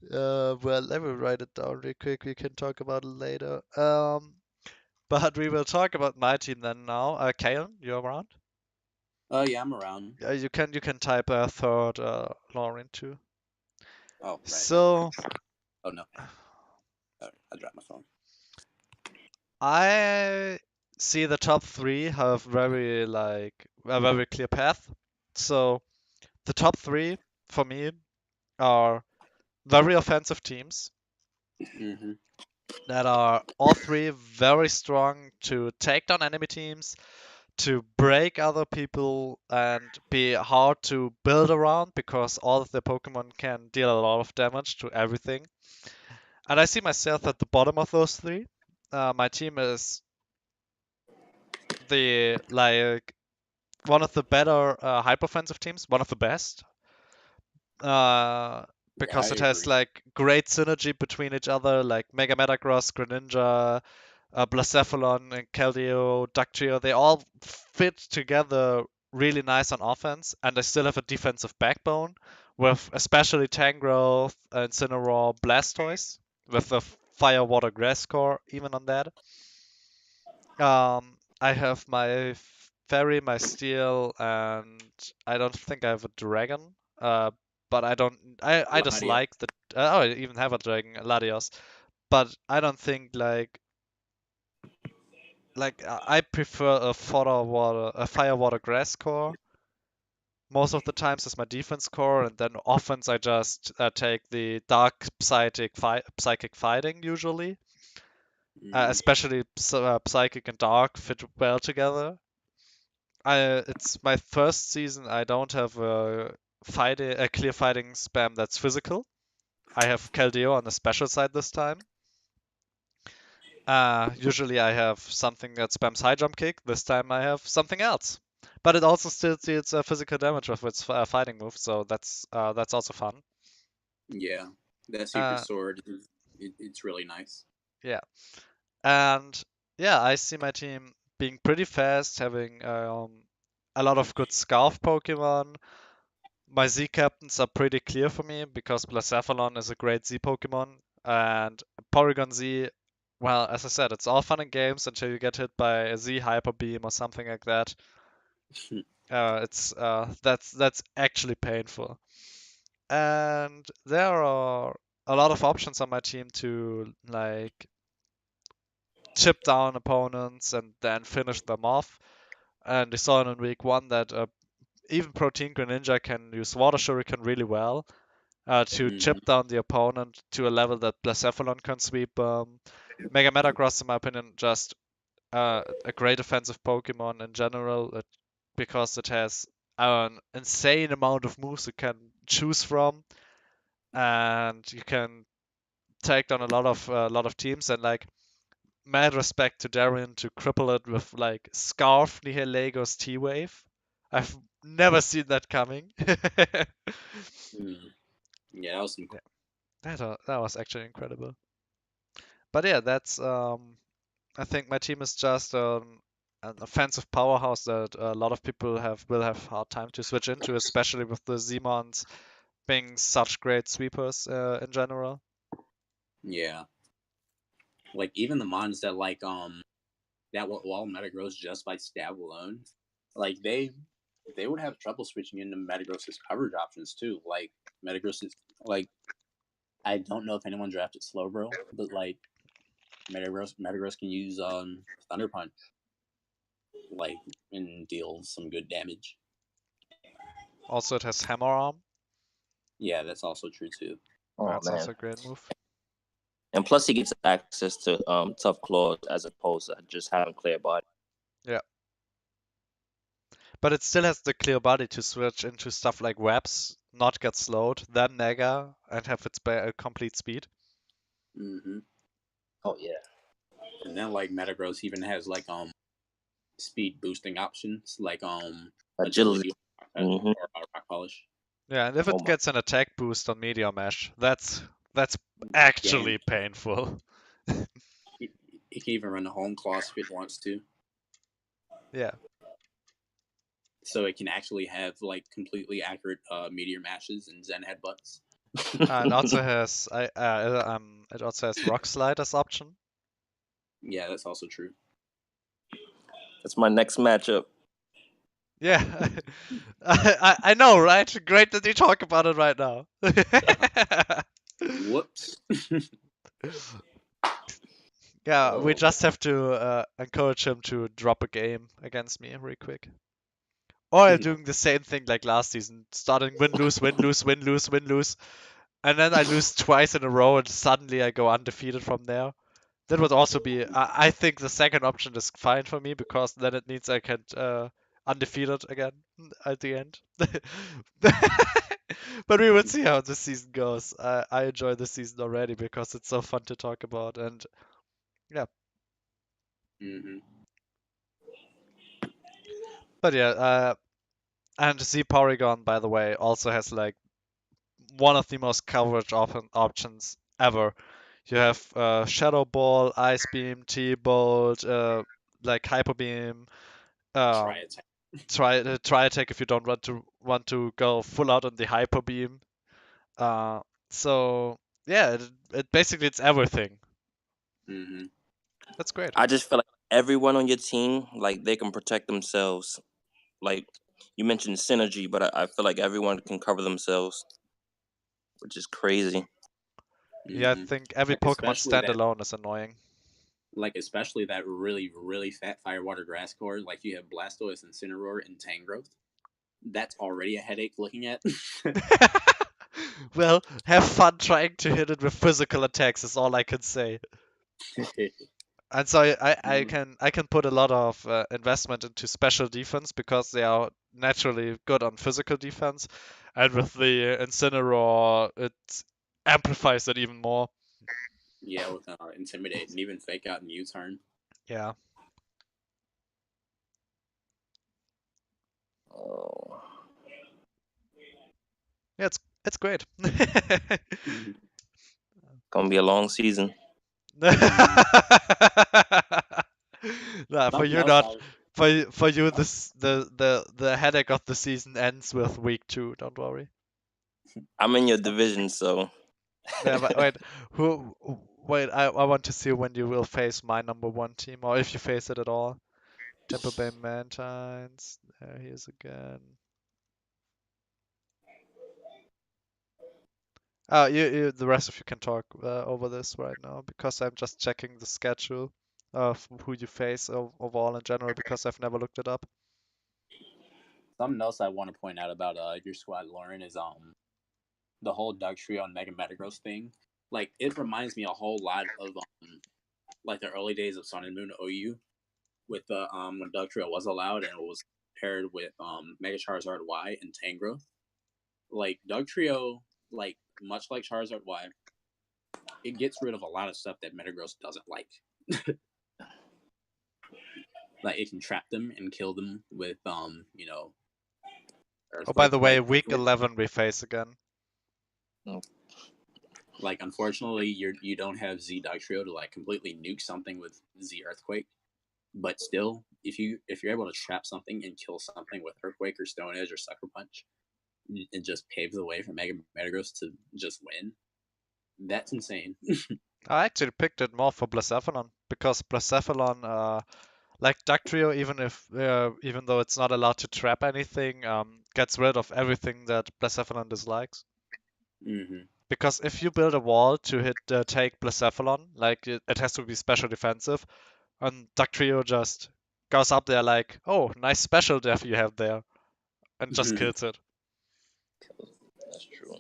Well, let me write it down real quick. We can talk about it later. But we will talk about my team then now. Kayan, you around? Yeah, I'm around. You can type a third Lauren too. Oh, right. So. Oh no. Sorry, I dropped my phone. I see the top 3 have very like a very clear path. So the top 3 for me are very offensive teams Mm-hmm. that are all 3 very strong to take down enemy teams, to break other people, and be hard to build around because all of the Pokemon can deal a lot of damage to everything. And I see myself at the bottom of those 3. My team is the like one of the better hyper offensive teams, one of the best. Yeah, I Because it has agree. like great synergy between each other, like Mega Metagross, Greninja, Blacephalon, and Keldeo, Ductrio. They all fit together really nice on offense, and they still have a defensive backbone with especially Tangrowth, Incineroar, Blastoise, with the Fire, Water, Grass core even on that. I have my fairy, my steel, and I don't think I have a dragon. But I don't. I just Latias. like the. Oh, I even have a dragon, Latios. But I don't think I prefer a fire, water, grass core most of the times as my defense core, and then offense I just take the dark psychic fighting usually. Especially psychic and dark fit well together. It's my first season. I don't have a clear fighting spam that's physical. I have Keldeo on the special side this time. Usually I have something that spams high jump kick. This time I have something else. But it also still deals physical damage with its fighting move, so that's also fun. Yeah, that secret Uh, sword, it's really nice. yeah, and yeah, I see my team being pretty fast, having a lot of good Scarf Pokemon. My Z captains are pretty clear for me because Blacephalon is a great Z Pokemon, and Porygon Z, well, as I said, it's all fun and games until you get hit by a Z Hyper Beam or something like that. That's actually painful. And there are a lot of options on my team to like chip down opponents and then finish them off. And we saw in week one that even Protein Greninja can use Water Shuriken really well. To Mhm. chip down the opponent to a level that Blacephalon can sweep. Mega Metagross, in my opinion, just a great offensive Pokemon in general because it has an insane amount of moves you can choose from, and you can take down a lot of teams. And like, mad respect to Darien to cripple it with like Scarf Nihilago's T-Wave. I've never seen that coming. Mm. Yeah, that was some. Yeah, that was actually incredible. But yeah, that's I think my team is just an offensive powerhouse that a lot of people will have hard time to switch into, especially with the Zmons being such great sweepers in general. Yeah, like even the mons that that were all Metagross just by stab alone, like they would have trouble switching into Metagross's coverage options too. Like Metagross is like I don't know if anyone drafted Slowbro, but like Metagross can use Thunder Punch like and deal some good damage. Also, it has Hammer Arm. Yeah, that's also true too. Oh That's man! also a great move. And plus, he gets access to tough claws as opposed to just having clear body. Yeah. But it still has the clear body to switch into stuff like webs, not get slowed, then Nega, and have its complete speed. Mm-hmm. Oh yeah. And then like Metagross even has like speed boosting options like Agility. agility Mm-hmm. or rock polish. Yeah, and if Oh it my. gets an attack boost on Meteor Mesh, that's Damn, actually painful. he can even run the home claws if it wants to. Yeah. So it can actually have like completely accurate meteor mashes and Zen headbutts. And also has it also has Rock Slide as option. Yeah, that's also true. That's my next matchup. Yeah, I know, right? Great that you talk about it right now. Whoops. Yeah, we Oh. just have to encourage him to drop a game against me real quick. Or doing the same thing like last season, starting win lose win lose win lose win lose, and then I lose twice in a row, and suddenly I go undefeated from there. That would also be. I think the second option is fine for me because then it means I can undefeated again at the end. But we will see how this season goes. I enjoy this season already because it's so fun to talk about, and yeah, Hmm. But yeah, and Z Porygon, by the way, also has like one of the most coverage options ever. You have Shadow Ball, Ice Beam, T-Bolt, like Hyper Beam, Try um, it. try attack if you don't want to go full out on the Hyper Beam. Uh, so yeah, it basically it's everything. Mm-hmm. That's great. I just feel like everyone on your team, like they can protect themselves. Like you mentioned synergy, but I feel like everyone can cover themselves, which is crazy. Yeah, I Mm-hmm. think every Like Pokemon especially that, standalone is annoying. especially that really really fat firewater grass core. Like you have Blastoise, Incineroar, and Tangrowth. That's already a headache looking at. Well, have fun trying to hit it with physical attacks is all I can say. And so Mm, I can put a lot of investment into special defense because they are naturally good on physical defense, and with the Incineroar, it amplifies it even more. yeah, with Intimidate and even Fake Out and U-Turn. Yeah, Oh, yeah, it's great. Mm-hmm. gonna be a long season. Mm-hmm. Nah, for Something you else not. I For you, this the headache of the season ends with week 2. Don't worry. I'm in your division, so Yeah, but wait, who? Wait, I want to see when you will face my number 1 team, or if you face it at all. Tampa Bay Mantines. There he is again. Oh, the rest of you can talk over this right now because I'm just checking the schedule of who you face overall in general because I've never looked it up. something else I want to point out about your squad, Lauren, is the whole Doug Trio and Mega Metagross thing. Like it reminds me a whole lot of like the early days of Sun and Moon OU with the when Doug Trio was allowed and it was paired with Mega Charizard Y and Tangrowth. Like Doug Trio, like much like Charizard Y, it gets rid of a lot of stuff that Metagross doesn't like. Like it can trap them and kill them with Oh, by Earthquake. the way, week 11 we face again. Like unfortunately you don't have Z Dog Trio to like completely nuke something with Z Earthquake. But still, if you're able to trap something and kill something with Earthquake or Stone Edge or Sucker Punch, and just pave the way for Mega Metagross to just win, that's insane. I actually picked it more for Blacephalon because Blacephalon, like Dugtrio, even though it's not allowed to trap anything, gets rid of everything that Blacephalon dislikes. Mm-hmm. Because if you build a wall to take Blacephalon, like it has to be special defensive, and Dugtrio just goes up there like, oh, nice special def you have there, and just kills it. that's true.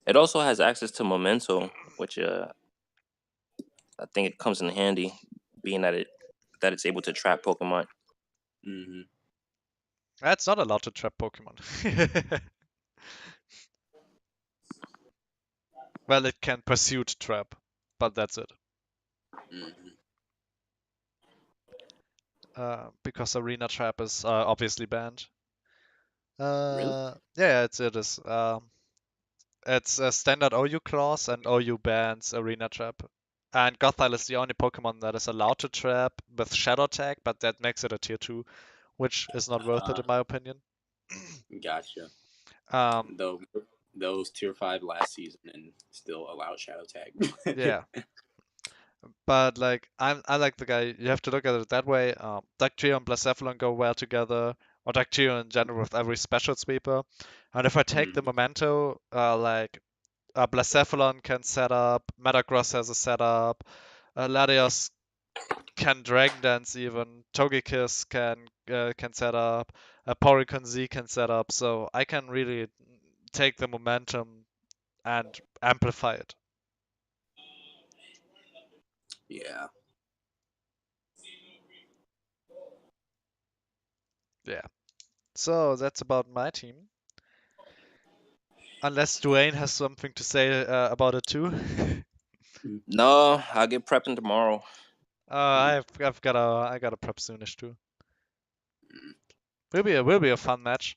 It also has access to Memento, which I think it comes in handy, being that it's able to trap Pokemon. Mm-hmm. That's not allowed to trap Pokemon. Well, it can pursuit trap, but that's it. Mm-hmm. Because arena trap is obviously banned. Really? Yeah, it is. It's a standard OU clause, and OU bans arena trap. And Gothile is the only Pokemon that is allowed to trap with Shadow Tag, but that makes it a tier 2, which is not worth it in my opinion. Gotcha. Um, Though those tier 5 last season and still allow Shadow Tag. yeah, but like I like the guy. You have to look at it that way. Dugtrio and Blacephalon go well together, or Dugtrio in general with every special sweeper. And if I take the Mm-hmm. Memento, like Blacephalon can set up, Metagross has a setup, Latios can Dragon Dance even, Togekiss can set up, Porygon Z can set up, so I can really take the momentum and amplify it. Yeah. Yeah. So that's about my team. Unless Dwayne has something to say about it too. No, I'll get prepping tomorrow. I gotta prep soonish too. Will be a fun match.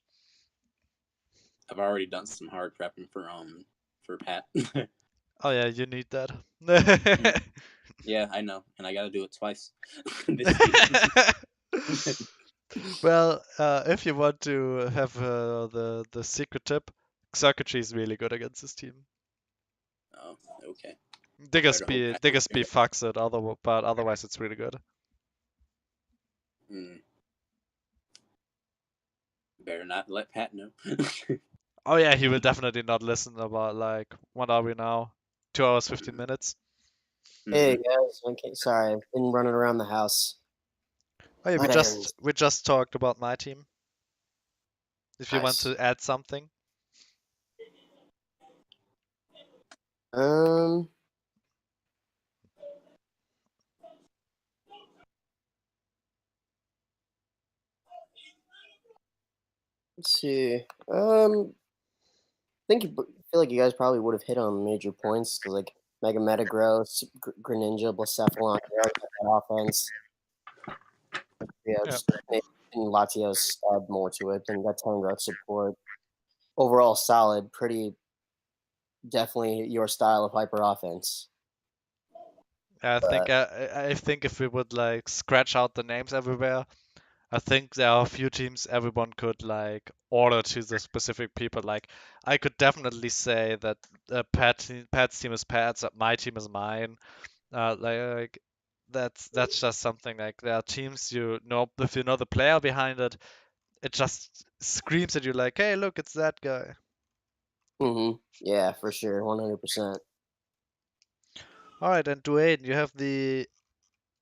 I've already done some hard prepping for Pat. Oh yeah, you need that. Yeah, I know, and I got to do it twice this season. Well, if you want to have the secret tip, circuitry is really good against this team. Oh, okay. Digger Better hope speed, Pat Digger doesn't hear speed fucks it, but otherwise it's really good. that. Better not let Pat know. Oh yeah, he will definitely not listen about like what are we now? 2 hours 15 minutes. Hey guys, okay, sorry, I've been running around the house. Oh yeah, What errands? we just talked about my team. If you want Nice. to add something. Um, let's see. I feel like you guys probably would have hit on major points because like Mega Metagross, Greninja, Blacephalon, they already have that offense. Yeah, Yeah. just and Latios add more to it. Then that Tangrowth support. Overall, solid. Pretty definitely your style of hyper offense. But I think if we would like scratch out the names everywhere, I think there are a few teams everyone could like order to the specific people. Like I could definitely say that Pat's team is Pat's, my team is mine. Like that's just something like there are teams you know if you know the player behind it, it just screams at you like, hey, look, it's that guy. yeah, for sure, 100%. All right, and Dwayne, you have the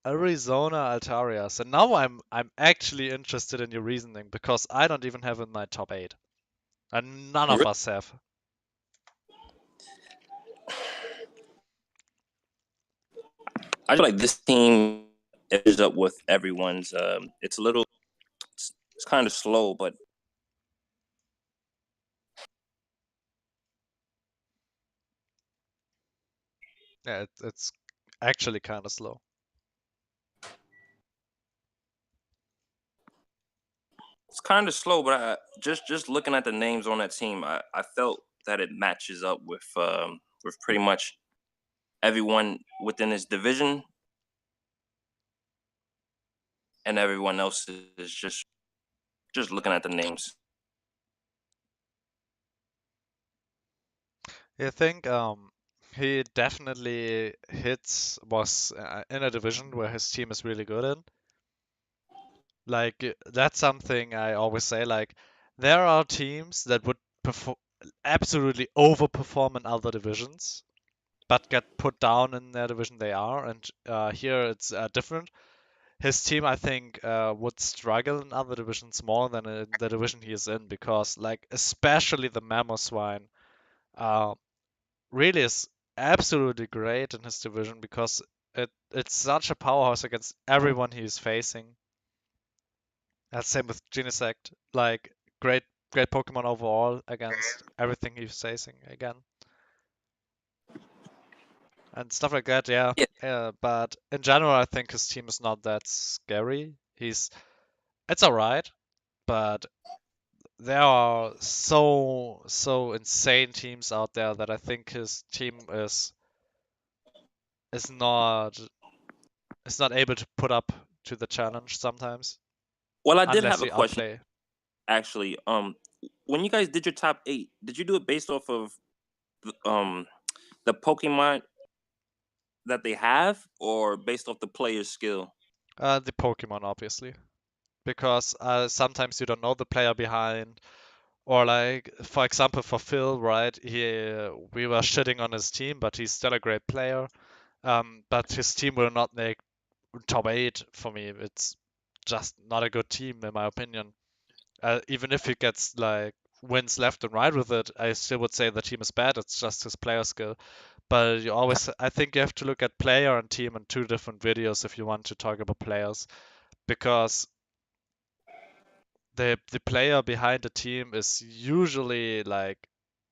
Arizona Altarias, and now I'm actually interested in your reasoning because I don't even have in my top eight, and none of Really? us have. I feel like this team ends up with everyone's. It's a little, it's kind of slow, but Yeah, it's actually kind of slow. it's kind of slow. But just looking at the names on that team, I felt that it matches up with pretty much everyone within his division, and everyone else is just looking at the names. I think he definitely was in a division where his team is really good in. Like that's something I always say. Like there are teams that would perform absolutely overperform in other divisions, but get put down in their division they are, and here it's different. His team, I think, would struggle in other divisions more than in the division he is in because, like, especially the Mamoswine, uh, really is absolutely great in his division because it's such a powerhouse against everyone he is facing. Same with Genesect, like great Pokemon overall against everything he's facing again. And stuff like that, yeah. Yeah, But in general, I think his team is not that scary. It's alright, but there are so insane teams out there that I think his team is not is not able to put up to the challenge sometimes, well, I did unless have a you question outplay. actually. When you guys did your top 8, did you do it based off of um the Pokemon that they have, or based off the player's skill? The Pokemon, obviously, because sometimes you don't know the player behind, or like for example for Phil, right? We were shitting on his team, but he's still a great player. But his team will not make top eight for me. It's just not a good team in my opinion. Even if he gets like wins left and right with it, I still would say the team is bad. It's just his player skill. But I think you have to look at player and team in two different videos if you want to talk about players, because the player behind the team is usually like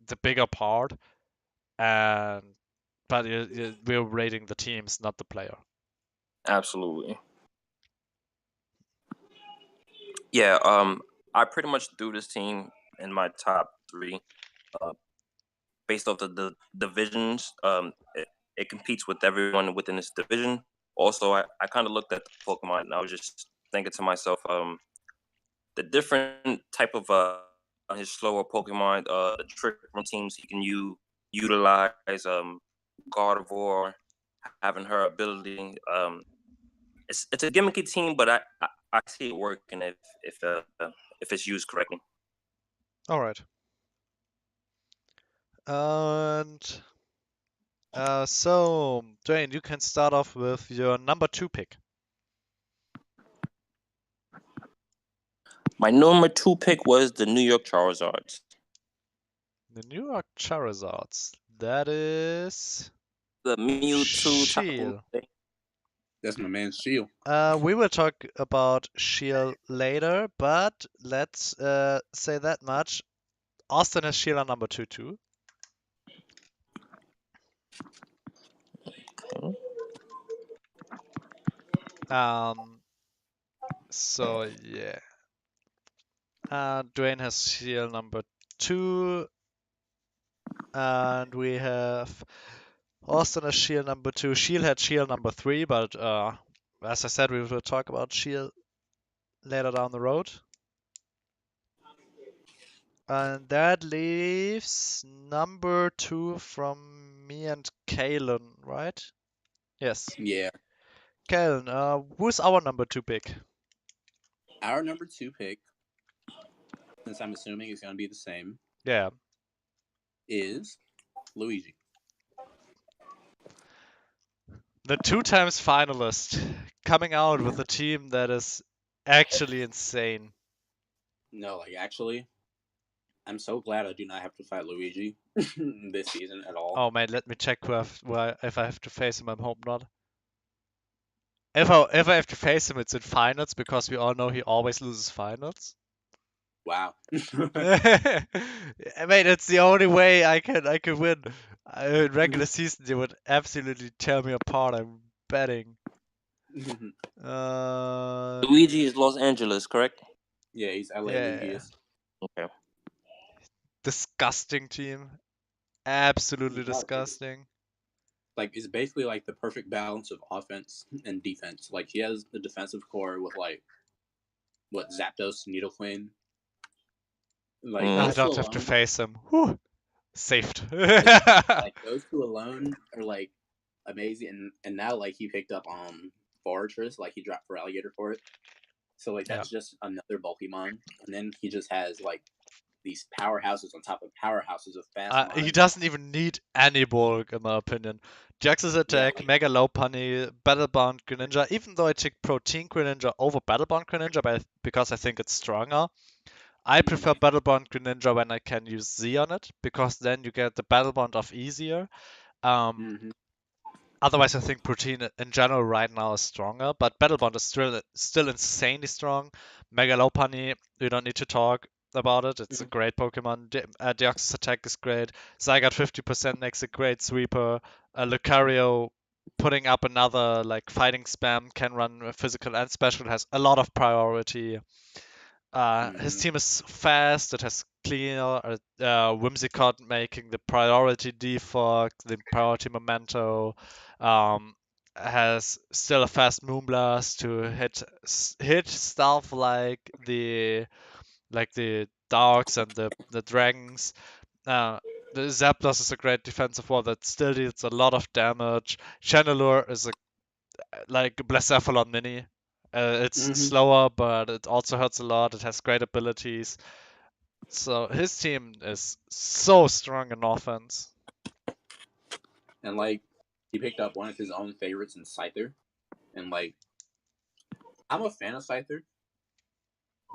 the bigger part, and but we're rating the teams, not the player. Absolutely. Yeah. I pretty much threw this team in my top 3, based off the divisions. It competes with everyone within this division. Also, I kind of looked at the Pokemon and I was just thinking to myself, the different type of his slower Pokemon, the trick room teams he can utilize, Gardevoir having her ability. It's a gimmicky team, but I see it working if it's used correctly. All right. And so, Dwayne, you can start off with your number 2 pick. My number 2 pick was the New York Charizards. The New York Charizards. That is The Mewtwo Shield. That's my man Shield. We will talk about Shield later, but let's say that much. Austin has Shield on number 2 too. So yeah. Dwayne has Shield number 2, and we have Austin has Shield number 2. Shield had Shield number 3, but as I said, we will talk about Shield later down the road. And that leaves number 2 from me and Kalen, right? Yes. Yeah. Kalen, who's our number 2 pick? Our number 2 pick, since I'm assuming it's going to be the same, Yeah. is Luigi. The 2 times finalist coming out with a team that is actually insane. No, like actually, I'm so glad I do not have to fight Luigi this season at all. Oh man, let me check if I have to face him. I hope not. If I have to face him, it's in finals because we all know he always loses finals. Wow. I mean, it's the only way I can win. In regular season, they would absolutely tear me apart. I'm betting. Luigi is Los Angeles, correct? Yeah, he's LA Yeah. Lugius. Okay. Disgusting team. Absolutely Yeah, disgusting. like it's basically like the perfect balance of offense and defense. Like he has the defensive core with like what Zapdos, Nidoqueen. Like I those two don't have to alone, face him. Whew. Saved. like those two alone are like amazing. And now like he picked up Fortress, like he dropped for Alligator for it. So like that's just another Pokemon, and then he just has like these powerhouses on top of powerhouses of fast He mons. doesn't even need any bulk, in my opinion. Jax's attack, like, Mega Low Punny, Battlebound Greninja, even though I take Protein Greninja over Battlebound Greninja because I think it's stronger, I prefer Battlebound Greninja when I can use Z on it, because then you get the Battlebound off easier. Otherwise, I think Protein in general right now is stronger, but Battlebond is still insanely strong. Mega Lopunny, we don't need to talk about it. It's a great Pokemon. Deoxys attack is great. Zygarde 50% makes a great sweeper. Lucario putting up another like fighting spam, can run physical and special, has a lot of priority. His team is fast. It has clear Whimsicott making the priority defog, the priority memento. Has still a fast Moonblast to hit stuff like the dogs and the dragons. The Zapdos is a great defensive wall that still deals a lot of damage. Chandelure is like Blacephalon Mini. It's slower, but it also hurts a lot. It has great abilities. So his team is so strong in offense. And like he picked up one of his own favorites in Scyther. And like I'm a fan of Scyther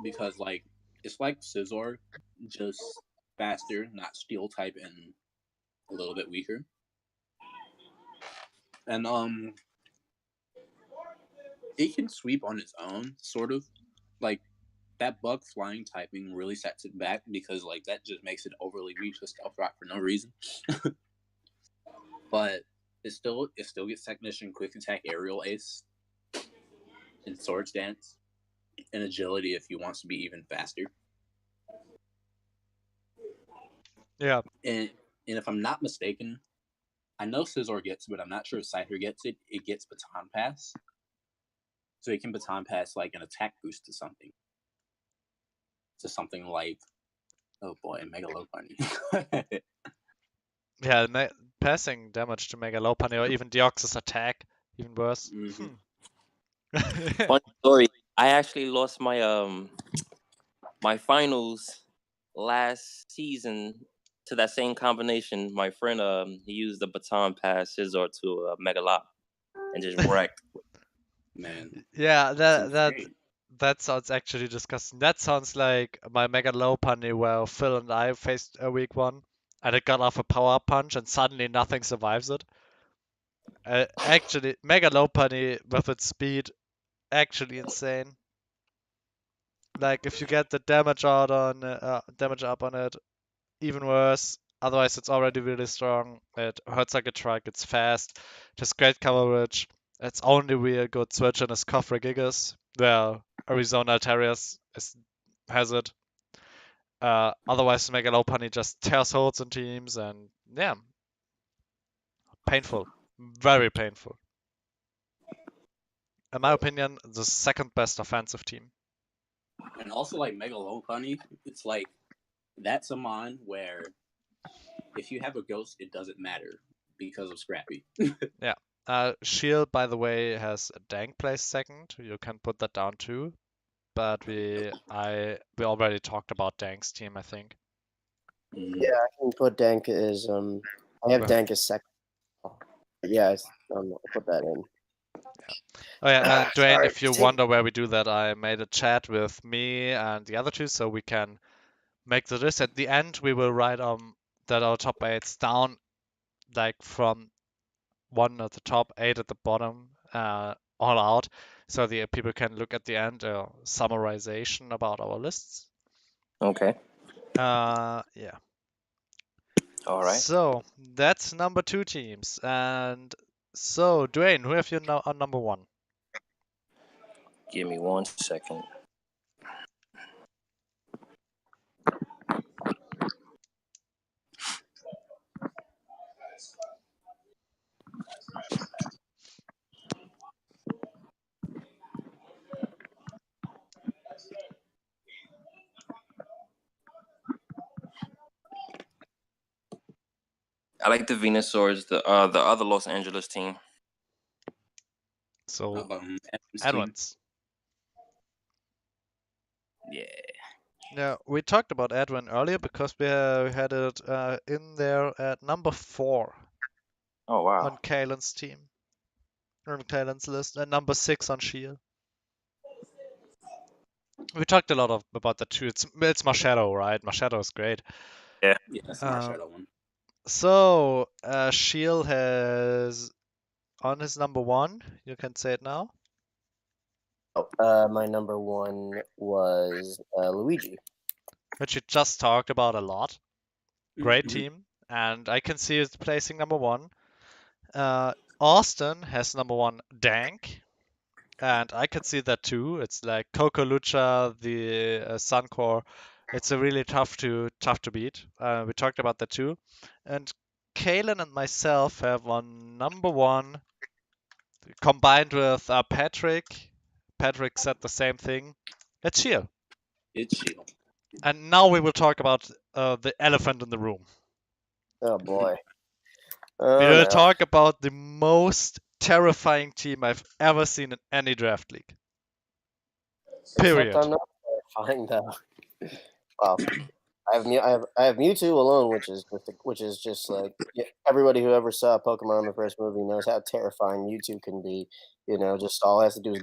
because like it's like Scizor, just faster, not steel type, and a little bit weaker. And it can sweep on its own, sort of. Like that bug flying typing really sets it back because like that just makes it overly weak to Stealth Rock for no reason. But it still gets Technician, Quick Attack, Aerial Ace, and Swords Dance, and Agility if he wants to be even faster. Yeah. And if I'm not mistaken, I know Scizor gets it, but I'm not sure if Scyther gets it. It gets Baton Pass. So it can Baton Pass like an attack boost to something. To something like, oh boy, Mega Lopunny. Yeah, passing damage to Mega Lopunny or even Deoxys attack, even worse. Funny story. I actually lost my my finals last season to that same combination. My friend he used the baton pass Scizor to Megalop and just wrecked. Man, Yeah, that's that insane. that sounds actually disgusting. That sounds like my Mega Lopunny where Phil and I faced a week one, and it got off a power punch, and suddenly nothing survives it. Actually, Mega Lopunny with its speed, actually insane. Like if you get the damage out on damage up on it, even worse. Otherwise, it's already really strong. It hurts like a truck. It's fast. It has great coverage. Its only real good switch in is Kofra Gigas, where Arizona Terriers has it. Otherwise, Mega Lopunny just tears holes in teams, and yeah, painful, very painful. In my opinion, the second best offensive team. And also, like Mega Lopunny, it's like that's a mon where if you have a ghost, it doesn't matter because of Scrappy. Yeah. Shield, by the way, has a Dank place second. You can put that down too. But we already talked about Dank's team, I think. Yeah, I can put Dank as I have Well- Dank as second. Yeah, I'll put that in. Oh yeah, and Dwayne, Sorry, if you wonder where we do that, I made a chat with me and the other two, so we can make the list. At the end, we will write that our top eight's down, like from one at the top, eight at the bottom, all out, so the people can look at the end a summarization about our lists. Okay. Yeah. All right. So that's number two teams, and so Dwayne, who have you now on number one? Give me 1 second. I like the Venusaurs, the other Los Angeles team. So Edwin's team. Edwin's. Yeah. Yeah, we talked about Edwin earlier because we had it in there at number 4 Oh wow. on Kalen's team, on Kalen's list, and number 6 on Shield. We talked a lot about that too. It's Marshadow, right? Marshadow is great. Yeah, that's the Marshadow one. So Shield has on his number 1. You can say it now. Oh, my number one was Luigi. Which you just talked about a lot. Great Mhm. team, and I can see it placing number 1. Austin has number 1 Dank, and I can see that too. It's like Coco Lucha, the Suncor. It's a really tough to beat. We talked about that too. And Kalen and myself have on number 1 combined with Patrick. Patrick said the same thing. It's Shield. It's Shield. And now we will talk about the elephant in the room. Oh boy. We Oh, will no. talk about the most terrifying team I've ever seen in any draft league. Period. Except I'm not terrifying though. Well, I have Mewtwo alone, which is just like everybody who ever saw Pokemon the first movie knows how terrifying Mewtwo can be. You know, just all it has to do is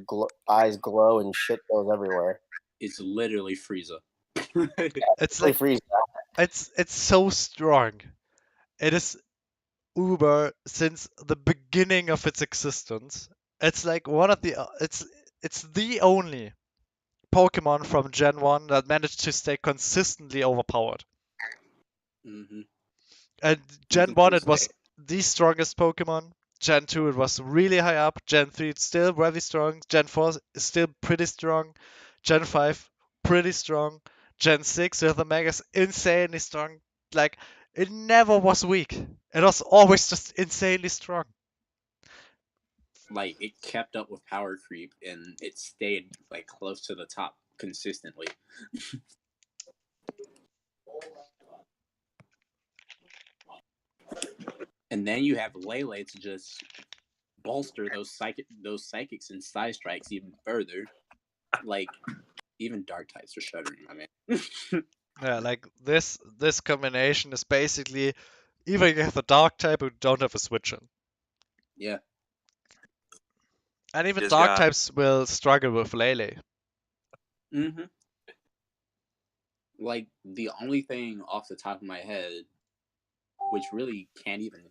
eyes glow and shit goes everywhere. It's literally Frieza. It's like Freeze. it's so strong. It is uber since the beginning of its existence. It's like one of the it's the only Pokemon from Gen 1 that managed to stay consistently overpowered. Mm-hmm. And Gen 1 it was the strongest Pokemon. Gen 2 it was really high up. Gen 3 it's still very strong. Gen 4 is still pretty strong. Gen 5 pretty strong. Gen 6 with the Megas insanely strong. Like It never was weak. It was always just insanely strong. Like it kept up with power creep and it stayed like close to the top consistently. And then you have Lele to just bolster those psychics and side strikes even further. Like even dark types are shuddering, my man. Yeah, like this combination is basically either you have a dark type or don't have a switch in. Yeah. And even Just dark got types will struggle with Lele. Mm-hmm. Like the only thing off the top of my head, which really can't even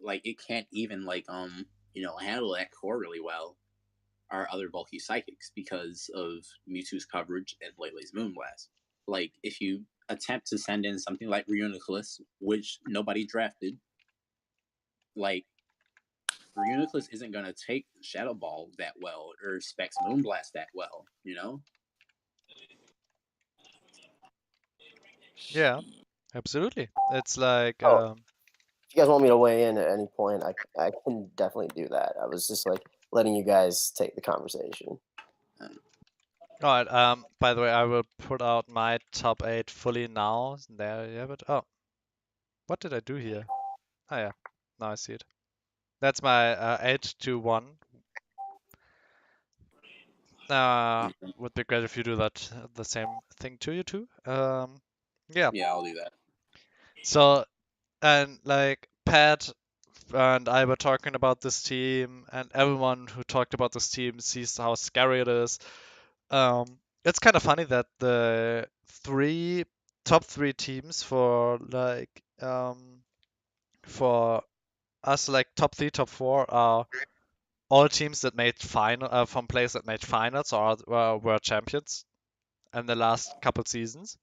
it can't even handle that core really well, are other bulky psychics because of Mewtwo's coverage and Lele's Moonblast. Like if you attempt to send in something like Reuniclus, which nobody drafted, like Reuniclus isn't gonna take Shadow Ball that well or Specs Moonblast that well, you know? Yeah, absolutely. It's like Oh, if you guys want me to weigh in at any point, I can definitely do that. I was just like letting you guys take the conversation. all right. By the way, I will put out my top 8 fully now. There you have it. Oh, what did I do here? Oh yeah, now I see it. That's my 8-2-1. Would be great if you do that the same thing to you too. Yeah. Yeah, I'll do that. So and like Pat and I were talking about this team, and everyone who talked about this team sees how scary it is. It's kind of funny that the top three teams for us, like top three, top four, are all teams that made from players that made finals or were champions in the last couple seasons.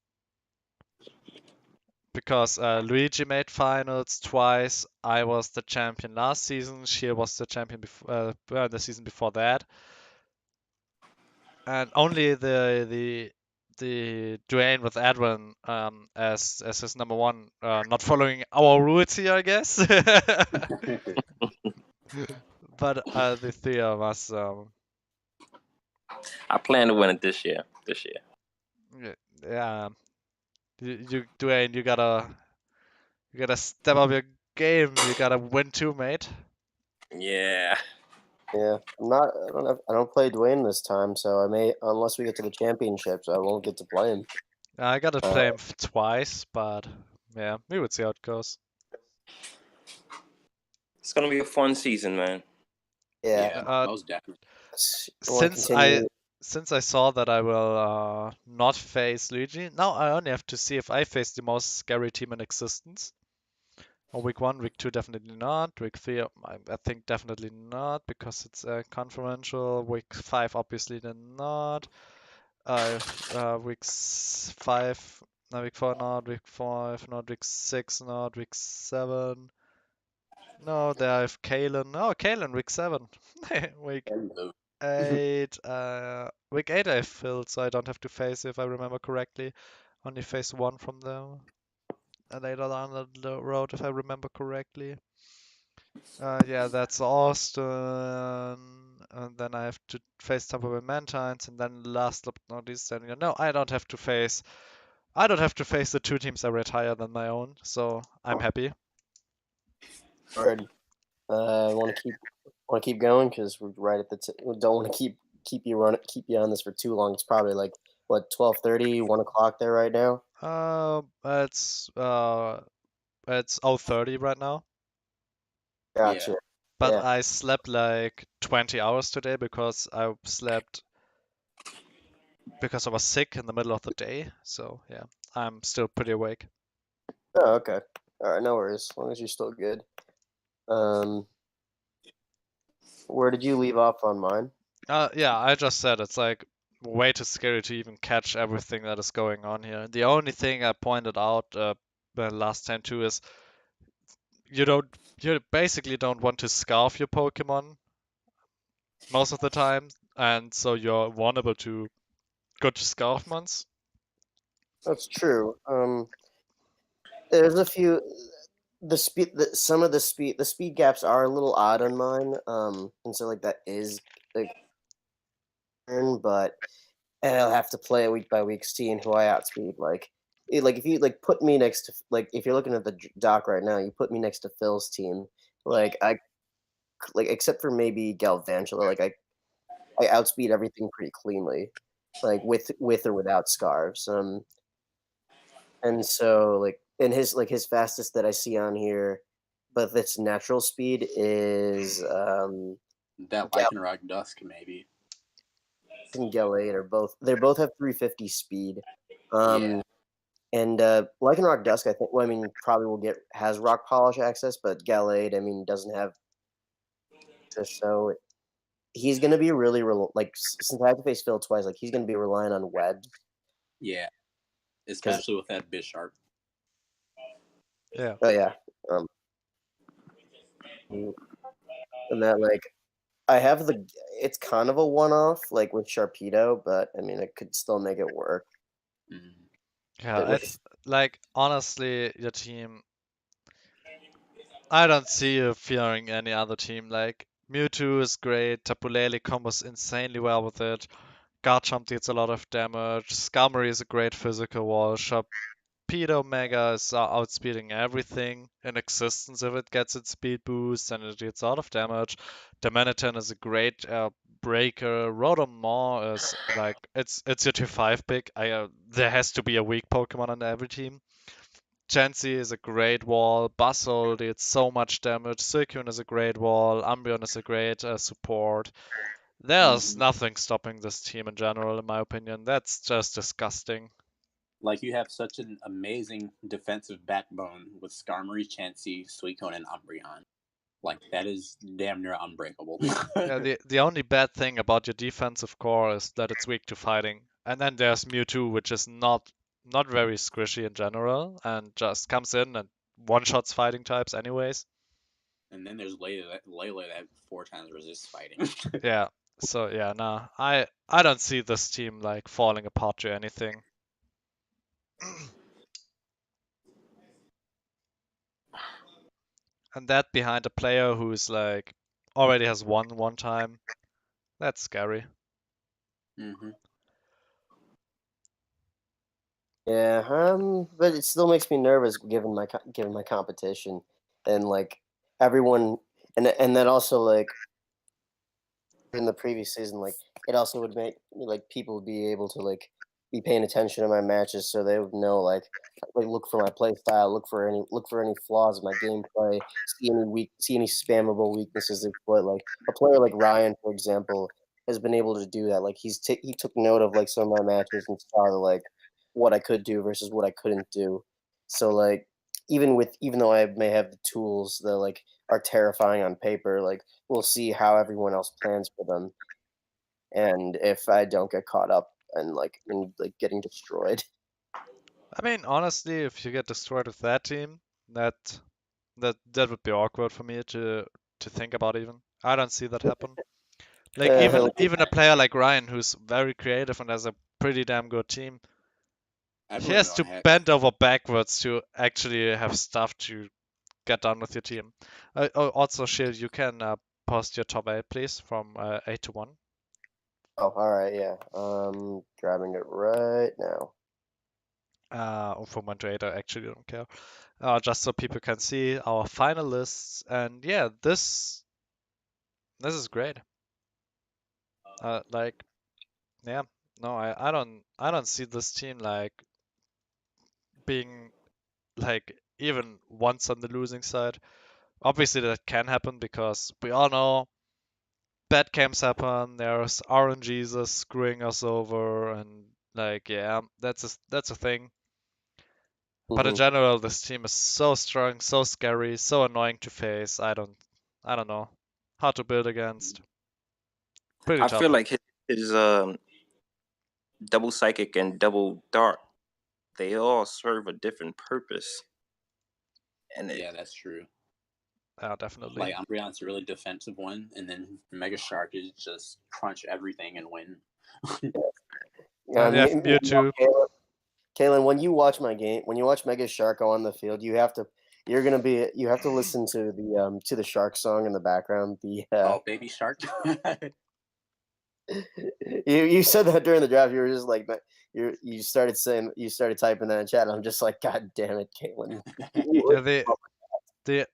Because Luigi made finals twice. I was the champion last season. She was the champion the season before that. And only the Dwayne with Edwin as his number one, not following our rules here, I guess. But the three of us, I plan to win it this year. This year. yeah, Dwayne, you gotta step up your game. You gotta win too, mate. Yeah. Yeah, I don't play Dwayne this time, so I may, unless we get to the championships, I won't get to play him. I gotta play him twice, but yeah, we would see how it goes. It's gonna be a fun season, man. Yeah. Most definitely. Since I saw that I will not face Luigi, now I only have to see if I face the most scary team in existence. Or week 1, week 2 definitely not. Week 3 I think definitely not because it's conferential. Week 5 obviously then not. Week 5, no, week 4 not. Week 5 not. Week 6 not. Week 7. No, there I have Kalen. No, Kalen, week 7. Week 8. Week 8 I filled, so I don't have to face, if I remember correctly. Only face one from them. And later down the road, if I remember correctly. Yeah, that's Austin. And then I have to face Tampa Bay Mantines, and then last but not least, then no, I don't have to face. I don't have to face the two teams I rate higher than my own, so I'm happy. Alrighty. Want to keep going because we're right at the. We don't want to keep you on this for too long. It's probably like what 12:30, 1 o'clock there right now. It's 0:30 right now. Gotcha. Yeah. But Yeah. I slept like 20 hours today because I was sick in the middle of the day. So yeah, I'm still pretty awake. Oh, okay. All right, no worries. As long as you're still good. Where did you leave off on mine? Yeah, I just said it's like way too scary to even catch everything that is going on here. The only thing I pointed out last time too is you basically don't want to scarf your Pokemon most of the time, and so you're vulnerable to good Scarfmons. That's true. There's a few. Some of the speed gaps are a little odd on mine. And so like that is like, but I'll have to play it week by week, seeing who I outspeed. Like if you like put me next to like if you're looking at the doc right now, you put me next to Phil's team. Like except for maybe Galvantula, like I outspeed everything pretty cleanly, like with or without scarves. And so like in his fastest that I see on here, but its natural speed is That Lycanroc Dusk, maybe. and Gallade are both have 350 speed. Yeah. And Lycanroc Dusk, I think. Well, I mean, probably will has rock polish access, but Gallade, I mean, doesn't have this. So he's gonna be really since I have to face Phil twice, like he's gonna be relying on webs. Yeah. Especially with that Bisharp. Yeah. Oh yeah. And that like I have it's kind of a one-off like with Sharpedo, but I mean it could still make it work. Mm. Yeah, it's like honestly, your team. I don't see you fearing any other team. Like Mewtwo is great, Tapulele combos insanely well with it. Garchomp deals a lot of damage. Skarmory is a great physical wall. Sharpedo Mega is outspeeding everything in existence if it gets its speed boost and it deals a lot of damage. Domaniton is a great breaker. Rotom is like it's your 2-5 pick. There has to be a weak Pokemon on every team. Chansey is a great wall. Bustle did so much damage. Suicune is a great wall. Umbreon is a great support. There's nothing stopping this team in general, in my opinion. That's just disgusting. Like, you have such an amazing defensive backbone with Skarmory, Chansey, Suicune, and Umbreon. Like, that is damn near unbreakable. Yeah, the only bad thing about your defensive core is that it's weak to fighting. And then there's Mewtwo, which is not very squishy in general, and just comes in and one-shots fighting types anyways. And then there's Layla that 4 times resists fighting. Yeah. So yeah, nah. I don't see this team like falling apart to anything. And that behind a player who's like already has won one time, that's scary. Mm-hmm. Yeah, but it still makes me nervous given my competition, and like everyone, and that also like in the previous season, like it also would make like people be able to like be paying attention to my matches, so they would know like look for my play style, look for any flaws in my gameplay, see any spammable weaknesses they put. Like a player like Ryan, for example, has been able to do that. Like he took note of like some of my matches and saw like what I could do versus what I couldn't do. So like even though I may have the tools that like are terrifying on paper, like we'll see how everyone else plans for them, and if I don't get caught up and like getting destroyed. I mean, honestly, if you get destroyed with that team, that would be awkward for me to think about even. I don't see that happen. Like even a player like Ryan, who's very creative and has a pretty damn good team, I'd he really has go to ahead. bend over backwards to actually have stuff to get done with your team. Also, Shield, you can post your top 8, please, from 8 to 1. Oh, all right, yeah. Grabbing it right now. Or from 1 to 8, I actually don't care. Just so people can see our finalists. And yeah, this is great. Like, yeah, no, I don't see this team like being like even once on the losing side. Obviously, that can happen because we all know bad camps happen. There's RNGs screwing us over, and like, yeah, that's a thing. But in general, this team is so strong, so scary, so annoying to face. I don't know. Hard to build against. Pretty I tough. feel like his double psychic and double dark, they all serve a different purpose. And Yeah, that's true. Definitely. Like, Umbreon's a really defensive one, and then Mega Shark is just crunch everything and win. And you have Mewtwo. Kalen, when you watch my game, when you watch Mega Shark go on the field, you have to listen to the Shark song in the background. Oh, Baby Shark. You said that during the draft. You were just like you started typing that in chat. And I'm just like, God damn it, Caitlin. Yeah,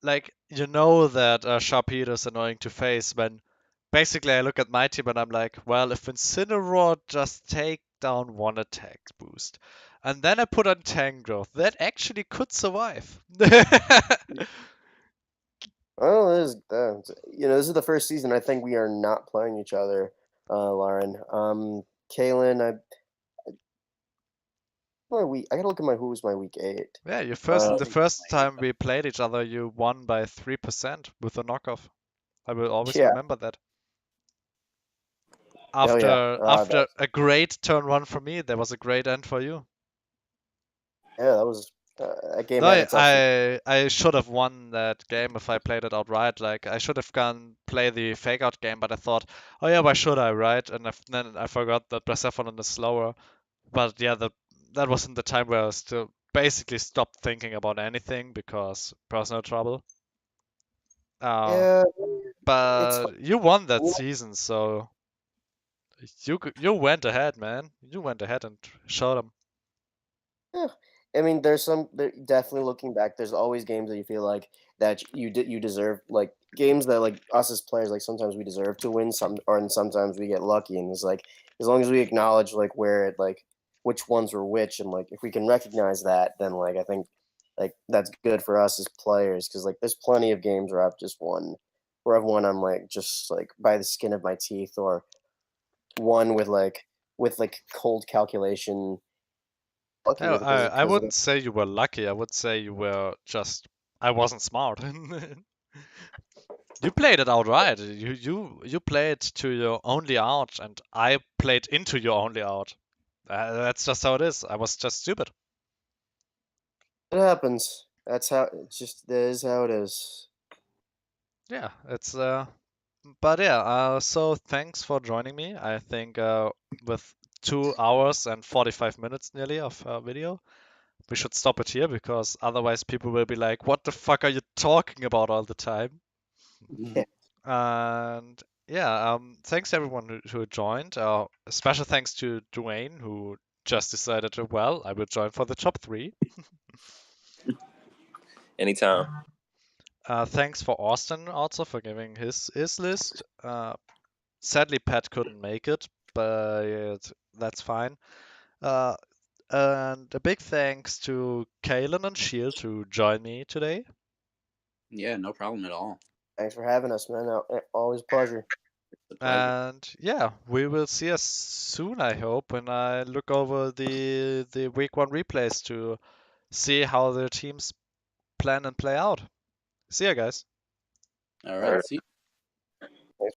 like you know that Sharpedo is annoying to face when basically I look at my team and I'm like, well, if Incineroar just take down one attack boost, and then I put on Tangrowth, that actually could survive. Oh, this is the first season I think we are not playing each other, Lauren. Kaylin, I gotta look at who was my week 8. Yeah, don't the think you first played time we played each other, you won by 3% with a knockoff. I will always Yeah. remember that. Oh yeah. After a great turn 1 for me, there was a great end for you. Yeah, that was that game No, had its ups. I should have won that game if I played it outright. Like I should have gone play the fake out game, but I thought, oh yeah, why should I, right? And then I forgot that Persephone is slower. But yeah, that wasn't the time where I still basically stopped thinking about anything because personal trouble. Yeah, it's But you won that fine. season, so you went ahead, man. You went ahead and showed them. Yeah. I mean, definitely looking back. There's always games that you feel like that you deserve, like games that like us as players, like sometimes we deserve to win, and sometimes we get lucky. And it's like as long as we acknowledge like where it like which ones were which, and like if we can recognize that, then like I think like that's good for us as players because like there's plenty of games where I've won I'm like just like by the skin of my teeth or won with like cold calculation lucky No, with I because wouldn't say you were lucky. I would say you were just I wasn't smart. You played it outright. You played to your only out, and I played into your only out. That's just how it is. I was just stupid. it happens. That's how that is how it is. Yeah, it's but yeah, so thanks for joining me. I think with 2 hours and 45 minutes nearly of video, we should stop it here because otherwise people will be like, what the fuck are you talking about all the time? Yeah. And yeah, thanks everyone who joined. Special thanks to Dwayne who just decided to, well, I will join for the top 3. Anytime. Thanks for Austin also for giving his list. Sadly, Pat couldn't make it, but that's fine. Uh, and a big thanks to Kalen and Shield who joined me today. Yeah, no problem at all. Thanks for having us, man. Always a pleasure. It's a pleasure. And yeah, we will see us soon, I hope, when I look over the week 1 replays to see how the teams plan and play out. See ya, guys. All right. See.